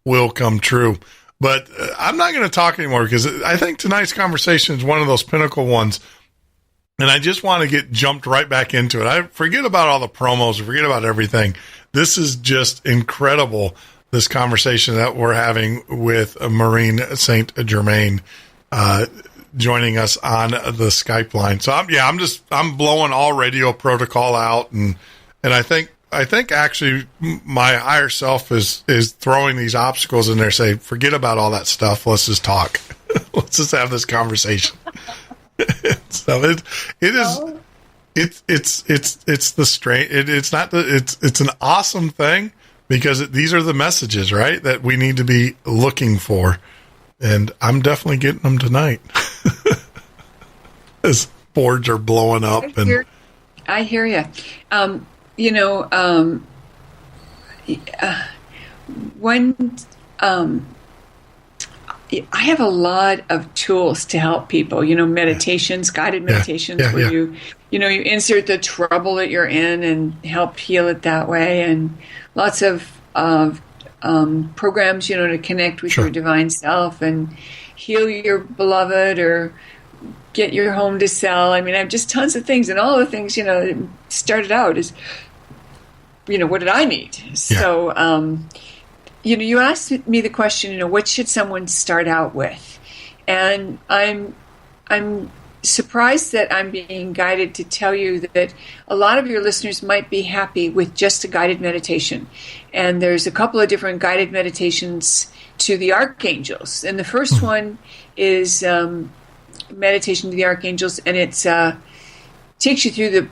will come true. But I'm not going to talk anymore, because I think tonight's conversation is one of those pinnacle ones. And I just want to get jumped right back into it. I forget about all the promos, forget about everything. This is just incredible, this conversation that we're having with Maureen St. Germain, joining us on the Skype line. So I'm blowing all radio protocol out, and I think actually my higher self is throwing these obstacles in there, say, forget about all that stuff. Let's just talk. Let's just have this conversation. So it's the strange. It's an awesome thing, because these are the messages, right, that we need to be looking for. And I'm definitely getting them tonight. As boards are blowing up. I hear you. I have a lot of tools to help people, meditations, guided meditations, where you insert the trouble that you're in and help heal it that way. And lots of programs, to connect with your divine self and heal your beloved or get your home to sell. I mean, I have just tons of things, and all the things, started out as, what did I need? Yeah. So, you asked me the question, what should someone start out with? And I'm surprised that I'm being guided to tell you that a lot of your listeners might be happy with just a guided meditation. And there's a couple of different guided meditations to the archangels. And the first one is meditation to the archangels, and it takes you through the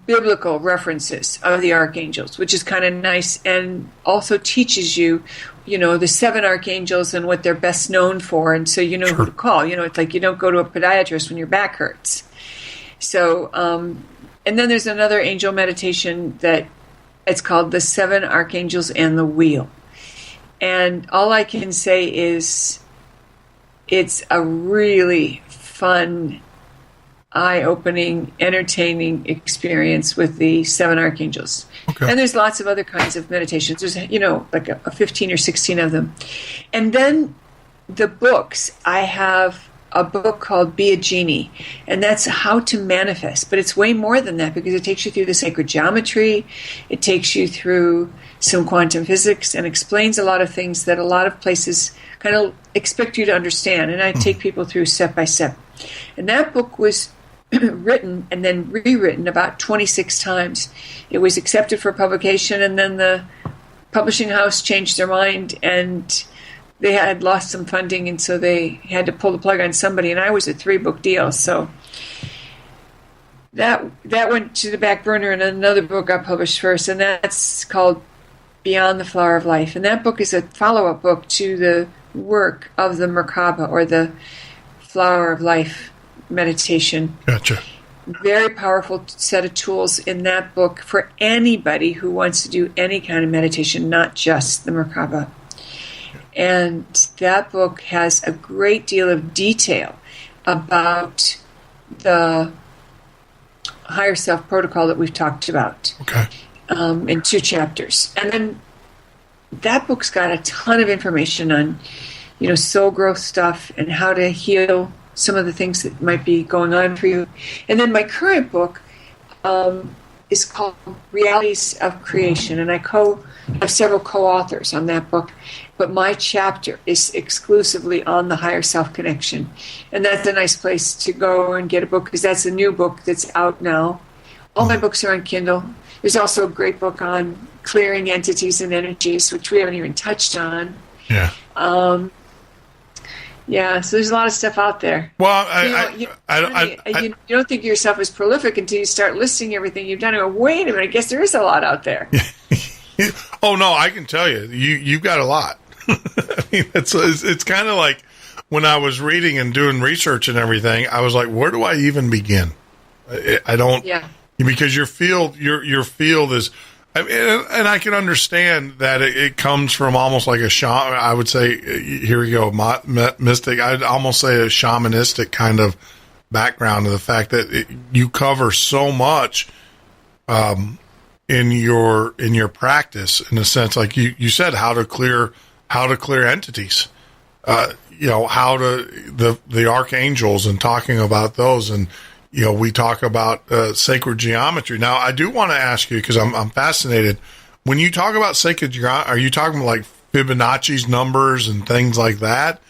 biblical references of the archangels, which is kind of nice, and also teaches you, the 7 archangels and what they're best known for, and so you know who to call. It's like you don't go to a podiatrist when your back hurts. So, and then there's another angel meditation that it's called the 7 Archangels and the Wheel. And all I can say is it's a really fun, eye-opening, entertaining experience with the 7 archangels. Okay. And there's lots of other kinds of meditations. There's, like a 15 or 16 of them. And then the books, I have a book called Be a Genie, and that's how to manifest. But it's way more than that, because it takes you through the sacred geometry. It takes you through some quantum physics and explains a lot of things that a lot of places kind of expect you to understand. And I take people through step by step. And that book was written and then rewritten about 26 times. It was accepted for publication, and then the publishing house changed their mind, and they had lost some funding, and so they had to pull the plug on somebody, and I was a 3-book deal. So that went to the back burner, and another book got published first, and that's called Beyond the Flower of Life. And that book is a follow-up book to the work of the MerKaBa, or the Flower of Life meditation. Gotcha. Very powerful set of tools in that book for anybody who wants to do any kind of meditation, not just the MerKaBa. And that book has a great deal of detail about the higher self protocol that we've talked about. Okay. In 2 chapters. And then that book's got a ton of information on, soul growth stuff and how to heal some of the things that might be going on for you. And then my current book is called Realities of Creation, and I have several co-authors on that book, but my chapter is exclusively on the higher self connection. And that's a nice place to go and get a book, because that's a new book that's out now. All my books are on Kindle. There's also a great book on clearing entities and energies, which we haven't even touched on. Yeah. Yeah, so there's a lot of stuff out there. Well, you don't think of yourself as prolific until you start listing everything you've done. And go, wait a minute, I guess there is a lot out there. Oh no, I can tell you, you've got a lot. I mean, it's kind of like when I was reading and doing research and everything, I was like, where do I even begin? I don't, because your field is, I mean, and I can understand that it comes from almost like a shaman. I would say, here we go, mystic. I'd almost say a shamanistic kind of background, to the fact that you cover so much in your practice, in a sense, like you said, how to clear entities, how to the archangels, and talking about those. And we talk about sacred geometry. Now, I do want to ask you, because I'm fascinated, when you talk about sacred geometry, are you talking about like Fibonacci's numbers and things like that?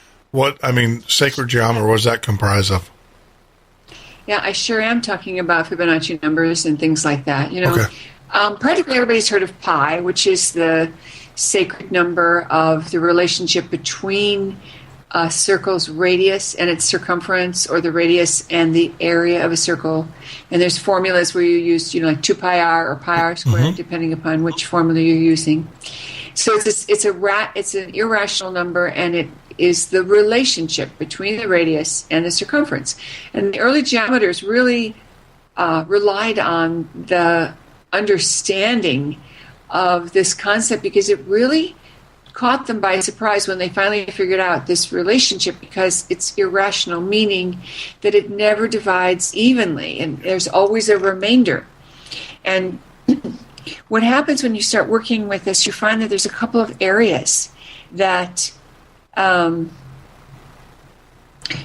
Sacred geometry, what does that comprise of? Yeah, I sure am talking about Fibonacci numbers and things like that. Okay. Practically everybody's heard of pi, which is the sacred number of the relationship between a circle's radius and its circumference, or the radius and the area of a circle. And there's formulas where you use, like 2 pi r or pi r squared, depending upon which formula you're using. So it's an irrational number, and it is the relationship between the radius and the circumference. And the early geometers really relied on the understanding of this concept, because it really caught them by surprise when they finally figured out this relationship, because it's irrational, meaning that it never divides evenly, and there's always a remainder. And what happens when you start working with this, you find that there's a couple of areas that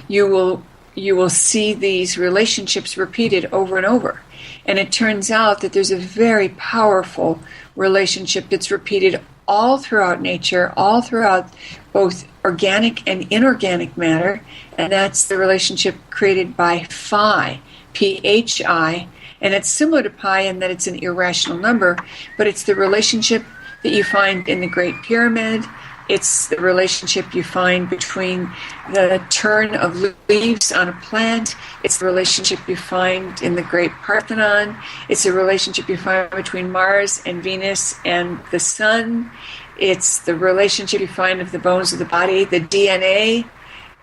you will see these relationships repeated over and over. And it turns out that there's a very powerful relationship that's repeated all throughout nature, all throughout both organic and inorganic matter, and that's the relationship created by phi, P-H-I, and it's similar to pi in that it's an irrational number, but it's the relationship that you find in the Great Pyramid. It's the relationship you find between the turn of leaves on a plant. It's the relationship you find in the Great Parthenon. It's a relationship you find between Mars and Venus and the Sun. It's the relationship you find of the bones of the body, the DNA.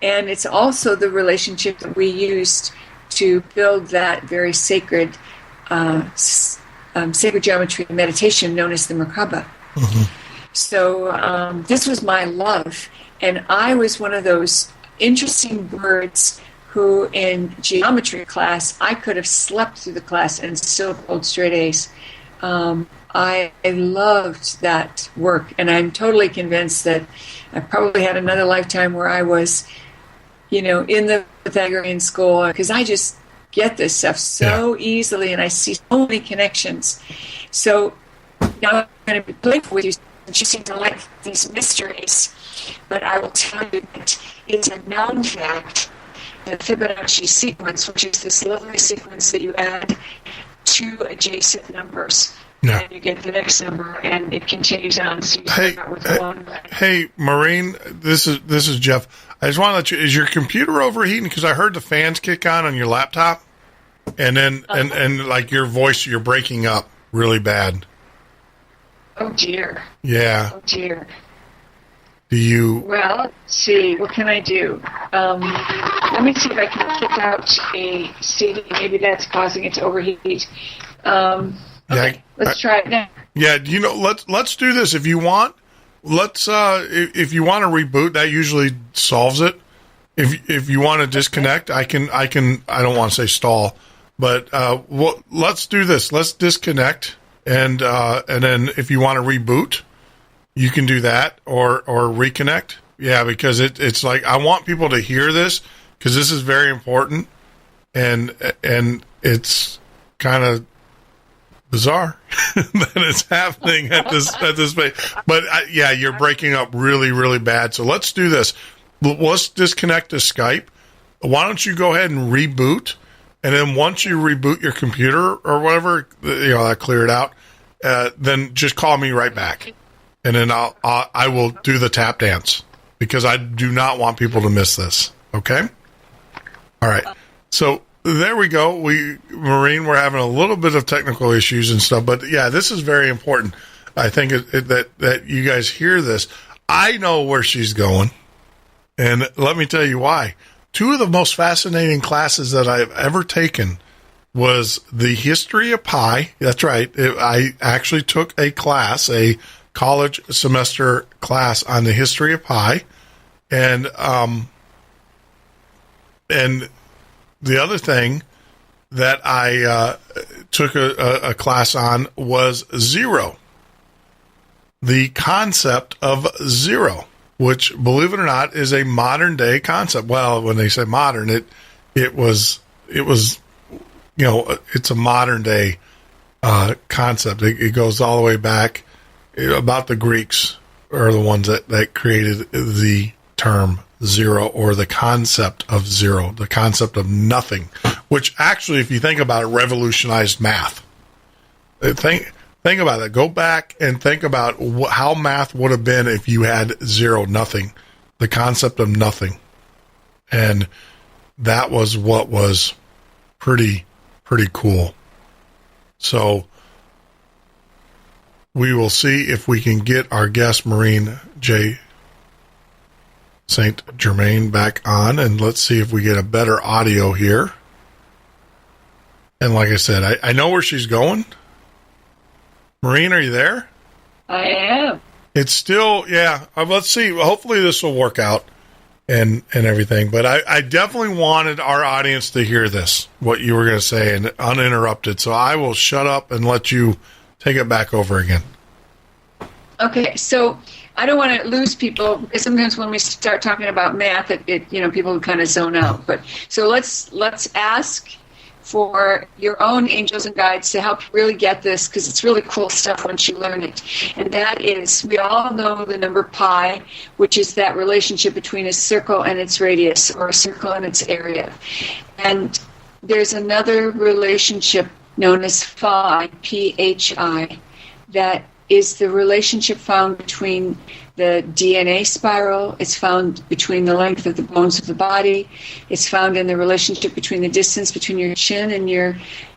And it's also the relationship that we used to build that very sacred geometry meditation known as the MerKaBa. Mm-hmm. So this was my love, and I was one of those interesting birds who in geometry class, I could have slept through the class and still pulled straight A's. I loved that work, and I'm totally convinced that I probably had another lifetime where I was, in the Pythagorean school, because I just get this stuff so easily, and I see so many connections. So now I'm going to be playful with you. You seem to like these mysteries, but I will tell you that it's a known fact, the Fibonacci sequence, which is this lovely sequence that you add two adjacent numbers, and you get the next number, and it continues on. So you start with one. Hey, Maureen, this is Jeff. I just want to let you. Is your computer overheating? Because I heard the fans kick on your laptop, and then and like your voice, you're breaking up really bad. Oh, dear. Yeah. Oh, dear. Do you... Well, let's see. What can I do? Let me see if I can kick out a CD. Maybe that's causing it to overheat. Okay, let's try it now. Yeah, let's do this. If you want, if you want to reboot, that usually solves it. If you want to disconnect, I don't want to say stall, but let's do this. Let's disconnect. And then if you want to reboot, you can do that or reconnect. Yeah, because it's like I want people to hear this, because this is very important, and it's kind of bizarre that it's happening at this place. But you're breaking up really, really bad. So let's do this. Let's disconnect the Skype. Why don't you go ahead and reboot? And then once you reboot your computer or whatever, that cleared out, then just call me right back. And then I will do the tap dance, because I do not want people to miss this. Okay? All right. So there we go. Maureen, we're having a little bit of technical issues and stuff, but yeah, this is very important. I think that you guys hear this. I know where she's going. And let me tell you why. Two of the most fascinating classes that I've ever taken was the history of pi. That's right. I actually took a class, a college semester class on the history of pi. And the other thing that I took a class on was zero. The concept of zero, which, believe it or not, is a modern day concept. Well, when they say modern, it was, it's a modern day concept. It goes all the way back. About the Greeks are the ones that created the term zero, or the concept of zero, the concept of nothing, which actually, if you think about it, revolutionized math. Think about it. Go back and think about how math would have been if you had zero, nothing, the concept of nothing. And that was what was pretty cool. So we will see if we can get our guest, Maureen J. St. Germain, back on, and let's see if we get a better audio here. And like I said, I know where she's going. Maureen, are you there? I am. It's still, yeah. Let's see. Hopefully this will work out and everything. But I definitely wanted our audience to hear this, what you were going to say, and uninterrupted. So I will shut up and let you take it back over again. Okay, so I don't want to lose people, because sometimes when we start talking about math, people kind of zone out. But so let's ask for your own angels and guides to help really get this, because it's really cool stuff once you learn it. And that is, we all know the number pi, which is that relationship between a circle and its radius, or a circle and its area. And there's another relationship known as phi, P-H-I, that is the relationship found between the DNA spiral. It's found between the length of the bones of the body. It's found in the relationship between the distance between your chin and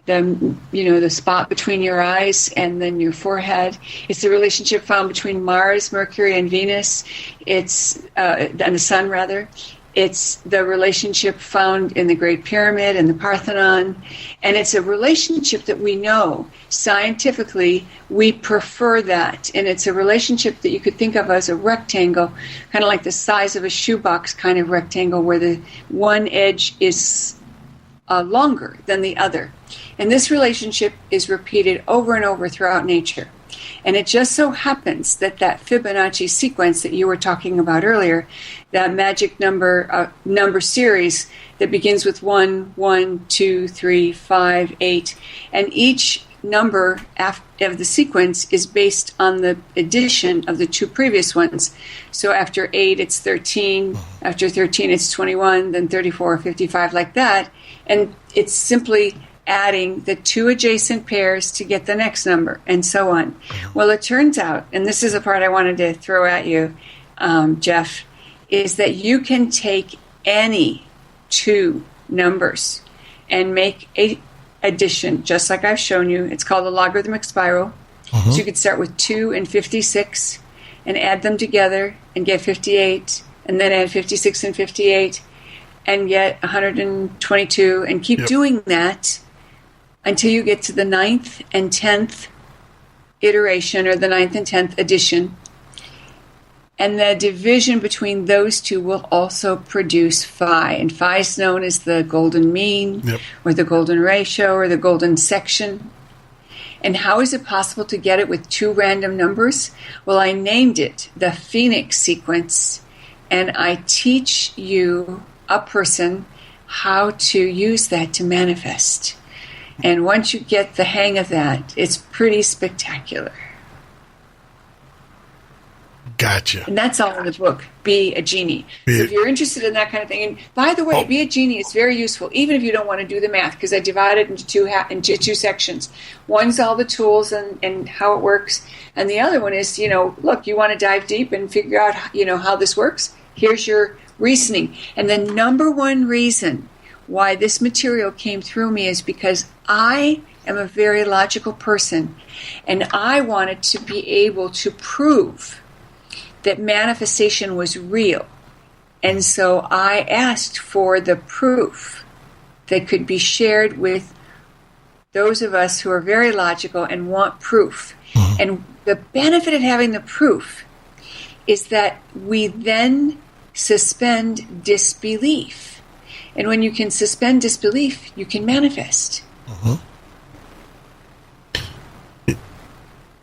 the spot between your eyes and then your forehead. It's the relationship found between Mars, Mercury, and Venus. It's and the Sun, rather. It's the relationship found in the Great Pyramid and the Parthenon. And it's a relationship that we know scientifically we prefer that. And it's a relationship that you could think of as a rectangle, kind of like the size of a shoebox kind of rectangle, where the one edge is longer than the other. And this relationship is repeated over and over throughout nature. And it just so happens that Fibonacci sequence that you were talking about earlier, that magic number series that begins with 1, 1, 2, 3, 5, 8, and each number of the sequence is based on the addition of the two previous ones. So after 8, it's 13. After 13, it's 21. Then 34, 55, like that. And it's simply adding the two adjacent pairs to get the next number, and so on. Well, it turns out, and this is a part I wanted to throw at you, Jeff, is that you can take any two numbers and make a addition, just like I've shown you. It's called a logarithmic spiral. So you could start with 2 and 56 and add them together and get 58, and then add 56 and 58 and get 122, and keep doing that until you get to the 9th and 10th iteration, or the 9th and 10th addition. And the division between those two will also produce phi. And phi is known as the golden mean, or the golden ratio, or the golden section. And how is it possible to get it with two random numbers? Well, I named it the Phoenix sequence, and I teach you, a person, how to use that to manifest. And once you get the hang of that, it's pretty spectacular. Gotcha. And that's all in the book, Be a Genie. So if you're interested in that kind of thing, and by the way, Be a Genie is very useful, even if you don't want to do the math, because I divide it into two sections. One's all the tools and how it works, and the other one is, look, you want to dive deep and figure out, how this works? Here's your reasoning. And the number one reason why this material came through me is because I am a very logical person, and I wanted to be able to prove that manifestation was real. And so I asked for the proof that could be shared with those of us who are very logical and want proof. Mm-hmm. And the benefit of having the proof is that we then suspend disbelief. And when you can suspend disbelief, you can manifest. Mm-hmm.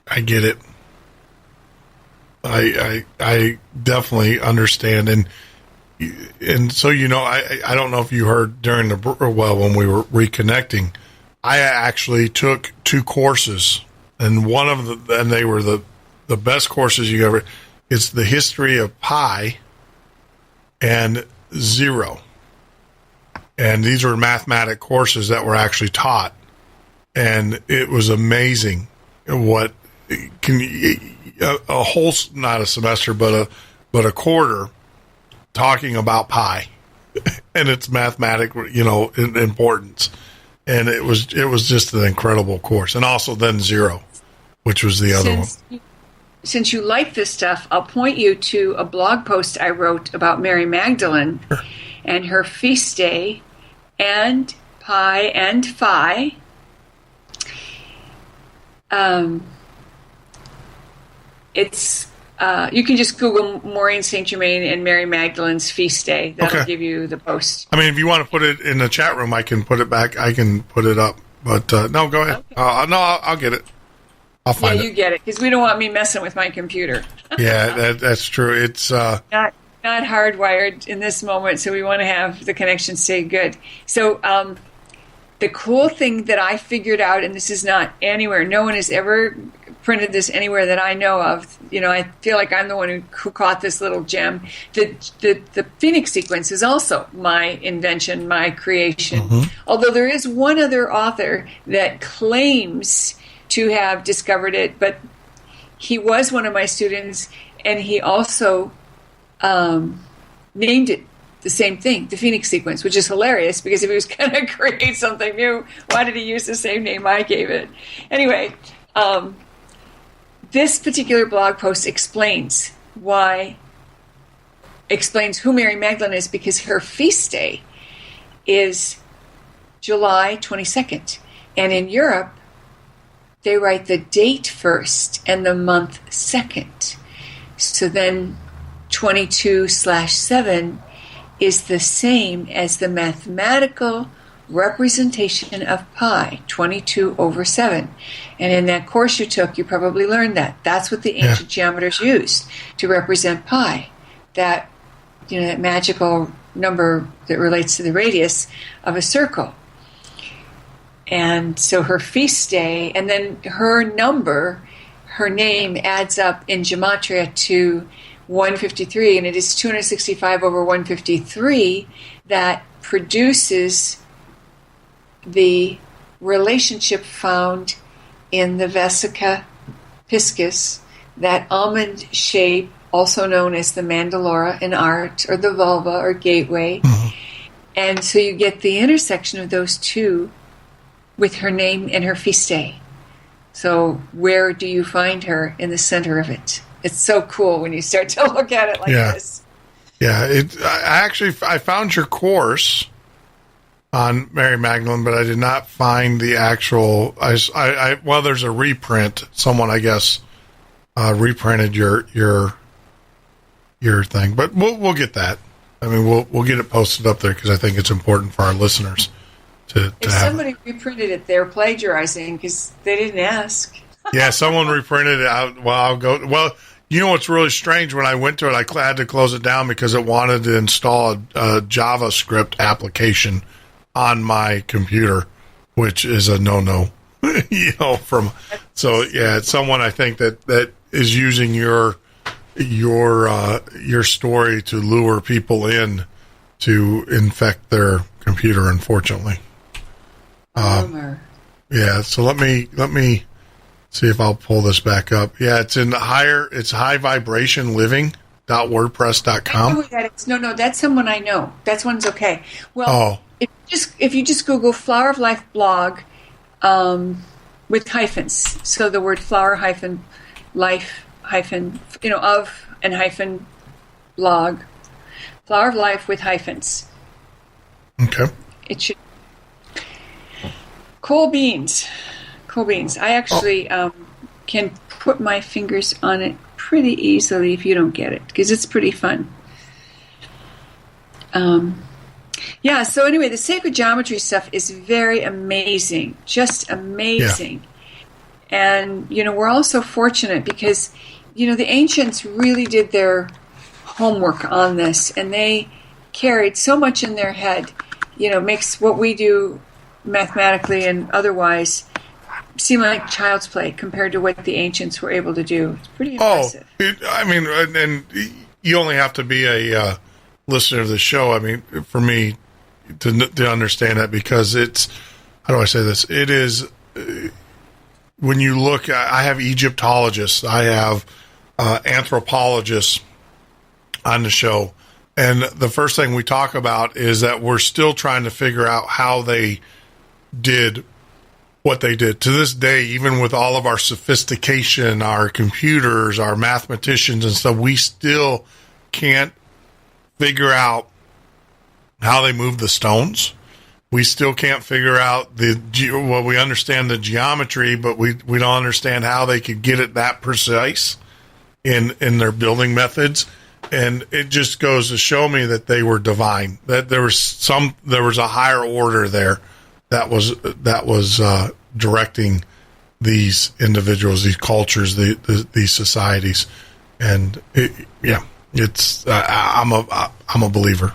I get it. I definitely understand. And so, I don't know if you heard during when we were reconnecting, I actually took 2 courses, and one of them, and they were the best courses you ever. It's the history of pi and zero, and these were mathematic courses that were actually taught, and it was amazing what a whole, not a semester, but a quarter talking about pi and its mathematic, importance. And it was just an incredible course. And also then zero, which was the other one. Since you like this stuff, I'll point you to a blog post I wrote about Mary Magdalene and her feast day and pi and phi. It's you can just Google Maureen St. Germain and Mary Magdalene's feast day. That'll give you the post. I mean, if you want to put it in the chat room, I can put it back. I can put it up. But no, go ahead. Okay. I'll get it. I'll find it. Yeah, you get it, because we don't want me messing with my computer. Yeah, that's true. It's not hardwired in this moment, so we want to have the connection stay good. So the cool thing that I figured out, and this is not anywhere, no one has ever printed this anywhere that I know of. I feel like I'm the one who caught this little gem. The Phoenix sequence is also my invention, my creation. Mm-hmm. Although there is one other author that claims to have discovered it, but he was one of my students, and he also named it the same thing, the Phoenix sequence, which is hilarious, because if he was going to create something new, why did he use the same name I gave it? Anyway, this particular blog post explains who Mary Magdalene is, because her feast day is July 22nd. And in Europe, they write the date first and the month second. So then 22/7 is the same as the mathematical representation of pi, 22/7. And in that course you took, you probably learned that. That's what the ancient geometers used to represent pi. That, that magical number that relates to the radius of a circle. And so her feast day, and then her number, her name adds up in gematria to 153, and it is 265 over 153 that produces the relationship found in the vesica piscis, that almond shape, also known as the mandalora in art, or the vulva or gateway. Mm-hmm. And so you get the intersection of those two with her name and her feast day. So where do you find her? In the center of it. It's so cool when you start to look at it like this. Yeah, I found your course on Mary Magdalene, but I did not find the actual. Well, there's a reprint. Someone, I guess, reprinted your thing, but we'll get that. I mean, we'll get it posted up there, because I think it's important for our listeners to if have. Somebody reprinted it, they're plagiarizing because they didn't ask. Yeah, someone reprinted it out. Well, I'll go. Well, you know what's really strange? When I went to it, I had to close it down because it wanted to install a JavaScript application on my computer, which is a no-no. It's someone I think that is using your story to lure people in to infect their computer, unfortunately. Yeah, so let me see if I'll pull this back up. Yeah, it's highvibrationliving.wordpress.com. I know who that is. No, that's someone I know. That one's okay. Well, if you just Google Flower of Life blog with hyphens, so the word flower hyphen life hyphen of and hyphen blog, Flower of Life with hyphens. Okay. It should. Coal beans. I actually can put my fingers on it pretty easily if you don't get it, because it's pretty fun. So anyway, the sacred geometry stuff is very amazing, just amazing. Yeah. And, we're also fortunate because, the ancients really did their homework on this, and they carried so much in their head, makes what we do mathematically and otherwise seem like child's play compared to what the ancients were able to do. It's pretty impressive. And you only have to be a listener of the show. I mean, for me to understand that, because it's, how do I say this? It is, when you look, I have Egyptologists, I have anthropologists on the show, and the first thing we talk about is that we're still trying to figure out how they did what they did. To this day, even with all of our sophistication, our computers, our mathematicians and stuff, we still can't figure how they moved the stones. We still can't figure out we understand the geometry, but we don't understand how they could get it that precise in their building methods. And it just goes to show me that they were divine, that there was a higher order there that was directing these individuals, these cultures, these societies. And I'm a believer.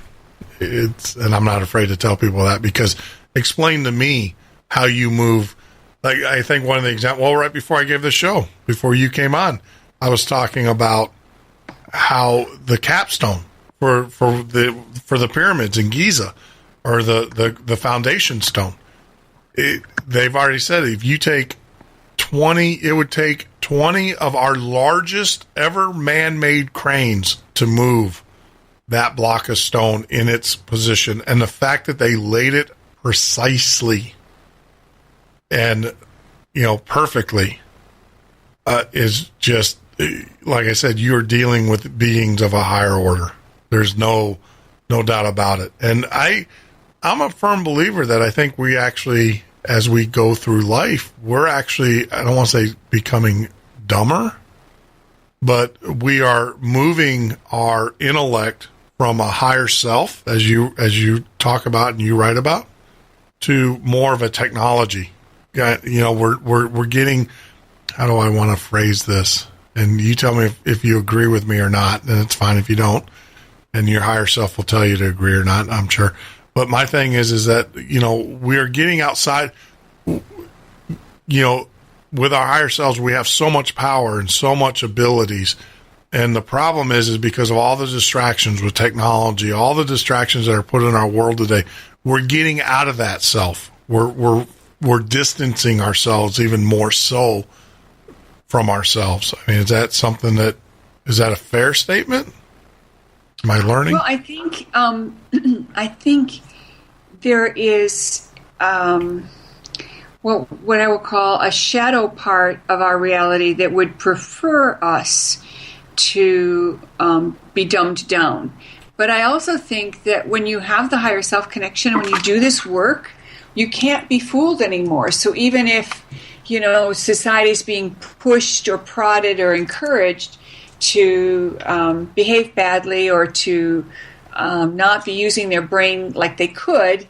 And I'm not afraid to tell people that, because explain to me how you move. Like, I think one of the examples, right before I gave the show, before you came on, I was talking about how the capstone for the pyramids in Giza, or the foundation stone, they've already said if you take 20, it would take 20 of our largest ever man-made cranes to move that block of stone in its position. And the fact that they laid it precisely and, perfectly, is just, like I said, you're dealing with beings of a higher order. There's no doubt about it. And I'm a firm believer that I think we actually, as we go through life, we're actually, I don't want to say becoming dumber, but we are moving our intellect from a higher self, as you talk about and you write about, to more of a technology. We're getting, how do I want to phrase this? And you tell me if you agree with me or not, and it's fine if you don't. And your higher self will tell you to agree or not, I'm sure. But my thing is that, we're getting outside, with our higher selves, we have so much power and so much abilities. And the problem is because of all the distractions with technology, all the distractions that are put in our world today, we're getting out of that self. We're distancing ourselves even more so from ourselves. I mean, is that a fair statement? Am I learning? Well, I think there is what I will call a shadow part of our reality that would prefer us to be dumbed down. But I also think that when you have the higher self connection, when you do this work, you can't be fooled anymore. So even if, society's being pushed or prodded or encouraged to behave badly or to not be using their brain like they could,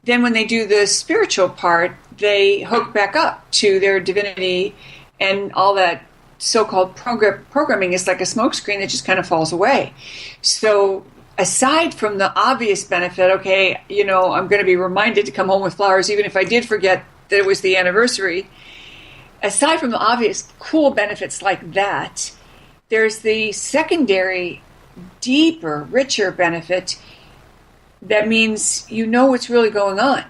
then when they do the spiritual part, they hook back up to their divinity, and all that so-called programming is like a smokescreen that just kind of falls away. So aside from the obvious benefit, okay, I'm going to be reminded to come home with flowers even if I did forget that it was the anniversary. Aside from the obvious cool benefits like that, there's the secondary, deeper, richer benefit that means what's really going on.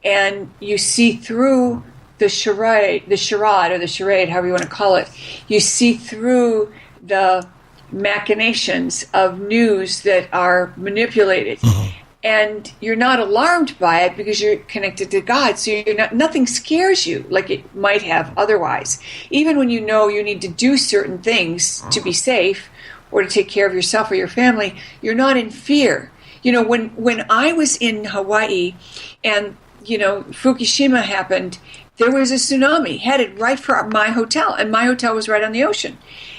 And you see through the charade, however you want to call it. You see through the machinations of news that are manipulated. Mm-hmm. And you're not alarmed by it because you're connected to God. So nothing scares you like it might have otherwise. Even when you know you need to do certain things to be safe, or to take care of yourself or your family, you're not in fear. You know, when I was in Hawaii and, you know, Fukushima happened, there was a tsunami headed right for my hotel, and my hotel was right on the ocean.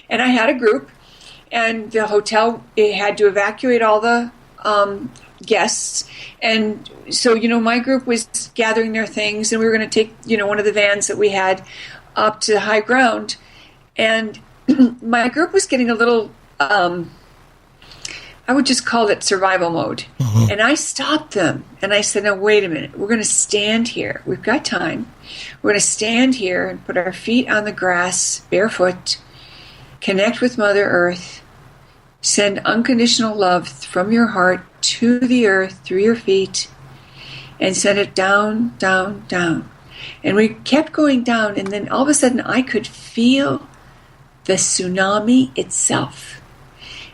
And I had a group, and the hotel, it had to evacuate all the guests. And so, you know, my group was gathering their things, and we were going to take, you know, one of the vans that we had up to high ground. And my group was getting a little, I would just call it survival mode. Mm-hmm. And I stopped them, and I said, no, wait a minute. We're going to stand here. We've got time. We're going to stand here and put our feet on the grass, barefoot, connect with Mother Earth, send unconditional love from your heart to the earth through your feet, and send it down, down, down. And we kept going down, and then all of a sudden I could feel the tsunami itself.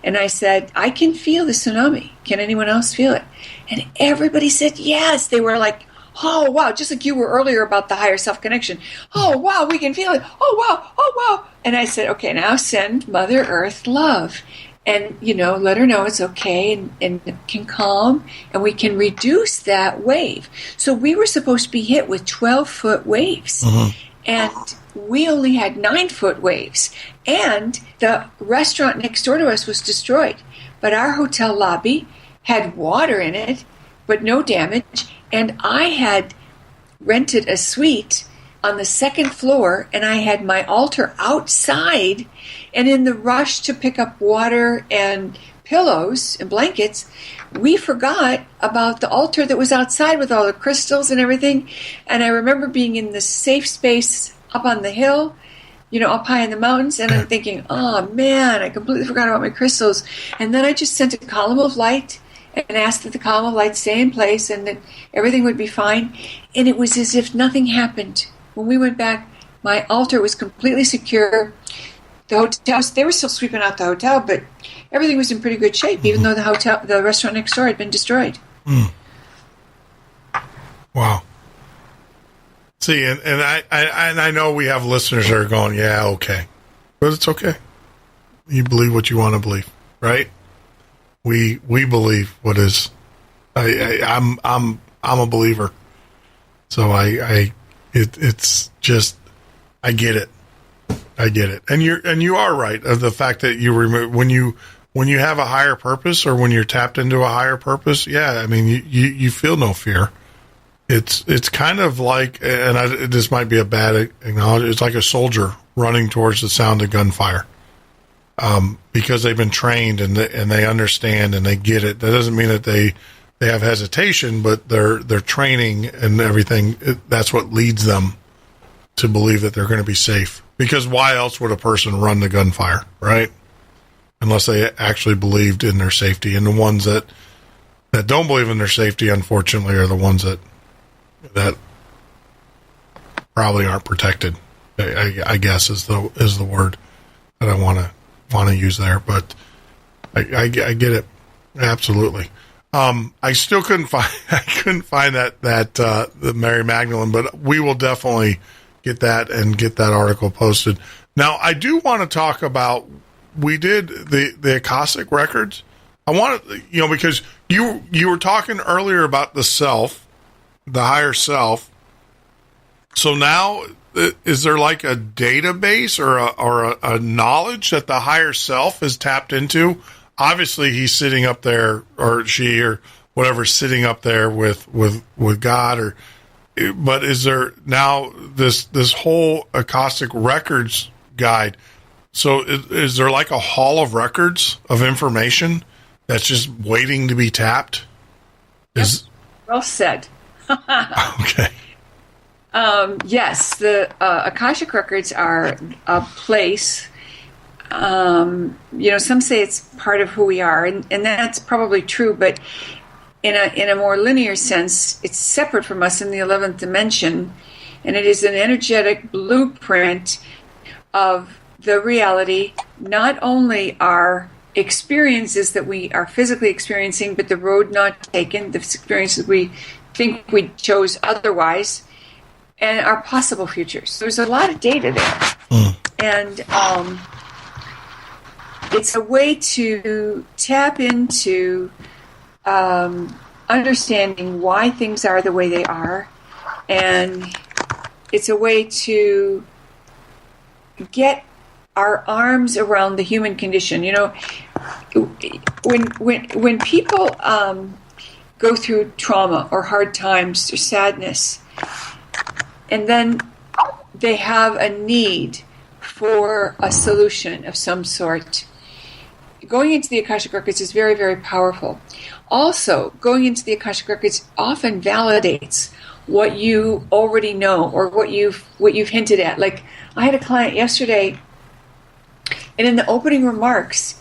And I said, I can feel the tsunami. Can anyone else feel it? And everybody said yes. They were like, oh, wow, just like you were earlier about the higher self connection. Oh, wow, we can feel it. Oh, wow, oh, wow. And I said, okay, now send Mother Earth love. And, you know, let her know it's okay and can calm, and we can reduce that wave. So we were supposed to be hit with 12-foot waves. Mm-hmm. And we only had 9-foot waves. And the restaurant next door to us was destroyed. But our hotel lobby had water in it, but no damage. And I had rented a suite on the second floor, and I had my altar outside. And in the rush to pick up water and pillows and blankets, we forgot about the altar that was outside with all the crystals and everything. And I remember being in the safe space up on the hill, you know, up high in the mountains, and I'm thinking, oh man, I completely forgot about my crystals. And then I just sent a column of light and asked that the column of light stay in place and that everything would be fine. And it was as if nothing happened. When we went back, my altar was completely secure. The hotels, they were still sweeping out the hotel, but everything was in pretty good shape, even though the restaurant next door had been destroyed. Mm. Wow. See, and I know we have listeners that are going, yeah, okay, but it's okay. You believe what you want to believe, right? We believe what is. I'm a believer, so it's just I get it. I get it, and you are right of the fact that you remove when you have a higher purpose or when you're tapped into a higher purpose. Yeah, I mean you feel no fear. It's kind of like, and this might be a bad acknowledgement. It's like a soldier running towards the sound of gunfire, because they've been trained and they understand and they get it. That doesn't mean that they have hesitation, but their training and everything, that's what leads them to believe that they're going to be safe. Because why else would a person run the gunfire, right? Unless they actually believed in their safety. And the ones that don't believe in their safety, unfortunately, are the ones that probably aren't protected. I guess is the word that I want to use there. But I get it absolutely. I still couldn't find that the Mary Magdalene, but we will definitely get that article posted. Now, I do want to talk about, we did the Akashic Records. I want to, because you were talking earlier about the self, the higher self. So now, is there like a database or a knowledge that the higher self is tapped into? Obviously, he's sitting up there, or she, or whatever, sitting up there with God, but is there now this whole Akashic Records guide? So is there like a hall of records of information that's just waiting to be tapped? Yep. Well said. Okay. Yes, the Akashic Records are a place. Some say it's part of who we are, and that's probably true, but in a more linear sense, it's separate from us in the 11th dimension, and it is an energetic blueprint of the reality, not only our experiences that we are physically experiencing, but the road not taken, the experiences we think we chose otherwise, and our possible futures. There's a lot of data there. And it's a way to tap into understanding why things are the way they are, and it's a way to get our arms around the human condition. You know, when people go through trauma or hard times or sadness, and then they have a need for a solution of some sort, going into the Akashic Records is very, very powerful. Also, going into the Akashic Records often validates what you already know or what you've hinted at. Like, I had a client yesterday, and in the opening remarks,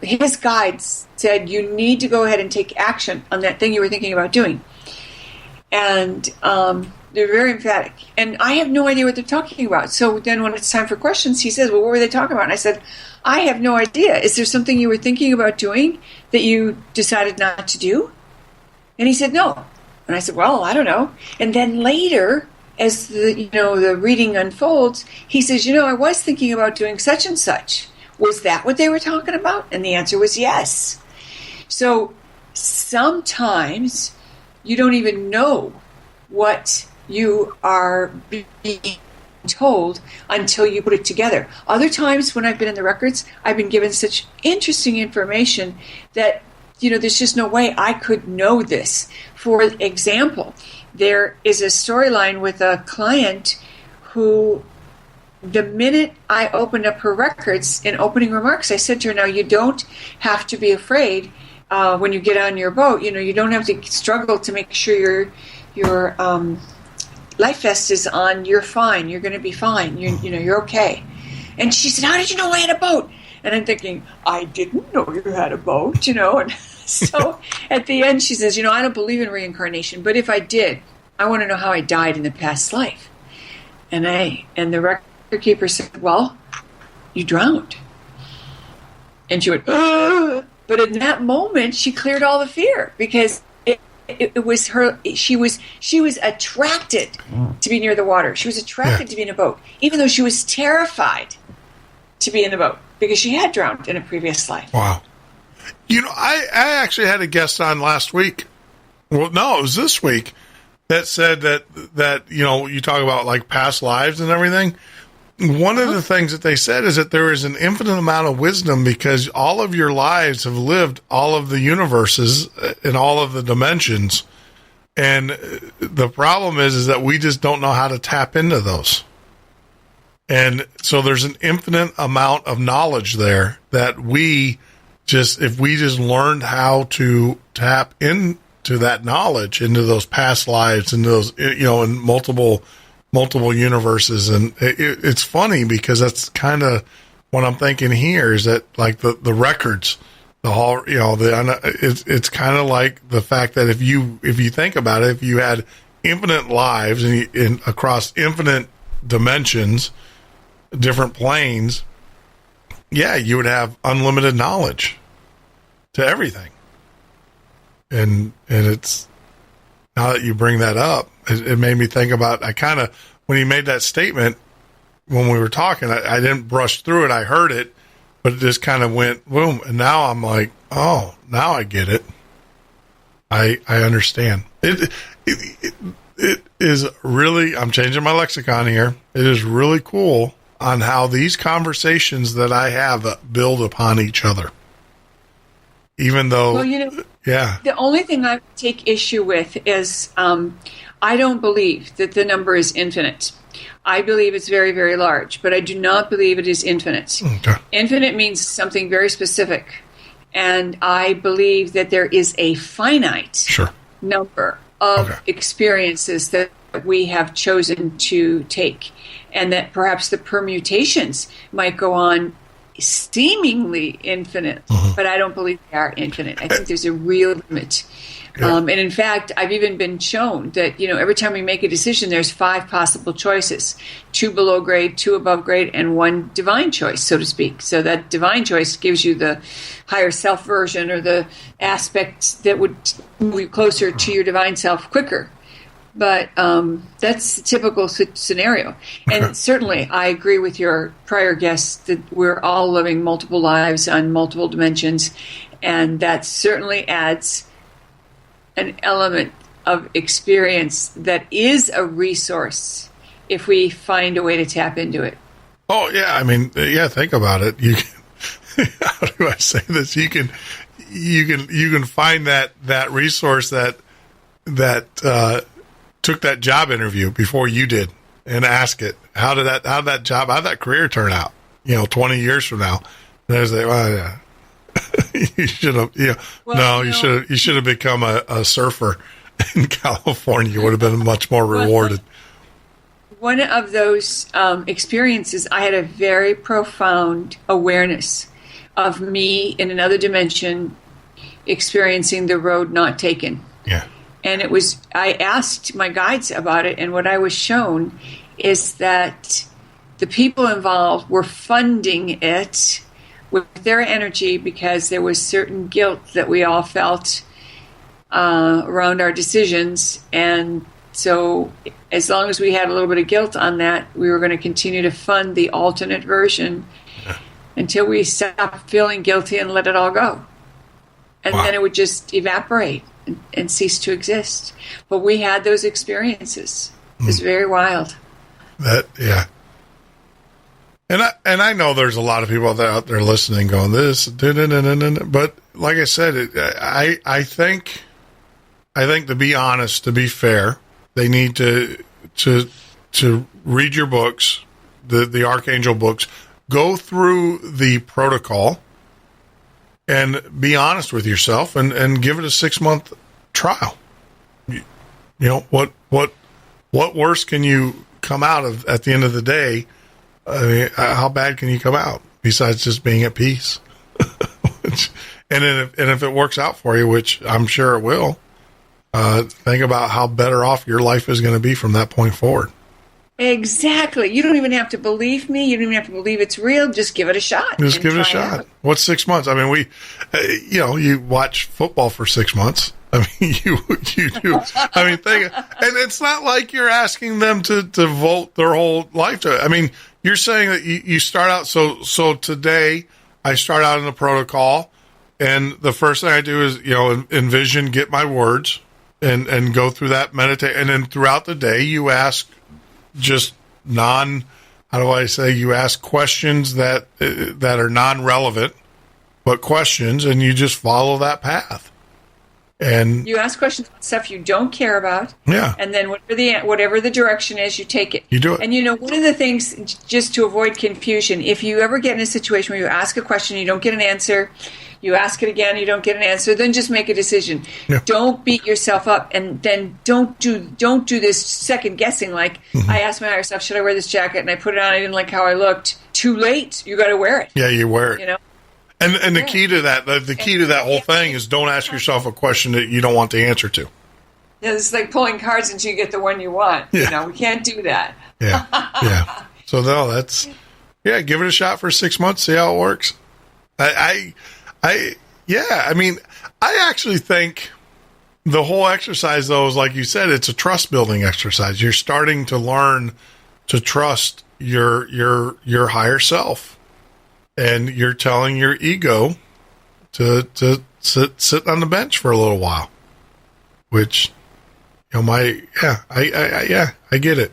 his guides said, you need to go ahead and take action on that thing you were thinking about doing. And they're very emphatic. And I have no idea what they're talking about. So then when it's time for questions, he says, well, what were they talking about? And I said, I have no idea. Is there something you were thinking about doing that you decided not to do? And he said, no. And I said, well, I don't know. And then later, as the reading unfolds, he says, I was thinking about doing such and such. Was that what they were talking about? And the answer was yes. So sometimes you don't even know what you are being told until you put it together. Other times when I've been in the records, I've been given such interesting information that, there's just no way I could know this. For example, there is a storyline with a client who, the minute I opened up her records in opening remarks, I said to her, now you don't have to be afraid when you get on your boat. You don't have to struggle to make sure your life vest is on. You're fine. You're going to be fine. You're okay. And she said, how did you know I had a boat? And I'm thinking, I didn't know you had a boat, And so at the end, she says, I don't believe in reincarnation, but if I did, I want to know how I died in the past life. And the record keeper said, well, you drowned. And she went, ugh. But in that moment, she cleared all the fear because it was her. She was attracted to be near the water. She was attracted to be in a boat, even though she was terrified to be in the boat because she had drowned in a previous life. Wow. I actually had a guest on last week. Well, no, it was this week that said that you talk about like past lives and everything. One of the things that they said is that there is an infinite amount of wisdom because all of your lives have lived all of the universes and all of the dimensions. And the problem is that we just don't know how to tap into those. And so there's an infinite amount of knowledge there that if we just learned how to tap into that knowledge, into those past lives, into those, in multiple universes. And it's funny because that's kind of what I'm thinking here is that like the records, the whole, it's kind of like the fact that if you think about it, if you had infinite lives and across infinite dimensions, different planes, you would have unlimited knowledge to everything. And it's, now that you bring that up, it made me think about, when he made that statement, when we were talking, I didn't brush through it. I heard it, but it just kind of went boom. And now I'm like, oh, now I get it. I understand. It is really, I'm changing my lexicon here. It is really cool on how these conversations that I have build upon each other. Even though, the only thing I take issue with is I don't believe that the number is infinite. I believe it's very, very large, but I do not believe it is infinite. Okay. Infinite means something very specific, and I believe that there is a finite number of experiences that we have chosen to take, and that perhaps the permutations might go on seemingly infinite, but I don't believe they are infinite. I think there's a real limit. And in fact, I've even been shown that, every time we make a decision, there's 5 possible choices, 2 below grade, 2 above grade, and 1 divine choice, so to speak. So that divine choice gives you the higher self version or the aspects that would move you closer to your divine self quicker. But that's the typical scenario. And certainly I agree with your prior guests that we're all living multiple lives on multiple dimensions. And that certainly adds an element of experience that is a resource if we find a way to tap into it. Oh, yeah. I mean, yeah, think about it. You can, how do I say this? You can find that resource that took that job interview before you did and ask it, how'd that career turn out? 20 years from now. And I was like, well, yeah, you should have, you should have become a surfer in California. You would have been much more rewarded. One of those experiences, I had a very profound awareness of me in another dimension experiencing the road not taken. Yeah. And I asked my guides about it, and what I was shown is that the people involved were funding it with their energy because there was certain guilt that we all felt around our decisions. And so as long as we had a little bit of guilt on that, we were going to continue to fund the alternate version until we stopped feeling guilty and let it all go. And then it would just evaporate and cease to exist. But we had those experiences. It was very wild. Yeah. And I know there's a lot of people out there listening going, this, but like I said, I think to be honest, to be fair, they need to read your books, the Archangel books, go through the protocol, and be honest with yourself and give it a 6-month trial. What worse can you come out of at the end of the day? I mean, how bad can you come out besides just being at peace? and if it works out for you, which I'm sure it will, think about how better off your life is going to be from that point forward. Exactly. You don't even have to believe me. You don't even have to believe it's real. Just give it a shot. Just give it a shot. What's 6 months? I mean, you watch football for 6 months. I mean, you do. I mean, and it's not like you're asking them to devote their whole life to it. I mean, you're saying that you start out. So today I start out in the protocol, and the first thing I do is, envision, get my words, and go through that, meditate, and then throughout the day you ask just you ask questions that are non-relevant, but questions, and you just follow that path. And you ask questions about stuff you don't care about. Yeah. And then whatever the direction is, you take it. You do it. And one of the things, just to avoid confusion, if you ever get in a situation where you ask a question, you don't get an answer, you ask it again, you don't get an answer, then just make a decision. Yeah. Don't beat yourself up, and then don't do this second guessing. Like, I asked my higher self, should I wear this jacket? And I put it on. I didn't like how I looked. Too late. You got to wear it. Yeah, you wear it. And the key to that, the key to that whole thing is don't ask yourself a question that you don't want the answer to. Yeah, it's like pulling cards until you get the one you want. Yeah. We can't do that. Yeah, yeah. So no, give it a shot for 6 months, see how it works. I mean, I actually think the whole exercise, though, is like you said, it's a trust building exercise. You're starting to learn to trust your higher self. And you're telling your ego to sit on the bench for a little while, which, I get it.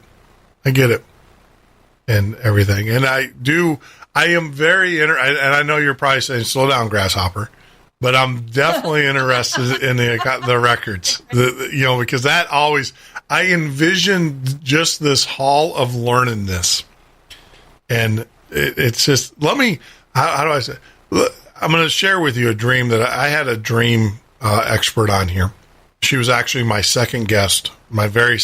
I get it. And everything. And I am very and I know you're probably saying, slow down, grasshopper, but I'm definitely interested in the records, because that always, I envision just this hall of learnedness. And it's just, how do I say? I'm going to share with you a dream that I had a dream expert on here. She was actually my second guest, my very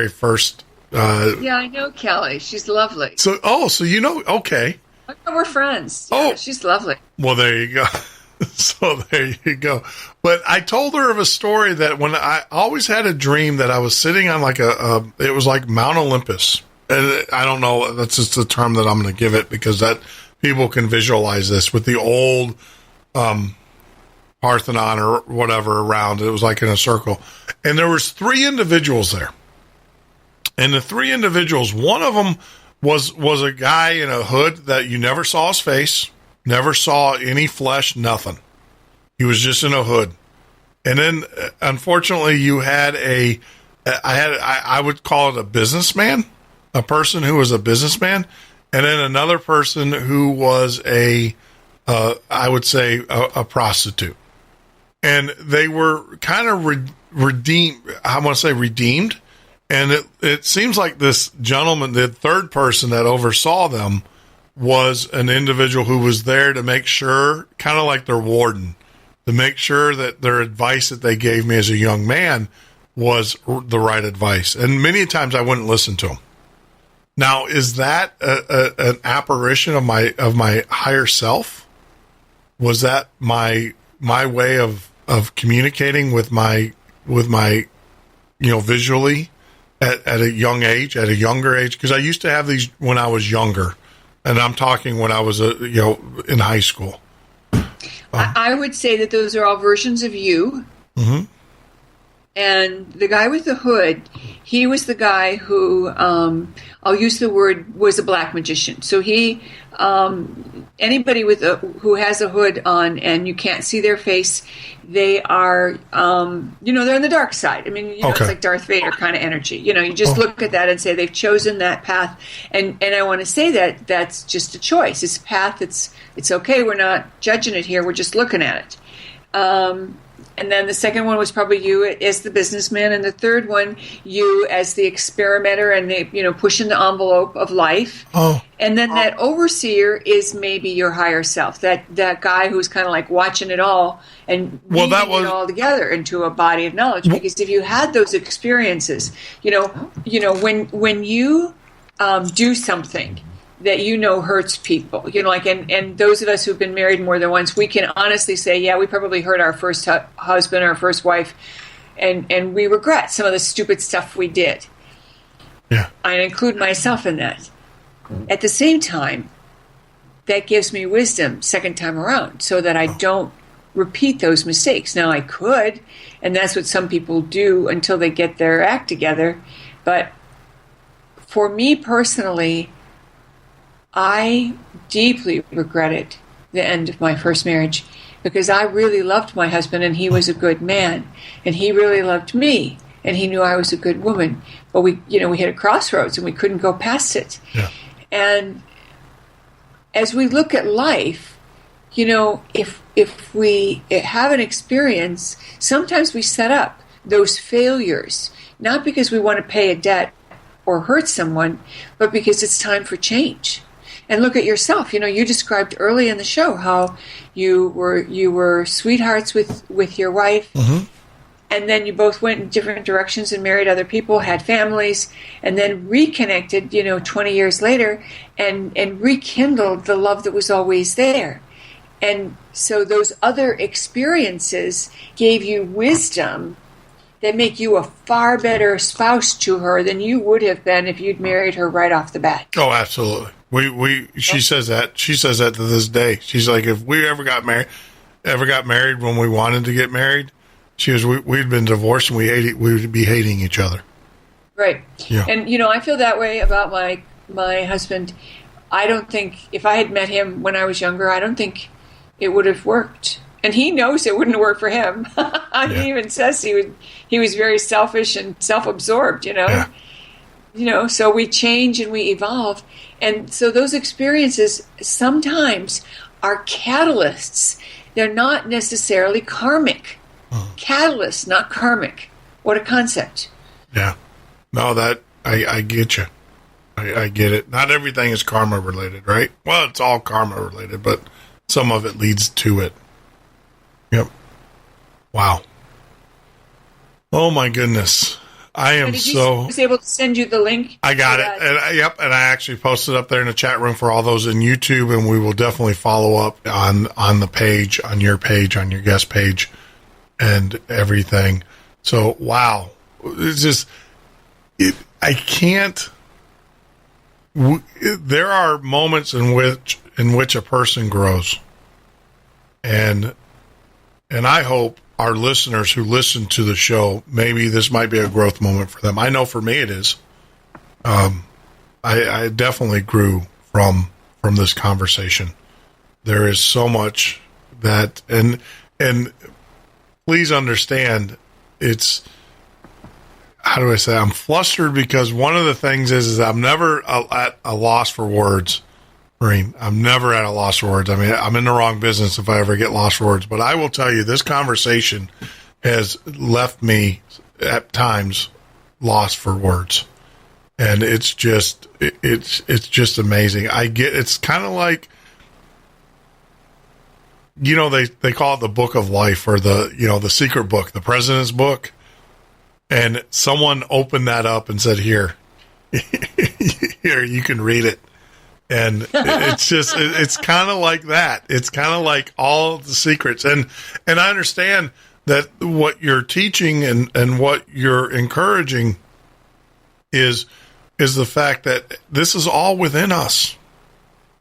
first. Yeah, I know Kelly. She's lovely. So okay. We're friends. Yeah, she's lovely. Well, there you go. So there you go. But I told her of a story that when I always had a dream that I was sitting on it was like Mount Olympus. And I don't know, that's just the term that I'm going to give it, because that people can visualize this with the old Parthenon or whatever around. It was like in a circle. And there was 3 individuals there. And the three individuals, one of them was a guy in a hood that you never saw his face, never saw any flesh, nothing. He was just in a hood. And then, unfortunately, you had I would call it a businessman, a person who was a businessman, and then another person who was I would say a prostitute. And they were kind of redeemed. I want to say redeemed. And it seems like this gentleman, the third person that oversaw them, was an individual who was there to make sure, kind of like their warden, to make sure that their advice that they gave me as a young man was the right advice. And many times I wouldn't listen to them. Now, is that an apparition of my higher self? Was that my way of communicating with my visually at a young age, at a younger age? Because I used to have these when I was younger, and I'm talking when I was in high school. I would say that those are all versions of you. Mm-hmm. And the guy with the hood, he was the guy who, I'll use the word, was a black magician. So he, anybody who has a hood on and you can't see their face, they are, they're on the dark side. I mean, it's like Darth Vader kind of energy. You just look at that and say they've chosen that path. And I want to say that that's just a choice. It's a path. It's okay. We're not judging it here. We're just looking at it. And then the second one was probably you as the businessman, and the third one, you as the experimenter and the, pushing the envelope of life. Oh. And then that overseer is maybe your higher self, that guy who's kind of like watching it all and weaving it all together into a body of knowledge. Because if you had those experiences, when you do something that hurts people, and those of us who've been married more than once, we can honestly say, yeah, we probably hurt our first husband or our first wife, and we regret some of the stupid stuff we did. Yeah, I include myself in that. At the same time, that gives me wisdom second time around, so that I don't repeat those mistakes. Now I could, and that's what some people do until they get their act together. But for me personally, I deeply regretted the end of my first marriage because I really loved my husband and he was a good man, and he really loved me and he knew I was a good woman. But we hit a crossroads and we couldn't go past it. Yeah. And as we look at life, if we have an experience, sometimes we set up those failures, not because we want to pay a debt or hurt someone, but because it's time for change. And look at yourself. You described early in the show how you were sweethearts with your wife, mm-hmm. and then you both went in different directions and married other people, had families, and then reconnected, 20 years later, and rekindled the love that was always there. And so those other experiences gave you wisdom that make you a far better spouse to her than you would have been if you'd married her right off the bat. Oh, absolutely. She says that. She says that to this day. She's like, if we ever got married when we wanted to get married, she goes, we'd been divorced and we would be hating each other. Right. Yeah. And, I feel that way about my husband. I don't think, if I had met him when I was younger, I don't think it would have worked. And he knows it wouldn't work for him. He even says he was very selfish and self-absorbed, Yeah. So we change and we evolve. And so those experiences sometimes are catalysts. They're not necessarily karmic. Catalysts, not karmic. What a concept. Yeah. No, that I get you. I get it. Not everything is karma related, right? Well, it's all karma related, but some of it leads to it. Yep. Wow. Oh my goodness. I was able to send you the link. I got it. And I actually posted up there in the chat room for all those in YouTube, and we will definitely follow up on the page, on your guest page and everything. So, wow. It's just, I can't, there are moments in which a person grows. And I hope our listeners who listen to the show, maybe this might be a growth moment for them. I know for me it is. I definitely grew from this conversation. There is so much that, and please understand, it's, how do I say, I'm flustered because one of the things is I'm never at a loss for words, Maureen. I'm never at a loss for words. I mean, I'm in the wrong business if I ever get lost for words, but I will tell you this conversation has left me at times lost for words. And it's just amazing. It's kind of like, they call it the book of life, or the secret book, the president's book. And someone opened that up and said, here, you can read it. And it's kind of like that. It's kind of like all the secrets. And I understand that what you're teaching and what you're encouraging is the fact that this is all within us.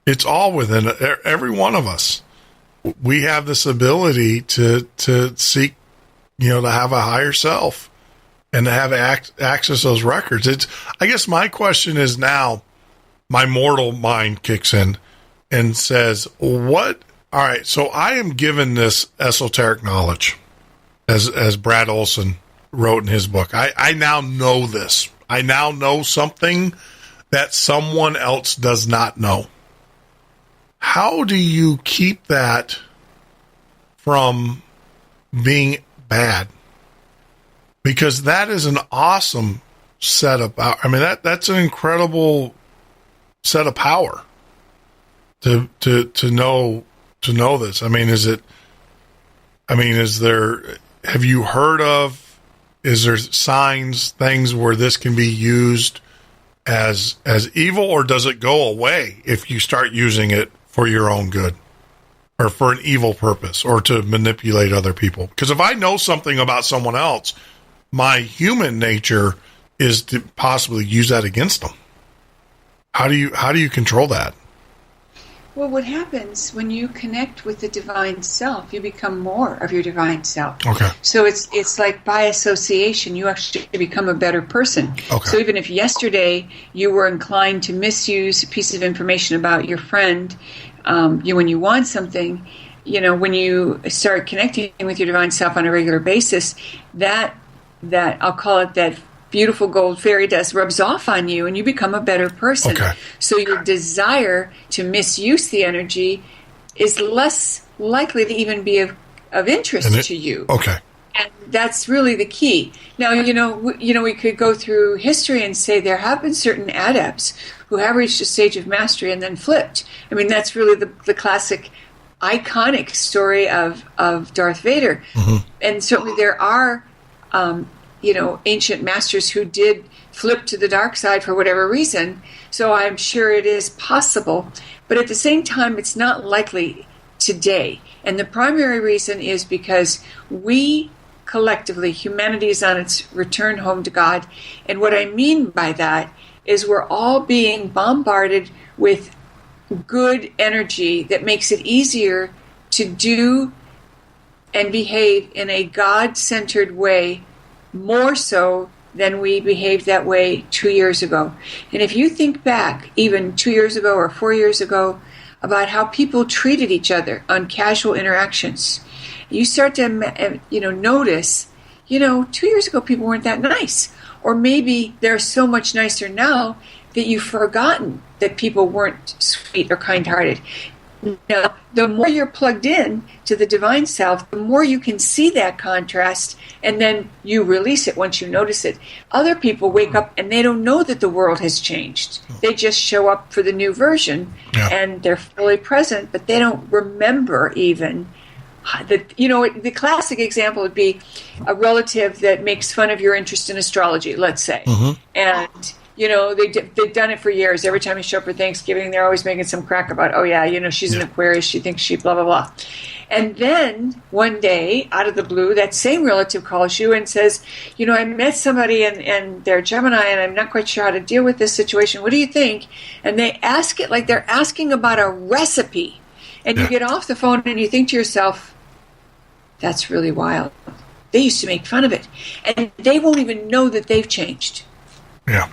It's all within every one of us. We have this ability to seek, to have a higher self and to have access to those records. I guess my question is now, my mortal mind kicks in and says, all right, so I am given this esoteric knowledge, as Brad Olson wrote in his book. I now know this. I now know something that someone else does not know. How do you keep that from being bad? Because that is an awesome setup. I mean, that's an incredible set of power to know this. I mean, have you heard of, is there signs, things where this can be used as evil, or does it go away if you start using it for your own good or for an evil purpose or to manipulate other people? Because if I know something about someone else, my human nature is to possibly use that against them. How do you control that? Well, what happens when you connect with the divine self, you become more of your divine self. Okay. So it's like by association, you actually become a better person. Okay. So even if yesterday you were inclined to misuse a piece of information about your friend, when you want something, when you start connecting with your divine self on a regular basis, that I'll call it that beautiful gold fairy dust rubs off on you and you become a better person. Okay. So your desire to misuse the energy is less likely to even be of interest to you. Okay. And that's really the key. Now, we could go through history and say there have been certain adepts who have reached a stage of mastery and then flipped. I mean, that's really the classic iconic story of Darth Vader. Mm-hmm. And certainly there are ancient masters who did flip to the dark side for whatever reason. So I'm sure it is possible. But at the same time, it's not likely today. And the primary reason is because we collectively, humanity is on its return home to God. And what I mean by that is we're all being bombarded with good energy that makes it easier to do and behave in a God-centered way, more so than we behaved that way 2 years ago. And if you think back, even 2 years ago or 4 years ago, about how people treated each other on casual interactions, you start to, notice, 2 years ago people weren't that nice. Or maybe they're so much nicer now that you've forgotten that people weren't sweet or kind-hearted. Now, the more you're plugged in to the divine self, the more you can see that contrast, and then you release it once you notice it. Other people wake up and they don't know that the world has changed. They just show up for the new version, and they're fully present, but they don't remember even that. The classic example would be a relative that makes fun of your interest in astrology, let's say, and they've done it for years. Every time you show up for Thanksgiving, they're always making some crack about, she's an Aquarius, she thinks she blah, blah, blah. And then one day, out of the blue, that same relative calls you and says, I met somebody and they're Gemini and I'm not quite sure how to deal with this situation. What do you think? And they ask it like they're asking about a recipe. And you get off the phone and you think to yourself, that's really wild. They used to make fun of it. And they won't even know that they've changed. Yeah.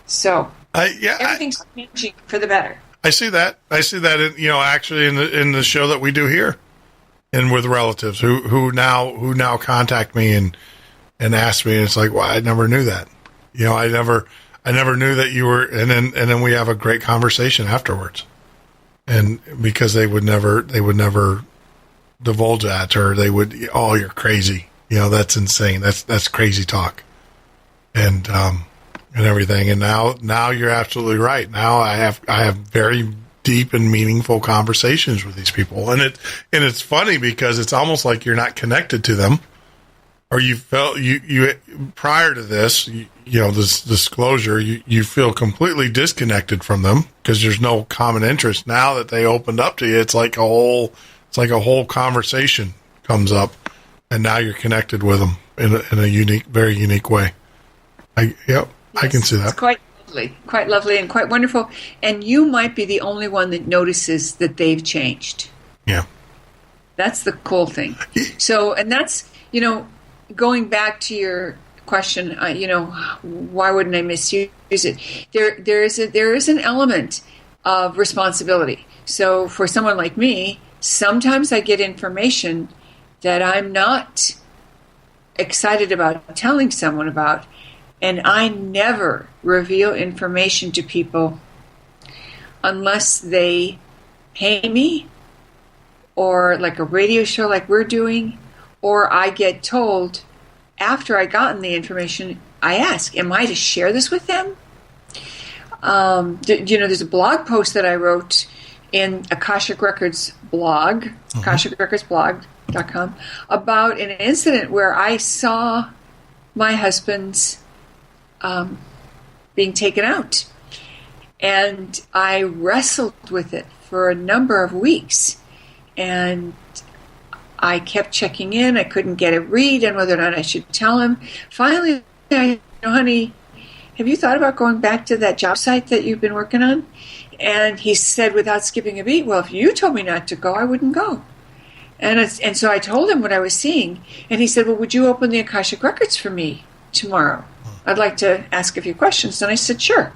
So everything's changing for the better. I see that. Actually in the show that we do here, and with relatives who now contact me and ask me, and it's like, well, I never knew that. I never knew that you were, and then we have a great conversation afterwards, and because they would never divulge that, or they would, oh, you're crazy, that's insane, that's crazy talk, and everything, and now you're absolutely right. Now I have very deep and meaningful conversations with these people, and it's funny because it's almost like you're not connected to them, or you felt you prior to this, this disclosure, you feel completely disconnected from them because there's no common interest. Now that they opened up to you, it's like a whole conversation comes up, and now you're connected with them in a unique, very unique way. I can see that. It's quite lovely and quite wonderful. And you might be the only one that notices that they've changed. Yeah. That's the cool thing. So, and that's, going back to your question, why wouldn't I misuse it? There is an element of responsibility. So for someone like me, sometimes I get information that I'm not excited about telling someone about, and I never reveal information to people unless they pay me, or like a radio show like we're doing, or I get told after I gotten the information, I ask, am I to share this with them? There's a blog post that I wrote in Akashic Records blog, akashicrecordsblog.com, about an incident where I saw my husband's being taken out. And I wrestled with it for a number of weeks. And I kept checking in. I couldn't get a read on whether or not I should tell him. Finally, honey, have you thought about going back to that job site that you've been working on? And he said, without skipping a beat, well, if you told me not to go, I wouldn't go. And so I told him what I was seeing. And he said, well, would you open the Akashic Records for me tomorrow? I'd like to ask a few questions. And I said, sure.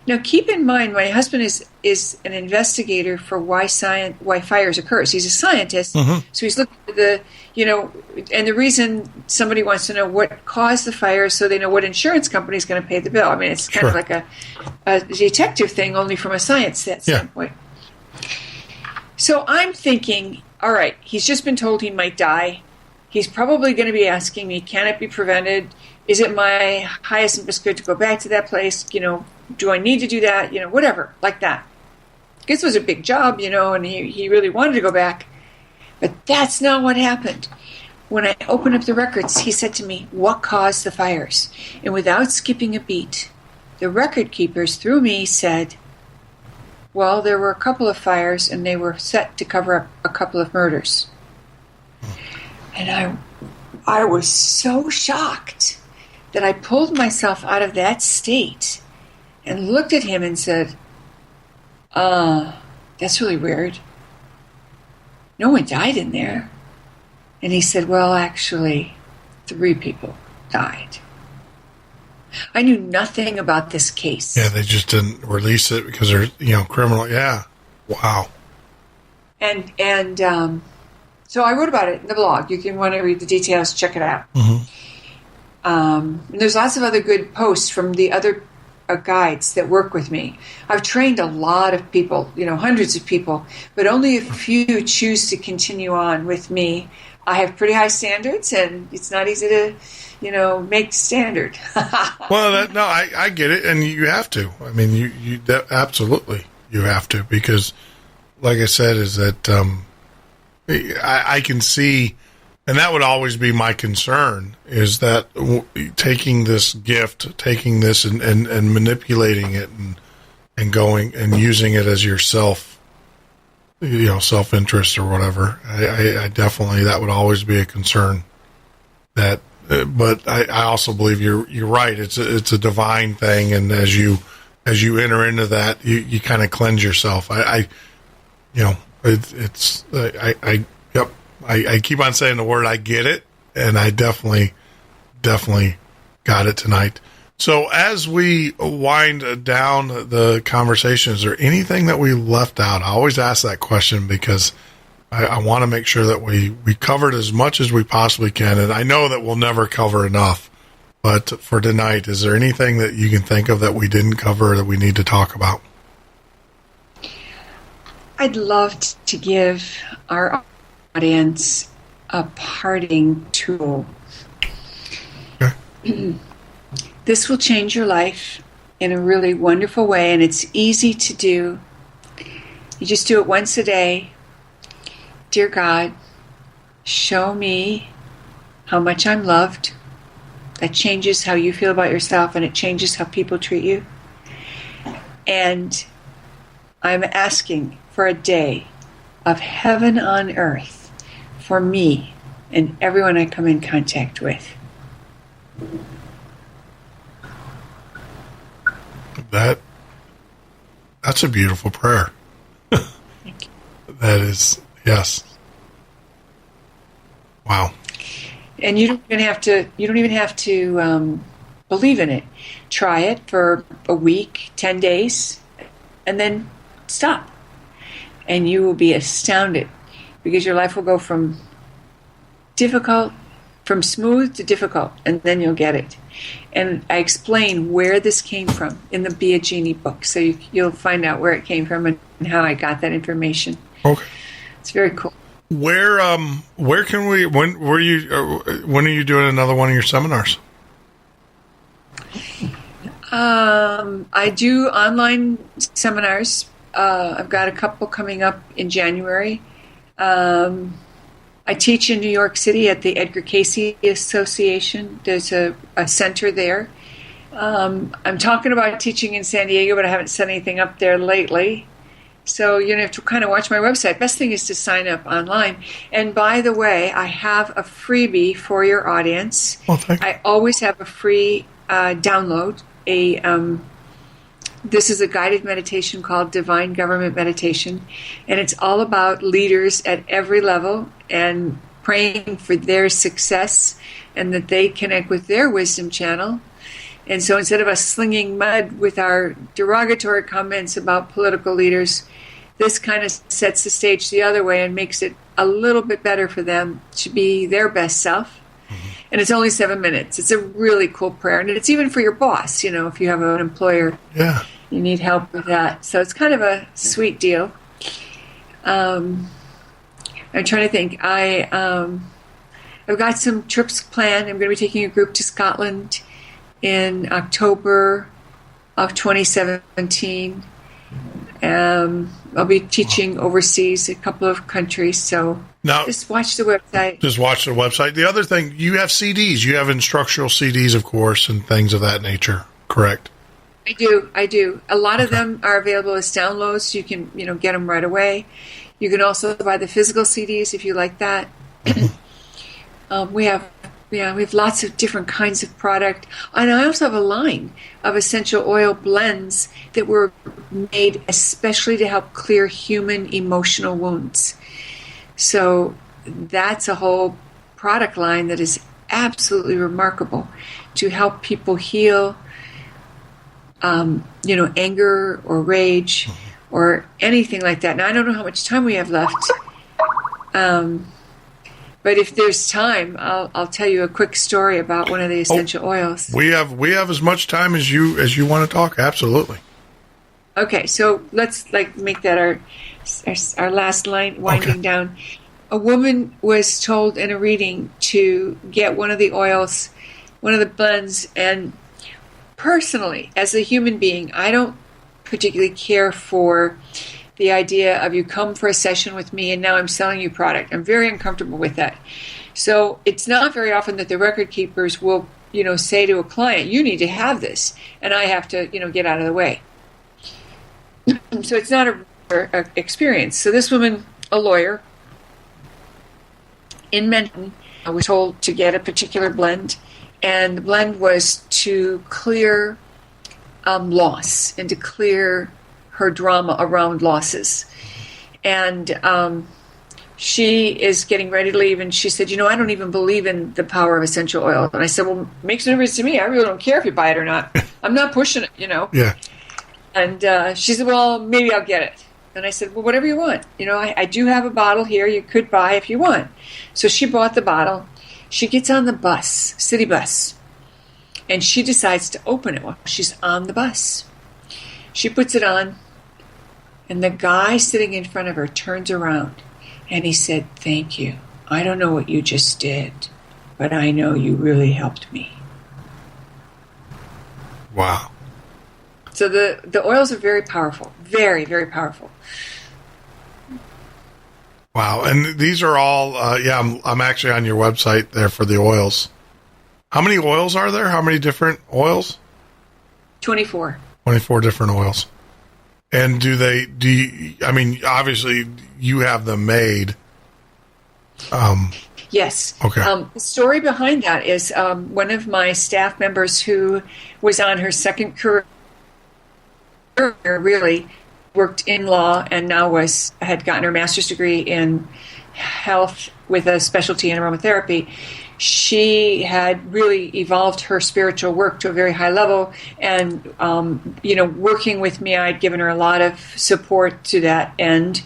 Now, keep in mind, my husband is an investigator for why fires occur. He's a scientist, so he's looking at and the reason somebody wants to know what caused the fire, so they know what insurance company is going to pay the bill. I mean, it's kind of like a detective thing, only from a science standpoint. So I'm thinking, all right, he's just been told he might die. He's probably going to be asking me, can it be prevented? Is it my highest and best good to go back to that place? Do I need to do that? Whatever, like that. This was a big job, and he really wanted to go back. But that's not what happened. When I opened up the records, he said to me, what caused the fires? And without skipping a beat, the record keepers, through me, said, well, there were a couple of fires, and they were set to cover up a couple of murders. And I was so shocked that I pulled myself out of that state and looked at him and said, that's really weird. No one died in there. And he said, well, actually, 3 people died. I knew nothing about this case. Yeah, they just didn't release it because they're, criminal. Yeah. Wow. And so I wrote about it in the blog. You can want to read the details, check it out. And there's lots of other good posts from the other guides that work with me. I've trained a lot of people, hundreds of people, but only a few choose to continue on with me. I have pretty high standards, and it's not easy to, make standard. Well, I get it, and you have to. I mean, you absolutely you have to, because, like I said, is that I can see. And that would always be my concern, is that taking this gift, taking this and manipulating it and going and using it as your self-interest or whatever. I definitely, that would always be a concern. But I also believe you're right. It's a divine thing. And as you enter into that, you kind of cleanse yourself. I keep on saying the word, I get it, and I definitely got it tonight. So as we wind down the conversation, is there anything that we left out? I always ask that question because I want to make sure that we covered as much as we possibly can. And I know that we'll never cover enough. But for tonight, is there anything that you can think of that we didn't cover that we need to talk about? I'd love to give our audience a parting tool. Okay. This will change your life in a really wonderful way, and it's easy to do. You just do it once a day. Dear God, show me how much I'm loved. That changes how you feel about yourself, and it changes how people treat you. And I'm asking for a day of heaven on earth for me and everyone I come in contact with. That's a beautiful prayer. Thank you. That is, yes. Wow. And you don't even have to believe in it. Try it for a week, 10 days, and then stop. And you will be astounded because your life will go from smooth to difficult, and then you'll get it. And I explain where this came from in the Be a Genie book, so you'll find out where it came from and how I got that information. Okay. It's very cool. Where can we, when are you doing another one of your seminars? I do online seminars. I've got a couple coming up in January. I teach in New York City at the Edgar Cayce Association. There's a center there. I'm talking about teaching in San Diego, but I haven't set anything up there lately. So you have to kind of watch my website. Best thing is to sign up online. And by the way, I have a freebie for your audience. Well, thank you. I always have a free download. This is a guided meditation called Divine Government Meditation, and it's all about leaders at every level and praying for their success and that they connect with their wisdom channel. And so instead of us slinging mud with our derogatory comments about political leaders, this kind of sets the stage the other way and makes it a little bit better for them to be their best self. Mm-hmm. And it's only 7 minutes. It's a really cool prayer. And it's even for your boss, if you have an employer. Yeah. You need help with that. So it's kind of a sweet deal. I'm trying to think. I've got some trips planned. I'm going to be taking a group to Scotland in October of 2017. I'll be teaching overseas, a couple of countries. So now, just watch the website. Just watch the website. The other thing, you have CDs. You have instructional CDs, of course, and things of that nature. Correct? I do. A lot of them are available as downloads. So you can, get them right away. You can also buy the physical CDs if you like that. We have lots of different kinds of product. And I also have a line of essential oil blends that were made especially to help clear human emotional wounds. So that's a whole product line that is absolutely remarkable to help people heal, anger or rage or anything like that. Now, I don't know how much time we have left. But if there's time, I'll tell you a quick story about one of the essential oils. We have as much time as you want to talk. Absolutely. Okay, so let's make that our last line winding down. A woman was told in a reading to get one of the oils, one of the blends, and personally, as a human being, I don't particularly care for the idea of you come for a session with me and now I'm selling you product. I'm very uncomfortable with that. So it's not very often that the record keepers will, say to a client, you need to have this, and I have to, get out of the way. So it's not a experience. So this woman, a lawyer in Manhattan, was told to get a particular blend, and the blend was to clear loss and to clear her drama around losses. And she is getting ready to leave, and she said, I don't even believe in the power of essential oil. And I said, well, it makes no difference to me. I really don't care if you buy it or not. I'm not pushing it, Yeah. And she said, well, maybe I'll get it. And I said, well, whatever you want. I do have a bottle here you could buy if you want. So she bought the bottle. She gets on the bus, city bus, and she decides to open it while she's on the bus. She puts it on, and the guy sitting in front of her turns around. And he said, thank you. I don't know what you just did, but I know you really helped me. Wow. So the oils are very powerful. Very, very powerful. Wow. And these are all, I'm actually on your website there for the oils. How many oils are there? How many different oils? 24. 24 different oils. And obviously you have them made. Yes. Okay. The story behind that is one of my staff members who was on her second career, really worked in law and now had gotten her master's degree in health with a specialty in aromatherapy. She had really evolved her spiritual work to a very high level, and working with me, I'd given her a lot of support to that end,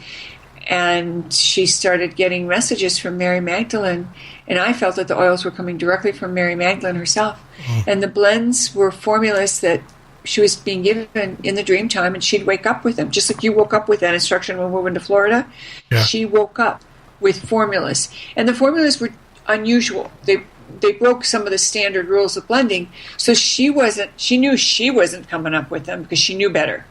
and she started getting messages from Mary Magdalene, and I felt that the oils were coming directly from Mary Magdalene herself, and the blends were formulas that she was being given in the dream time, and she'd wake up with them, just like you woke up with that instruction when we went to Florida. Yeah. She woke up with formulas, and the formulas were unusual. They broke some of the standard rules of blending, so she knew she wasn't coming up with them because she knew better.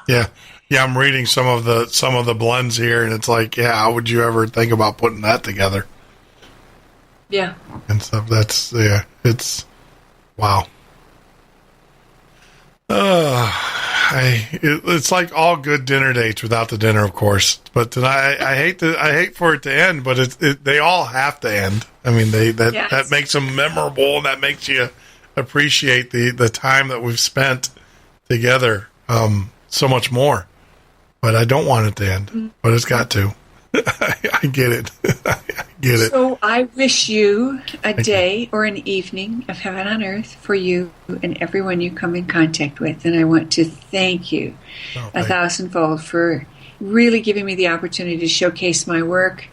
Yeah, I'm reading some of the blends here, and it's like, how would you ever think about putting that together? Yeah. And so it's wow. It's like all good dinner dates without the dinner, of course. But tonight, I hate for it to end, but they all have to end. I mean, that makes them memorable, and that makes you appreciate the time that we've spent together so much more. But I don't want it to end, but it's got to. I get it. I get it. So I wish you a day or an evening of heaven on earth for you and everyone you come in contact with. And I want to thank you 1,000-fold for really giving me the opportunity to showcase my work,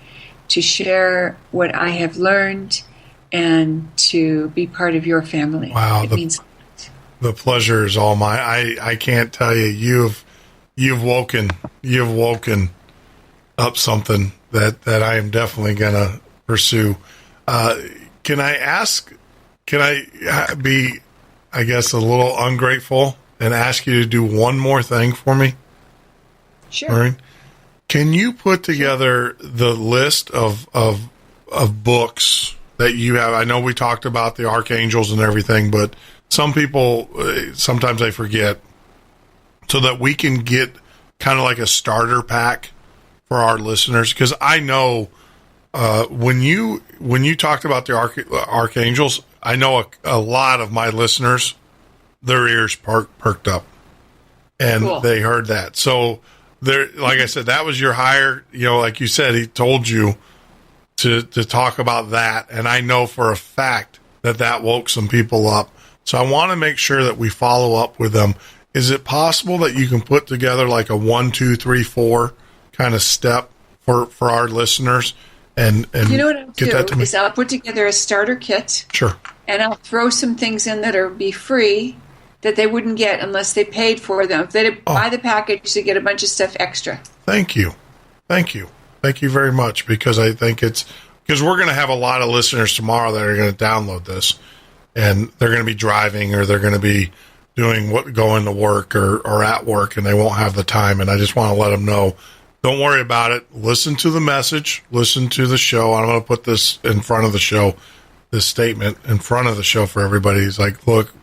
to share what I have learned, and to be part of your family. Wow. It means a lot. The pleasure is all mine. I can't tell you, you've woken up something that I am definitely going to pursue. Can I be, I guess, a little ungrateful and ask you to do one more thing for me? Sure. Maureen? Can you put together the list of books that you have? I know we talked about the archangels and everything, but some people, sometimes they forget, so that we can get kind of like a starter pack for our listeners, because I know when you talked about the archangels, I know a lot of my listeners, their ears perked up, and cool. They heard that. So there, like I said, that was your hire. Like you said, he told you to talk about that, and I know for a fact that woke some people up. So I want to make sure that we follow up with them. Is it possible that you can put together like a 1, 2, 3, 4 kind of step for our listeners, and you know what I'll get that to do me? Is I'll put together a starter kit. Sure. And I'll throw some things in that be free that they wouldn't get unless they paid for them. If they buy the package, they get a bunch of stuff extra. Thank you very much, because I think because we're going to have a lot of listeners tomorrow that are going to download this, and they're going to be driving, or they're going to be going to work or at work, and they won't have the time. And I just want to let them know, don't worry about it. Listen to the message. Listen to the show. I'm going to put this in front of the show, this statement in front of the show for everybody. It's like, look,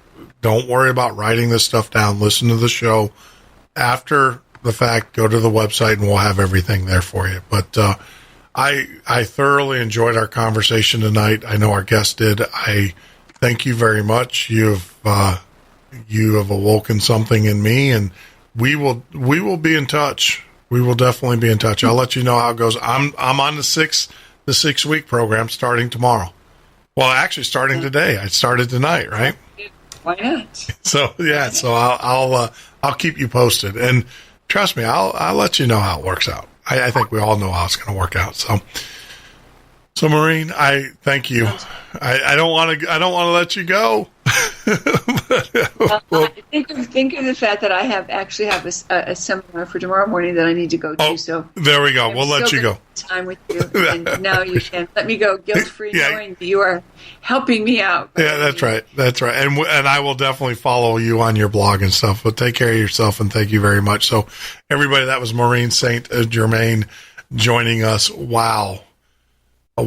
don't worry about writing this stuff down. Listen to the show. After the fact, go to the website, and we'll have everything there for you. But I thoroughly enjoyed our conversation tonight. I know our guest did. I thank you very much. You have awoken something in me, and we will be in touch. We will definitely be in touch. I'll let you know how it goes. I'm on the 6-week program starting tomorrow. Well, actually starting today. I started tonight, right? Why not? So yeah, so I'll keep you posted, and trust me, I'll let you know how it works out. I think we all know how it's going to work out. So Maureen, I thank you. I don't want to let you go. Well, think of the fact that I actually have a seminar for tomorrow morning that I need to go to. So there we go. We'll let you go. Time with you, and now you can let me go guilt-free, knowing you are helping me out. Yeah, that's right. And I will definitely follow you on your blog and stuff. But take care of yourself, and thank you very much. So everybody, that was Maureen St. Germain joining us. Wow. You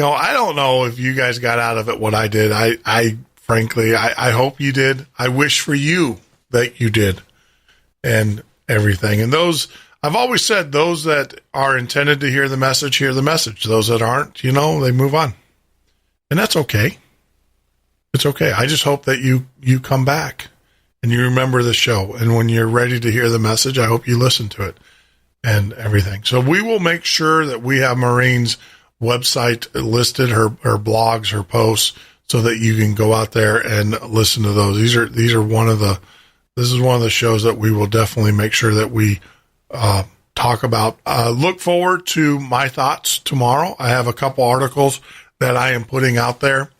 know, I don't know if you guys got out of it what I did. I frankly, I hope you did. I wish for you that you did, and everything. And those, I've always said, those that are intended to hear the message. Those that aren't, you know, they move on. And that's okay. It's okay. I just hope that you come back and you remember the show. And when you're ready to hear the message, I hope you listen to it and everything. So we will make sure that we have Maureen's website listed, her blogs, her posts, so that you can go out there and listen to those. This is one of the shows that we will definitely make sure that we talk about. Look forward to my thoughts tomorrow. I have a couple articles that I am putting out there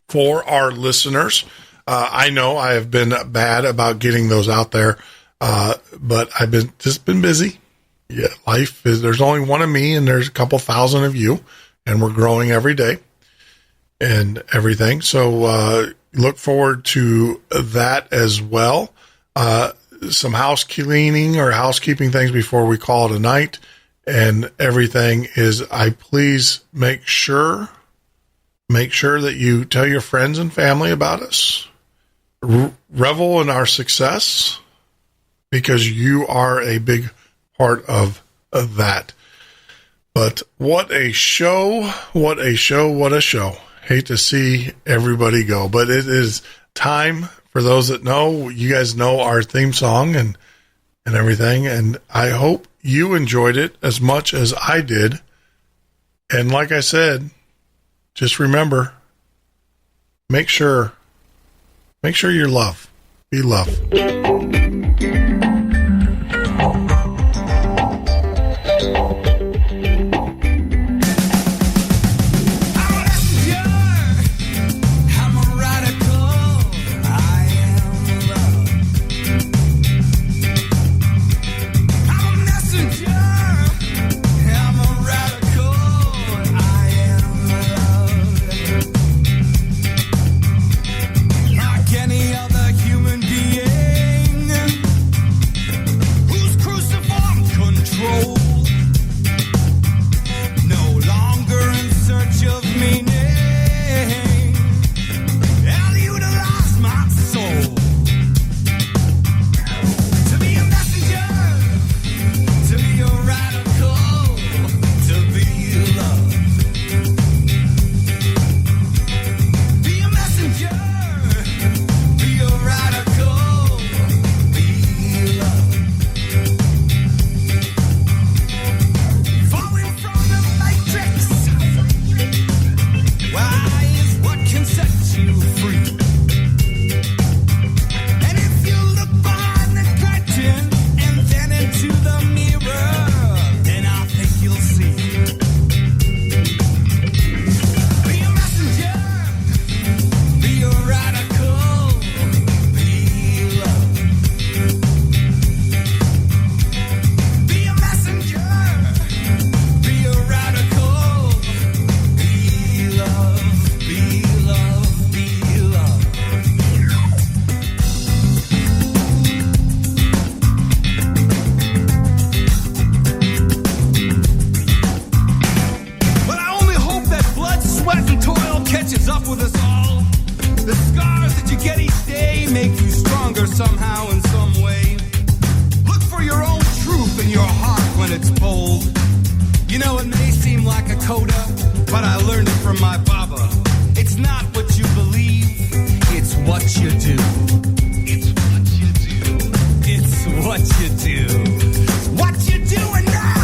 for our listeners. I know I have been bad about getting those out there, but I've been busy. Yeah, life is, there's only one of me and there's a couple thousand of you, and we're growing every day and everything. So look forward to that as well. Some house cleaning or housekeeping things before we call it a night, and everything is, please make sure that you tell your friends and family about us. Revel in our success, because you are a big part of that. But what a show. Hate to see everybody go, but it is time. For those that know, you guys know our theme song and everything, and I hope you enjoyed it as much as I did. And like I said, just remember, make sure you're loved. Be loved. It's what you do. It's what you do. It's what what you do. What you doing now?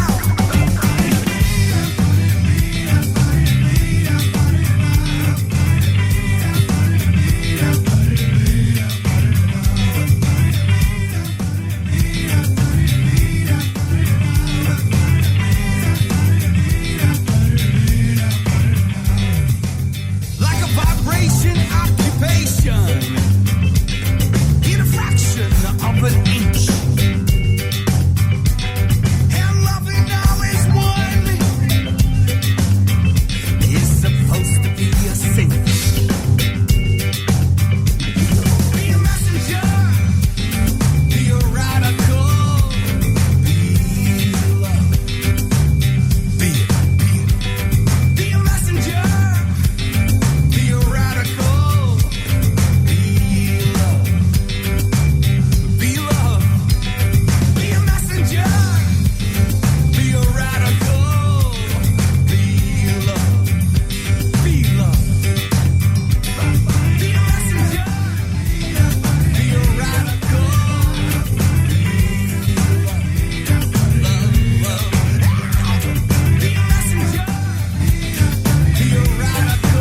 Like a vibration occupation in a fraction of an inch. And loving now is one. It's supposed to be a cinch. Be a messenger, be a radical, be love. Be a messenger. Be a radical, be love, be love, be a messenger, be a radical, be love, be love, be a messenger, be a radical, love, be a messenger, be a radical.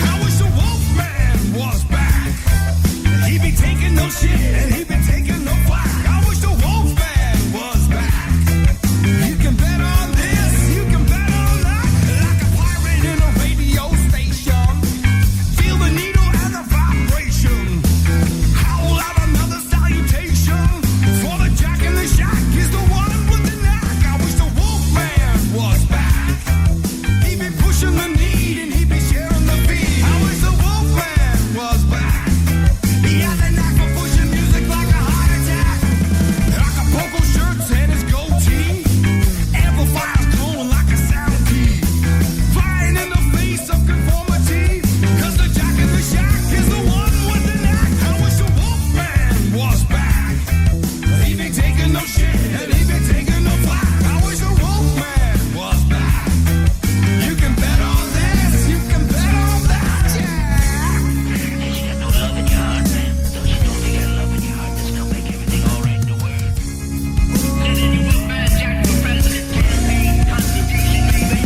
I wish the Wolfman was back. He'd be taking no shit and he'd be taking no flack. I wish the Wolfman was back. You can bet on this, you can bet on that. Like a pirate in a radio station. Feel the needle and the vibration. Howl out another salutation. For the Jack in the Shack is the one with the knack. I wish the Wolfman was back. He'd be pushing the need and he'd be sharing the beat. I wish the Wolfman was back. He had the knack for pushing music like a heart attack. Acapulco shirts and his goatee. Amplifiers glowing like a sound key. Flying in the face of conformity. Cause the Jack in the Shack is the one with the knack. I wish the Wolfman was back. He'd be taking no shit and he'd be taking no flack. I wish the Wolfman was back. You can bet on this, you can bet on that, yeah. You got no love in your heart, man. Don't you know if you got love in your heart, that's gonna make everything all right in the world. Send in your Wolfman Jack for President campaign constitution, baby.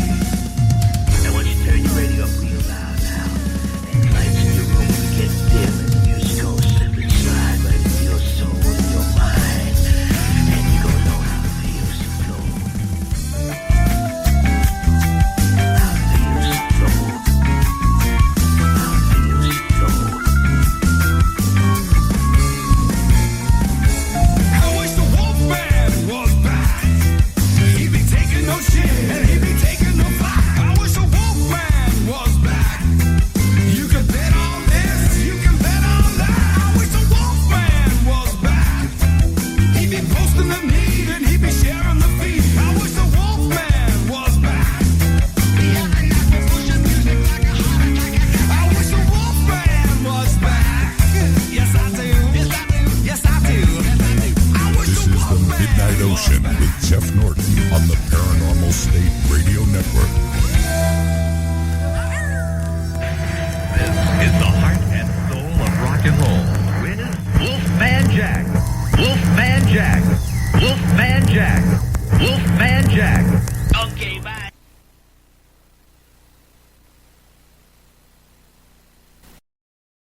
I want you to turn your radio up real loud now. And the lights in your room get dim and the music goes slip and slide right into your soul and your mind. And you gonna know how it feels to flow. How it feels to flow. How it feels to flow. I wish the Wolfman was back. He'd be taking no shit and he'd be taking no flack. I wish the Wolfman was back. You can bet on this, you can bet on that. I wish the Wolfman was back. He'd be posting the need and he'd be sharing the feed. I wish the Wolfman was back. He had the knack for pushing music like a heart attack. I wish the Wolfman was back. Yes, I do. Yes, I do. Yes, I do. Yes, I do. I wish This the is the Wolfman Midnight Ocean with Jeff Norton on the Paranormal State Radio Network. This is the heart and soul of rock and roll with Wolfman Jack. Wolfman Jack. Wolfman Jack. Wolfman Jack. Okay, bye.